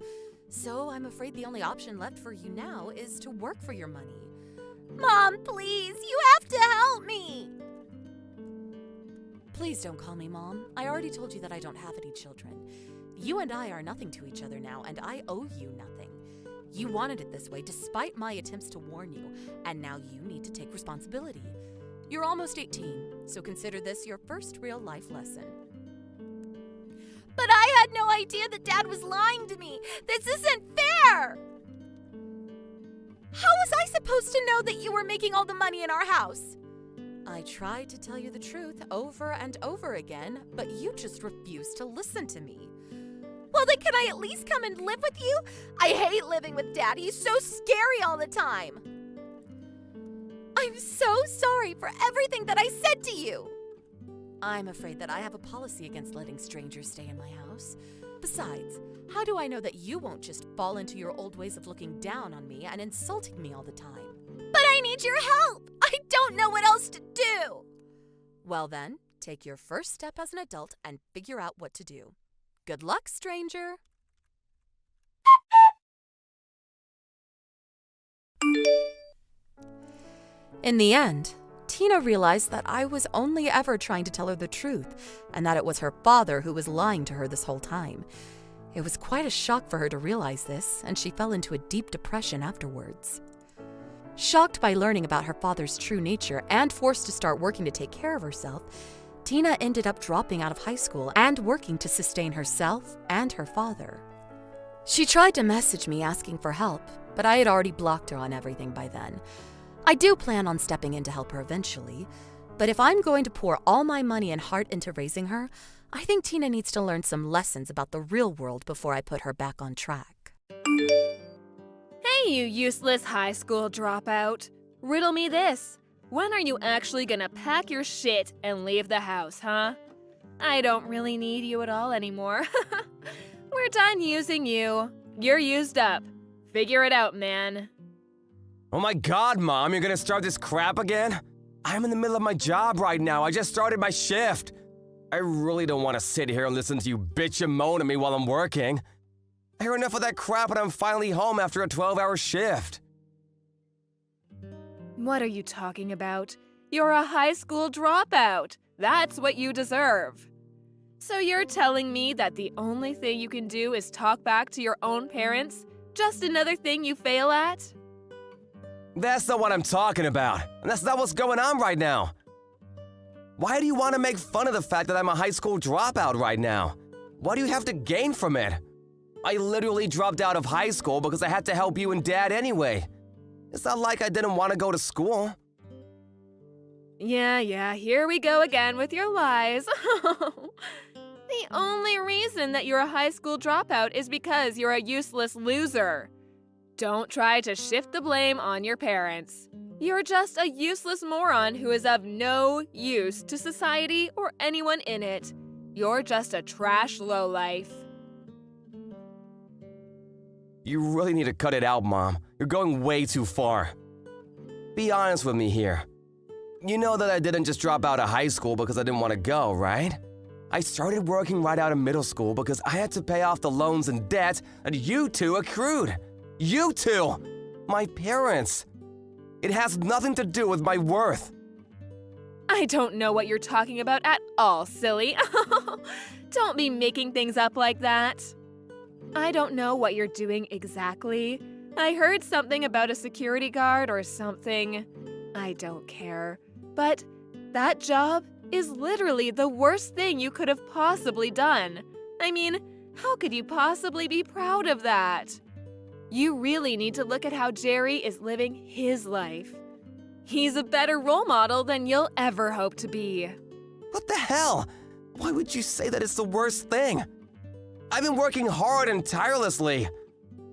So I'm afraid the only option left for you now is to work for your money. Mom, please, you have to help me. Please don't call me Mom. I already told you that I don't have any children. You and I are nothing to each other now, and I owe you nothing. You wanted it this way despite my attempts to warn you, and now you need to take responsibility. You're almost 18, so consider this your first real life lesson. But I had no idea that Dad was lying to me. This isn't fair! How was I supposed to know that you were making all the money in our house? I tried to tell you the truth over and over again, but you just refused to listen to me. Well, then can I at least come and live with you? I hate living with Dad. He's so scary all the time. I'm so sorry for everything that I said to you. I'm afraid that I have a policy against letting strangers stay in my house. Besides, how do I know that you won't just fall into your old ways of looking down on me and insulting me all the time? But I need your help. I don't know what else to do. Well then, take your first step as an adult and figure out what to do. Good luck, stranger. In the end, Tina realized that I was only ever trying to tell her the truth, and that it was her father who was lying to her this whole time. It was quite a shock for her to realize this, and she fell into a deep depression afterwards. Shocked by learning about her father's true nature and forced to start working to take care of herself, Tina ended up dropping out of high school and working to sustain herself and her father. She tried to message me asking for help, but I had already blocked her on everything by then. I do plan on stepping in to help her eventually, but if I'm going to pour all my money and heart into raising her, I think Tina needs to learn some lessons about the real world before I put her back on track. Hey, you useless high school dropout. Riddle me this. When are you actually gonna pack your shit and leave the house, huh? I don't really need you at all anymore. We're done using you. You're used up. Figure it out, man. Oh my god, Mom, you're gonna start this crap again? I'm in the middle of my job right now. I just started my shift. I really don't want to sit here and listen to you bitch and moan at me while I'm working. I hear enough of that crap and I'm finally home after a 12-hour shift. What are you talking about? You're a high school dropout. That's what you deserve. So you're telling me that the only thing you can do is talk back to your own parents? Just another thing you fail at? That's not what I'm talking about, and that's not what's going on right now. Why do you want to make fun of the fact that I'm a high school dropout right now? What do you have to gain from it? I literally dropped out of high school because I had to help you and Dad anyway. It's not like I didn't want to go to school. Yeah, here we go again with your lies. The only reason that you're a high school dropout is because you're a useless loser. Don't try to shift the blame on your parents. You're just a useless moron who is of no use to society or anyone in it. You're just a trash lowlife. You really need to cut it out, Mom. You're going way too far. Be honest with me here. You know that I didn't just drop out of high school because I didn't want to go, right? I started working right out of middle school because I had to pay off the loans and debt that you two accrued. You two! My parents! It has nothing to do with my worth. I don't know what you're talking about at all, silly. Don't be making things up like that. I don't know what you're doing exactly. I heard something about a security guard or something. I don't care. But that job is literally the worst thing you could have possibly done. I mean, how could you possibly be proud of that? You really need to look at how Jerry is living his life. He's a better role model than you'll ever hope to be. What the hell? Why would you say that it's the worst thing? I've been working hard and tirelessly.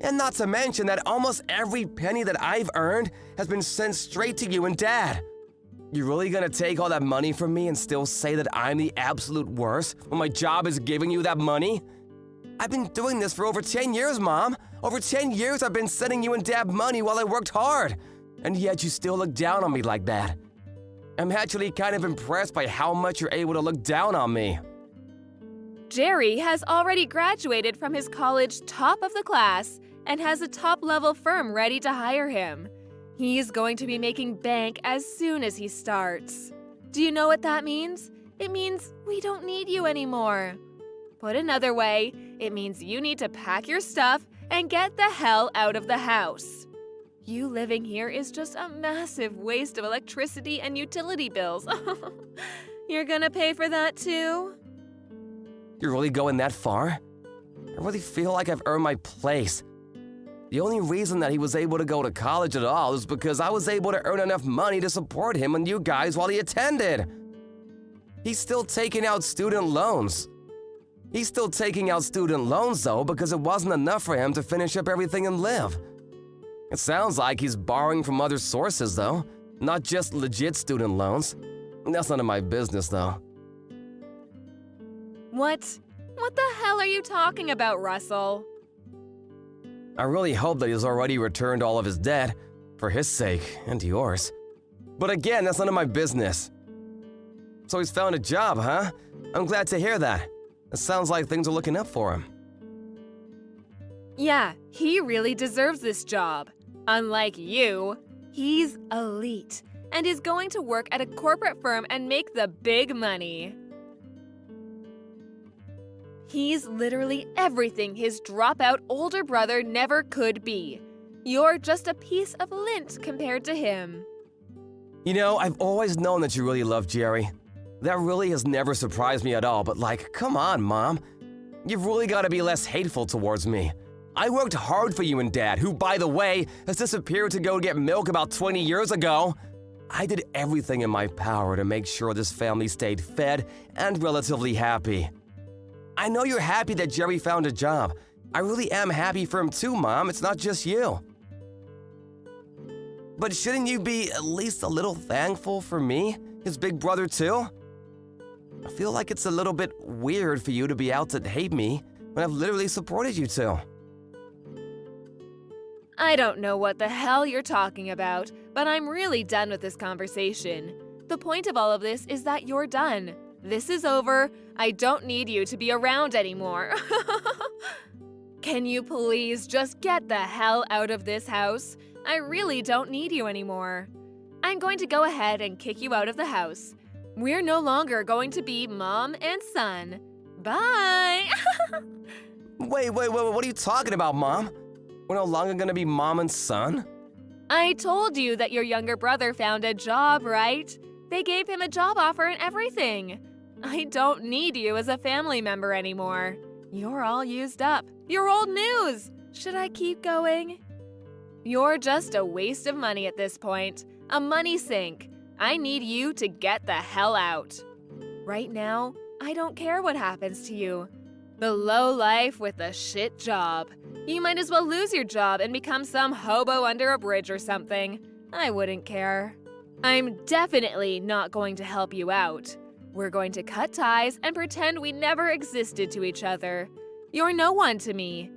And not to mention that almost every penny that I've earned has been sent straight to you and Dad. You really gonna take all that money from me and still say that I'm the absolute worst when my job is giving you that money? I've been doing this for over 10 years, Mom. Over 10 years I've been sending you and Dad money while I worked hard. And yet you still look down on me like that. I'm actually kind of impressed by how much you're able to look down on me. Jerry has already graduated from his college top of the class and has a top-level firm ready to hire him. He's going to be making bank as soon as he starts. Do you know what that means? It means we don't need you anymore. Put another way, it means you need to pack your stuff and get the hell out of the house. You living here is just a massive waste of electricity and utility bills. You're gonna pay for that too? You're really going that far? I really feel like I've earned my place. The only reason that he was able to go to college at all is because I was able to earn enough money to support him and you guys while he attended. He's still taking out student loans. He's still taking out student loans though because it wasn't enough for him to finish up everything and live. It sounds like he's borrowing from other sources though, not just legit student loans. That's none of my business though. What the hell are you talking about, Russell? I really hope that he's already returned all of his debt, for his sake and yours. But again, that's none of my business. So he's found a job, huh? I'm glad to hear that. It sounds like things are looking up for him. Yeah, he really deserves this job. Unlike you, he's elite, and is going to work at a corporate firm and make the big money. He's literally everything his dropout older brother never could be. You're just a piece of lint compared to him. You know, I've always known that you really love Jerry. That really has never surprised me at all, but like, come on, Mom. You've really got to be less hateful towards me. I worked hard for you and Dad, who, by the way, has disappeared to go get milk about 20 years ago. I did everything in my power to make sure this family stayed fed and relatively happy. I know you're happy that Jerry found a job. I really am happy for him too, Mom. It's not just you. But shouldn't you be at least a little thankful for me, his big brother too? I feel like it's a little bit weird for you to be out to hate me when I've literally supported you two. I don't know what the hell you're talking about, but I'm really done with this conversation. The point of all of this is that you're done. This is over. I don't need you to be around anymore. Can you please just get the hell out of this house? I really don't need you anymore. I'm going to go ahead and kick you out of the house. We're no longer going to be mom and son. Bye! Wait, what are you talking about, Mom? We're no longer gonna be mom and son? I told you that your younger brother found a job, right? They gave him a job offer and everything. I don't need you as a family member anymore. You're all used up. You're old news. Should I keep going? You're just a waste of money at this point. A money sink. I need you to get the hell out. Right now, I don't care what happens to you. The low life with a shit job. You might as well lose your job and become some hobo under a bridge or something. I wouldn't care. I'm definitely not going to help you out. We're going to cut ties and pretend we never existed to each other. You're no one to me.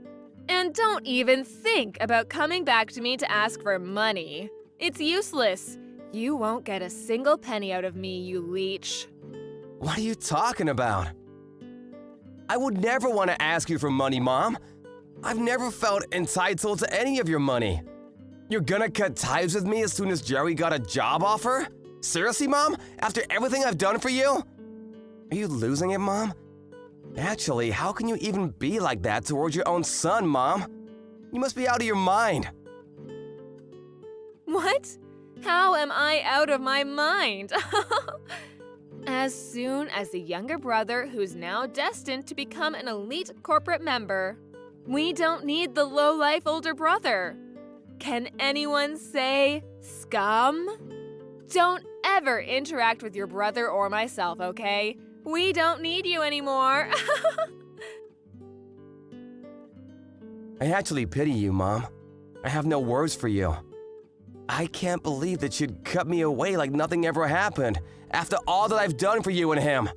And don't even think about coming back to me to ask for money. It's useless. You won't get a single penny out of me, you leech. What are you talking about? I would never want to ask you for money, Mom. I've never felt entitled to any of your money. You're gonna cut ties with me as soon as Jerry got a job offer? Seriously, Mom? After everything I've done for you? Are you losing it, Mom? Actually, how can you even be like that towards your own son, Mom? You must be out of your mind. What? How am I out of my mind? As soon as the younger brother, who's now destined to become an elite corporate member. We don't need the low-life older brother. Can anyone say scum? Don't ever interact with your brother or myself, okay? We don't need you anymore. I actually pity you, Mom. I have no words for you. I can't believe that you'd cut me away like nothing ever happened after all that I've done for you and him.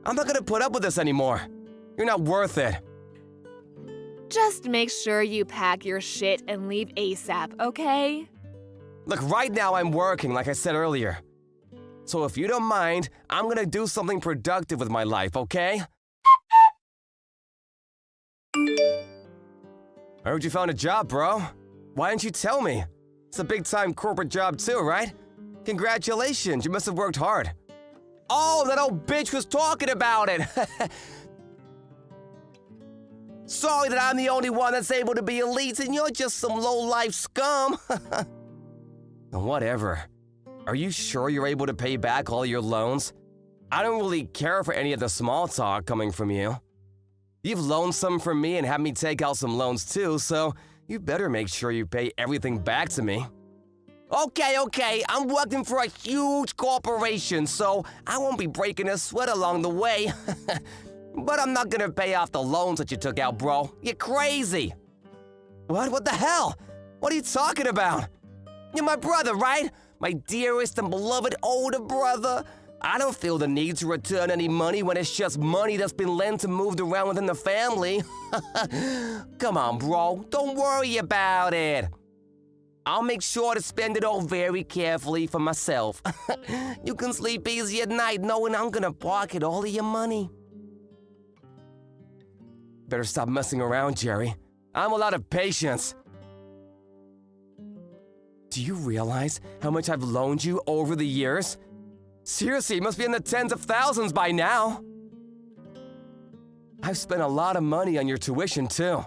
I'm not gonna put up with this anymore. You're not worth it. Just make sure you pack your shit and leave ASAP, okay? Look, right now I'm working, like I said earlier. So if you don't mind, I'm gonna do something productive with my life, okay? I heard you found a job, bro. Why didn't you tell me? It's a big-time corporate job too, right? Congratulations, you must have worked hard. Oh, that old bitch was talking about it! Sorry that I'm the only one that's able to be elite and you're just some low-life scum. Whatever. Are you sure you're able to pay back all your loans? I don't really care for any of the small talk coming from you. You've loaned some from me and had me take out some loans too, so you better make sure you pay everything back to me. Okay, I'm working for a huge corporation, so I won't be breaking a sweat along the way. But I'm not gonna pay off the loans that you took out, bro. You're crazy. What the hell? What are you talking about? You're my brother, right? My dearest and beloved older brother. I don't feel the need to return any money when it's just money that's been lent and moved around within the family. Come on, bro. Don't worry about it. I'll make sure to spend it all very carefully for myself. You can sleep easy at night knowing I'm gonna pocket all of your money. Better stop messing around, Jerry. I'm all out of patience. Do you realize how much I've loaned you over the years? Seriously, it must be in the tens of thousands by now. I've spent a lot of money on your tuition, too.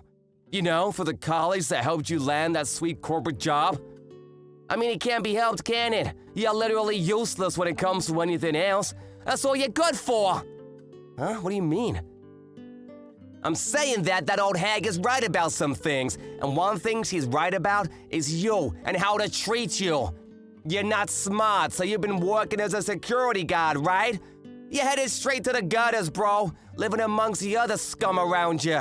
You know, for the college that helped you land that sweet corporate job. I mean, it can't be helped, can it? You're literally useless when it comes to anything else. That's all you're good for. Huh? What do you mean? I'm saying that old hag is right about some things, and one thing she's right about is you and how to treat you. You're not smart, so you've been working as a security guard, right? You're headed straight to the gutters, bro, living amongst the other scum around you.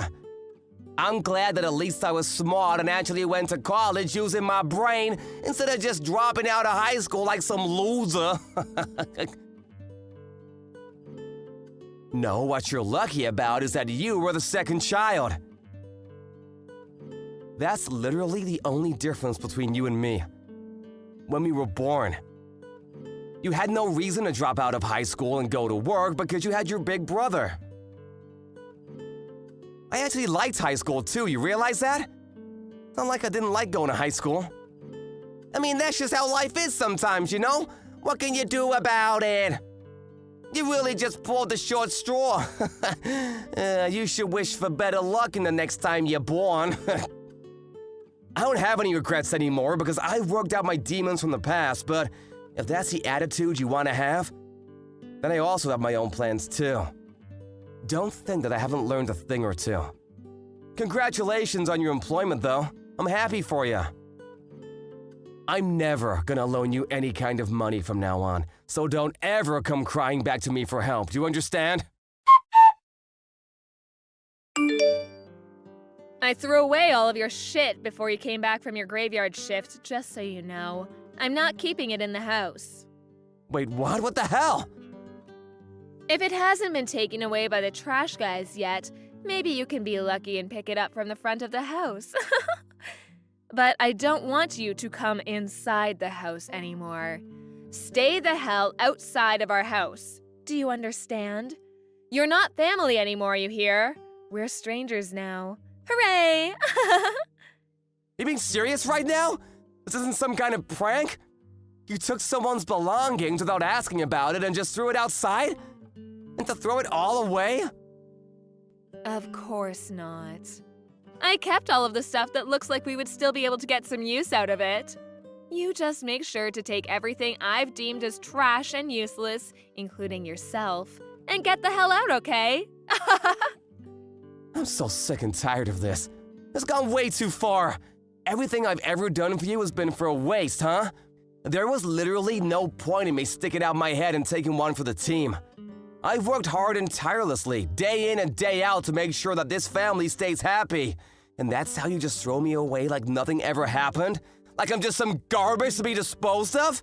I'm glad that at least I was smart and actually went to college using my brain instead of just dropping out of high school like some loser. No, what you're lucky about is that you were the second child. That's literally the only difference between you and me. When we were born, you had no reason to drop out of high school and go to work because you had your big brother. I actually liked high school too, you realize that? Not like I didn't like going to high school. I mean, that's just how life is sometimes, you know? What can you do about it? You really just pulled the short straw. You should wish for better luck in the next time you're born. I don't have any regrets anymore because I've worked out my demons from the past, but if that's the attitude you want to have, then I also have my own plans too. Don't think that I haven't learned a thing or two. Congratulations on your employment, though. I'm happy for you. I'm never gonna loan you any kind of money from now on, so don't ever come crying back to me for help. Do you understand? I threw away all of your shit before you came back from your graveyard shift, just so you know. I'm not keeping it in the house. Wait, what? What the hell? If it hasn't been taken away by the trash guys yet, maybe you can be lucky and pick it up from the front of the house. But I don't want you to come inside the house anymore. Stay the hell outside of our house. Do you understand? You're not family anymore, you hear? We're strangers now. Hooray! You being serious right now? This isn't some kind of prank? You took someone's belongings without asking about it and just threw it outside? And to throw it all away? Of course not. I kept all of the stuff that looks like we would still be able to get some use out of it. You just make sure to take everything I've deemed as trash and useless, including yourself, and get the hell out, okay? I'm so sick and tired of this. It's gone way too far. Everything I've ever done for you has been for a waste, huh? There was literally no point in me sticking out my head and taking one for the team. I've worked hard and tirelessly, day in and day out, to make sure that this family stays happy. And that's how you just throw me away like nothing ever happened? Like I'm just some garbage to be disposed of?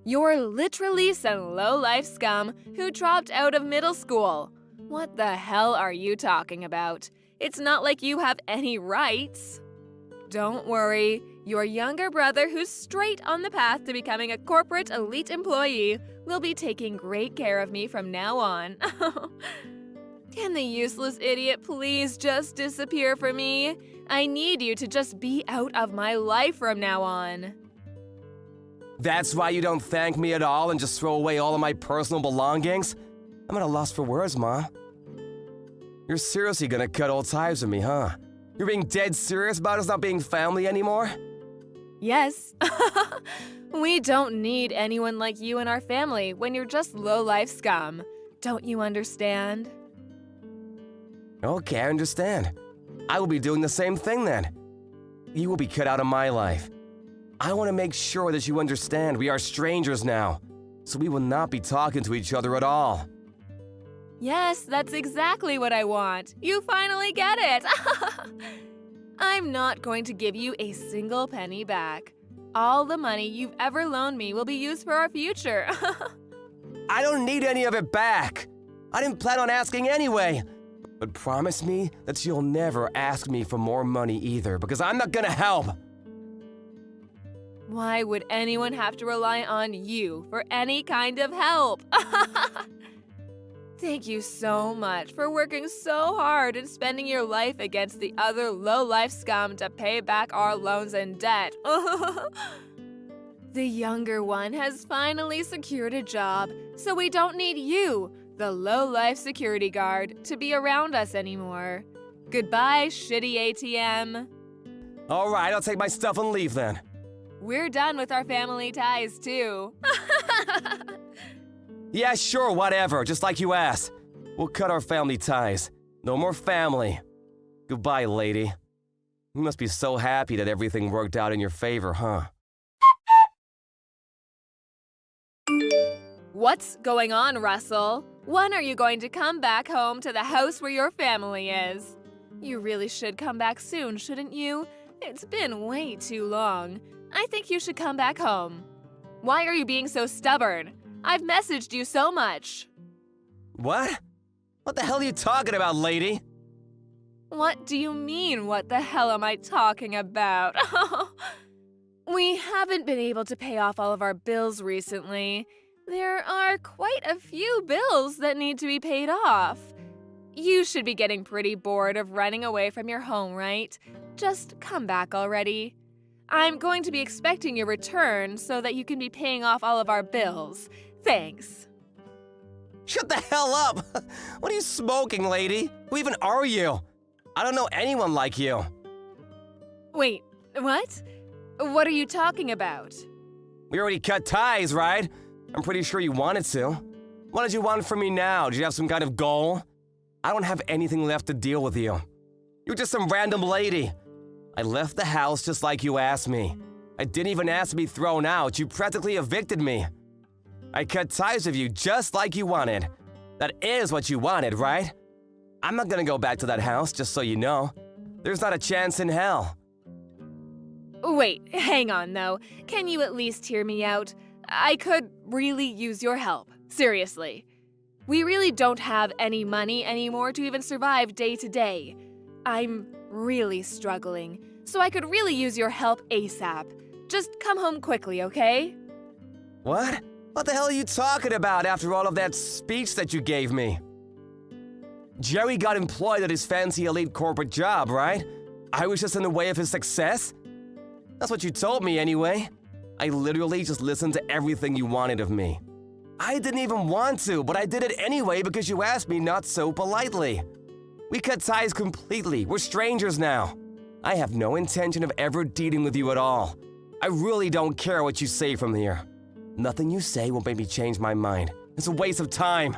You're literally some low-life scum who dropped out of middle school. What the hell are you talking about? It's not like you have any rights. Don't worry, your younger brother, who's straight on the path to becoming a corporate elite employee, will be taking great care of me from now on. Can the useless idiot please just disappear for me? I need you to just be out of my life from now on. That's why you don't thank me at all and just throw away all of my personal belongings? I'm at a loss for words, Mom. You're seriously gonna cut all ties with me, huh? You're being dead serious about us not being family anymore? Yes. We don't need anyone like you in our family when you're just low-life scum. Don't you understand? Okay, I understand. I will be doing the same thing then. You will be cut out of my life. I want to make sure that you understand we are strangers now, so we will not be talking to each other at all. Yes, that's exactly what I want. You finally get it. I'm not going to give you a single penny back. All the money you've ever loaned me will be used for our future. I don't need any of it back. I didn't plan on asking anyway. But promise me that you'll never ask me for more money either, because I'm not gonna help. Why would anyone have to rely on you for any kind of help? Thank you so much for working so hard and spending your life against the other low-life scum to pay back our loans and debt. The younger one has finally secured a job, so we don't need you, the low-life security guard, to be around us anymore. Goodbye, shitty ATM. All right, I'll take my stuff and leave then. We're done with our family ties, too. Yeah, sure, whatever, just like you asked. We'll cut our family ties. No more family. Goodbye, lady. You must be so happy that everything worked out in your favor, huh? What's going on, Russell? When are you going to come back home to the house where your family is? You really should come back soon, shouldn't you? It's been way too long. I think you should come back home. Why are you being so stubborn? I've messaged you so much. What? What the hell are you talking about, lady? What do you mean, what the hell am I talking about? We haven't been able to pay off all of our bills recently. There are quite a few bills that need to be paid off. You should be getting pretty bored of running away from your home, right? Just come back already. I'm going to be expecting your return so that you can be paying off all of our bills. Thanks. Shut the hell up! What are you smoking, lady? Who even are you? I don't know anyone like you. Wait, what? What are you talking about? We already cut ties, right? I'm pretty sure you wanted to. What did you want from me now? Did you have some kind of goal? I don't have anything left to deal with you. You're just some random lady. I left the house just like you asked me. I didn't even ask to be thrown out. You practically evicted me. I cut ties with you just like you wanted. That is what you wanted, right? I'm not gonna go back to that house, just so you know. There's not a chance in hell. Wait, hang on though. Can you at least hear me out? I could really use your help. Seriously. We really don't have any money anymore to even survive day to day. I'm really struggling, so I could really use your help ASAP. Just come home quickly, okay? What? What the hell are you talking about after all of that speech that you gave me? Jerry got employed at his fancy elite corporate job, right? I was just in the way of his success? That's what you told me anyway. I literally just listened to everything you wanted of me. I didn't even want to, but I did it anyway because you asked me not so politely. We cut ties completely. We're strangers now. I have no intention of ever dealing with you at all. I really don't care what you say from here. Nothing you say will make me change my mind. It's a waste of time.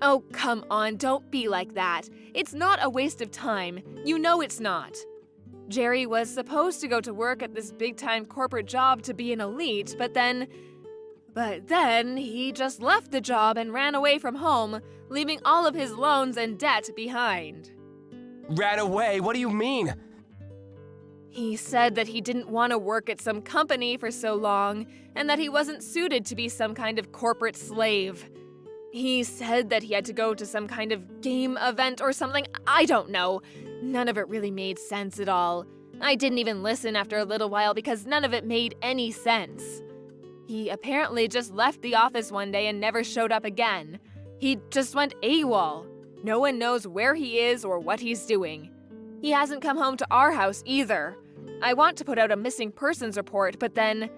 Oh, come on, don't be like that. It's not a waste of time. You know it's not. Jerry was supposed to go to work at this big-time corporate job to be an elite, but then he just left the job and ran away from home, leaving all of his loans and debt behind. Ran away? What do you mean? He said that he didn't want to work at some company for so long, and that he wasn't suited to be some kind of corporate slave. He said that he had to go to some kind of game event or something. I don't know. None of it really made sense at all. I didn't even listen after a little while because none of it made any sense. He apparently just left the office one day and never showed up again. He just went AWOL. No one knows where he is or what he's doing. He hasn't come home to our house either. I want to put out a missing persons report, but then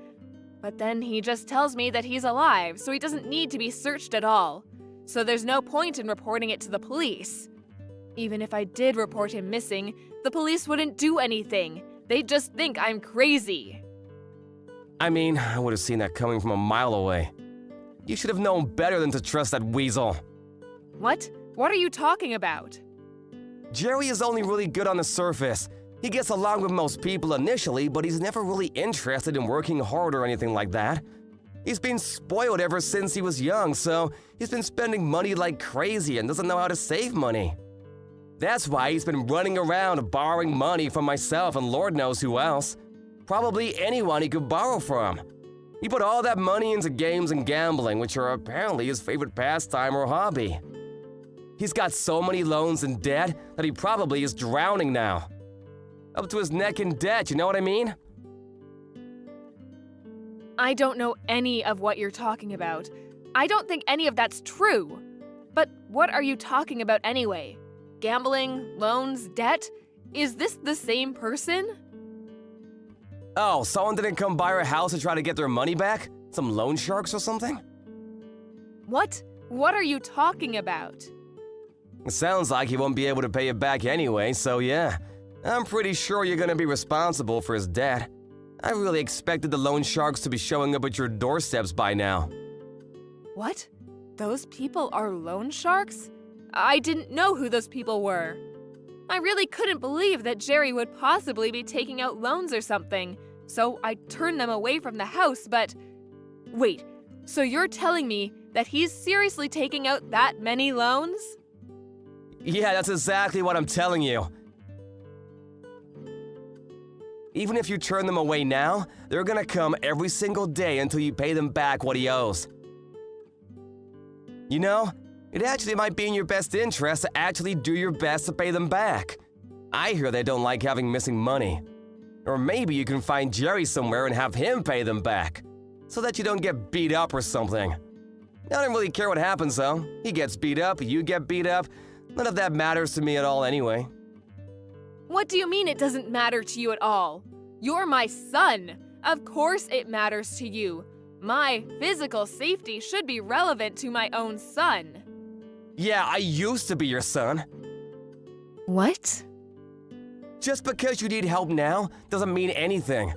he just tells me that he's alive, so he doesn't need to be searched at all. So there's no point in reporting it to the police. Even if I did report him missing, the police wouldn't do anything. They'd just think I'm crazy. I mean, I would have seen that coming from a mile away. You should have known better than to trust that weasel. What? What are you talking about? Jerry is only really good on the surface. He gets along with most people initially, but he's never really interested in working hard or anything like that. He's been spoiled ever since he was young, so he's been spending money like crazy and doesn't know how to save money. That's why he's been running around borrowing money from myself and Lord knows who else. Probably anyone he could borrow from. He put all that money into games and gambling, which are apparently his favorite pastime or hobby. He's got so many loans and debt that he probably is drowning now. Up to his neck in debt, you know what I mean? I don't know any of what you're talking about. I don't think any of that's true. But What are you talking about anyway? Gambling, loans, debt? Is this the same person? Oh, someone didn't come by our house to try to get their money back? Some loan sharks or something? What? What are you talking about? It sounds like he won't be able to pay it back anyway, so yeah. I'm pretty sure you're gonna be responsible for his debt. I really expected the loan sharks to be showing up at your doorsteps by now. What? Those people are loan sharks? I didn't know who those people were. I really couldn't believe that Jerry would possibly be taking out loans or something, so I turned them away from the house, but... Wait, so you're telling me that he's seriously taking out that many loans? Yeah, that's exactly what I'm telling you. Even if you turn them away now, they're gonna come every single day until you pay them back what he owes. You know, it actually might be in your best interest to actually do your best to pay them back. I hear they don't like having missing money. Or maybe you can find Jerry somewhere and have him pay them back, so that you don't get beat up or something. I don't really care what happens though. He gets beat up, you get beat up. None of that matters to me at all anyway. What do you mean it doesn't matter to you at all? You're my son. Of course it matters to you. My physical safety should be relevant to my own son. Yeah, I used to be your son. What? Just because you need help now doesn't mean anything.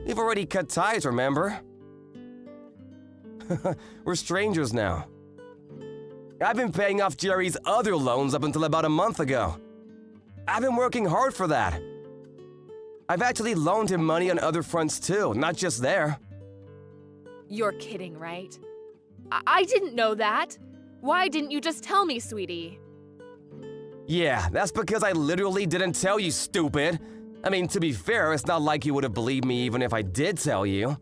We've already cut ties, remember? We're strangers now. I've been paying off Jerry's other loans up until about a month ago. I've been working hard for that. I've actually loaned him money on other fronts too, not just there. You're kidding, right? I didn't know that. Why didn't you just tell me, sweetie? Yeah, that's because I literally didn't tell you, stupid. I mean, to be fair, it's not like you would have believed me even if I did tell you.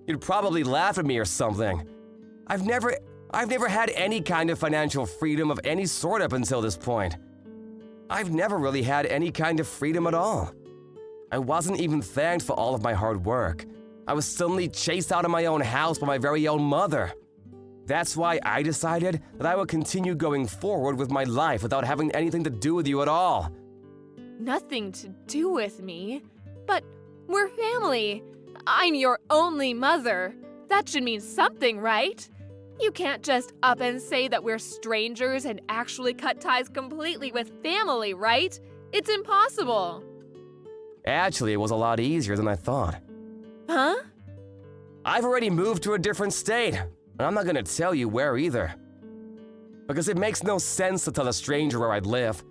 You'd probably laugh at me or something. I've never had any kind of financial freedom of any sort up until this point. I've never really had any kind of freedom at all. I wasn't even thanked for all of my hard work. I was suddenly chased out of my own house by my very own mother. That's why I decided that I would continue going forward with my life without having anything to do with you at all. Nothing to do with me? But we're family. I'm your only mother. That should mean something, right? You can't just up and say that we're strangers and actually cut ties completely with family, right? It's impossible. Actually, it was a lot easier than I thought. Huh? I've already moved to a different state, and I'm not gonna tell you where either. Because it makes no sense to tell a stranger where I'd live.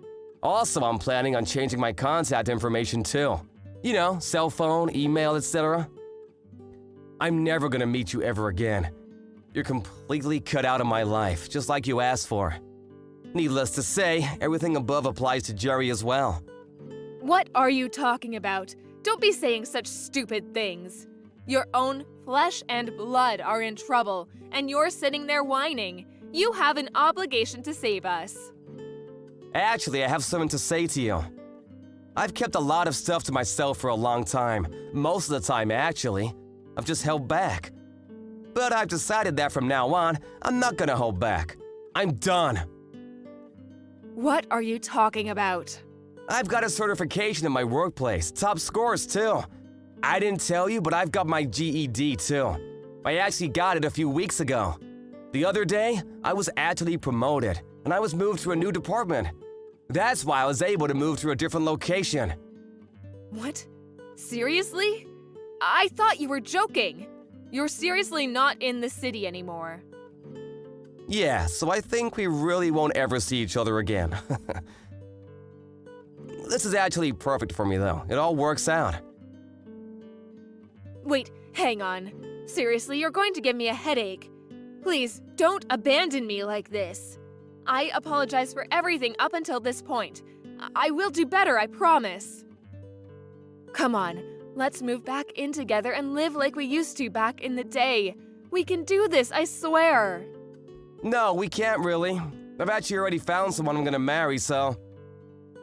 Also, I'm planning on changing my contact information too. You know, cell phone, email, etc. I'm never gonna meet you ever again. You're completely cut out of my life, just like you asked for. Needless to say, everything above applies to Jerry as well. What are you talking about? Don't be saying such stupid things. Your own flesh and blood are in trouble, and you're sitting there whining. You have an obligation to save us. Actually, I have something to say to you. I've kept a lot of stuff to myself for a long time. Most of the time, actually. I've just held back. But I've decided that from now on, I'm not gonna hold back. I'm done. What are you talking about? I've got a certification in my workplace, top scores too. I didn't tell you, but I've got my GED too. I actually got it a few weeks ago. The other day, I was actually promoted, and I was moved to a new department. That's why I was able to move to a different location. What? Seriously? I thought you were joking. You're seriously not in the city anymore. Yeah, so I think we really won't ever see each other again. This is actually perfect for me though. It all works out. Wait, hang on. Seriously, you're going to give me a headache. Please, don't abandon me like this. I apologize for everything up until this point. I will do better, I promise. Come on, let's move back in together and live like we used to back in the day. We can do this, I swear. No, we can't really. I've actually already found someone I'm gonna marry, so...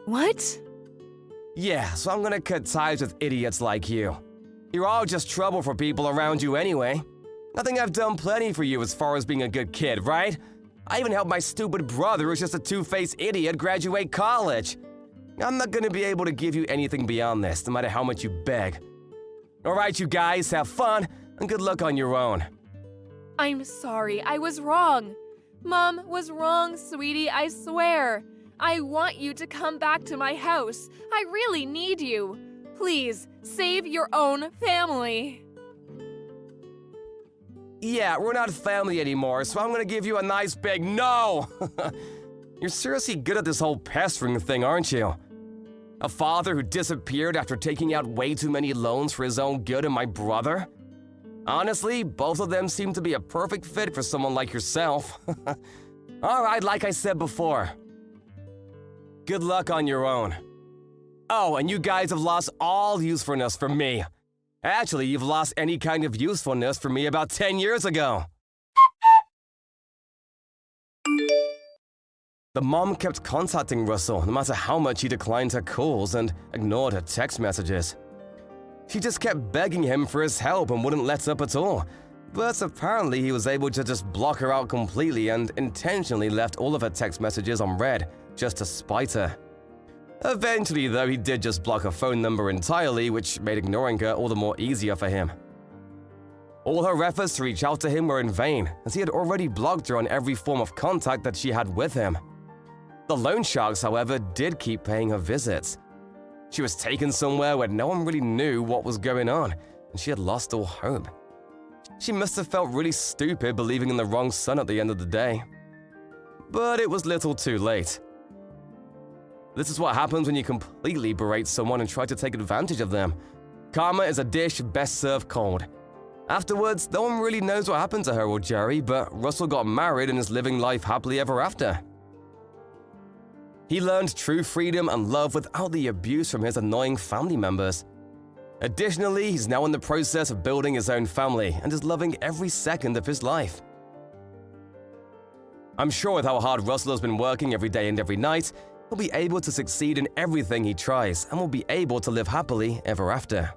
What? Yeah, so I'm gonna cut ties with idiots like you. You're all just trouble for people around you anyway. I think I've done plenty for you as far as being a good kid, right? I even helped my stupid brother, who's just a two-faced idiot, graduate college. I'm not gonna be able to give you anything beyond this, no matter how much you beg. Alright, you guys, have fun, and good luck on your own. I'm sorry, I was wrong. Mom was wrong, sweetie, I swear. I want you to come back to my house. I really need you. Please, save your own family. Yeah, we're not family anymore, so I'm gonna give you a nice big no! You're seriously good at this whole pestering thing, aren't you? A father who disappeared after taking out way too many loans for his own good and my brother? Honestly, both of them seem to be a perfect fit for someone like yourself. Alright, like I said before. Good luck on your own. Oh, and you guys have lost all usefulness for me. Actually, you've lost any kind of usefulness for me about 10 years ago. The mom kept contacting Russell no matter how much he declined her calls and ignored her text messages. She just kept begging him for his help and wouldn't let up at all. But apparently he was able to just block her out completely and intentionally left all of her text messages unread, just to spite her. Eventually, though, he did just block her phone number entirely, which made ignoring her all the more easier for him. All her efforts to reach out to him were in vain, as he had already blocked her on every form of contact that she had with him. The loan sharks, however, did keep paying her visits. She was taken somewhere where no one really knew what was going on, and she had lost all hope. She must have felt really stupid believing in the wrong son at the end of the day. But it was little too late. This is what happens when you completely berate someone and try to take advantage of them. Karma is a dish best served cold. Afterwards, no one really knows what happened to her or Jerry, but Russell got married and is living life happily ever after. He learned true freedom and love without the abuse from his annoying family members. Additionally, he's now in the process of building his own family and is loving every second of his life. I'm sure with how hard Russell has been working every day and every night, he'll be able to succeed in everything he tries and will be able to live happily ever after.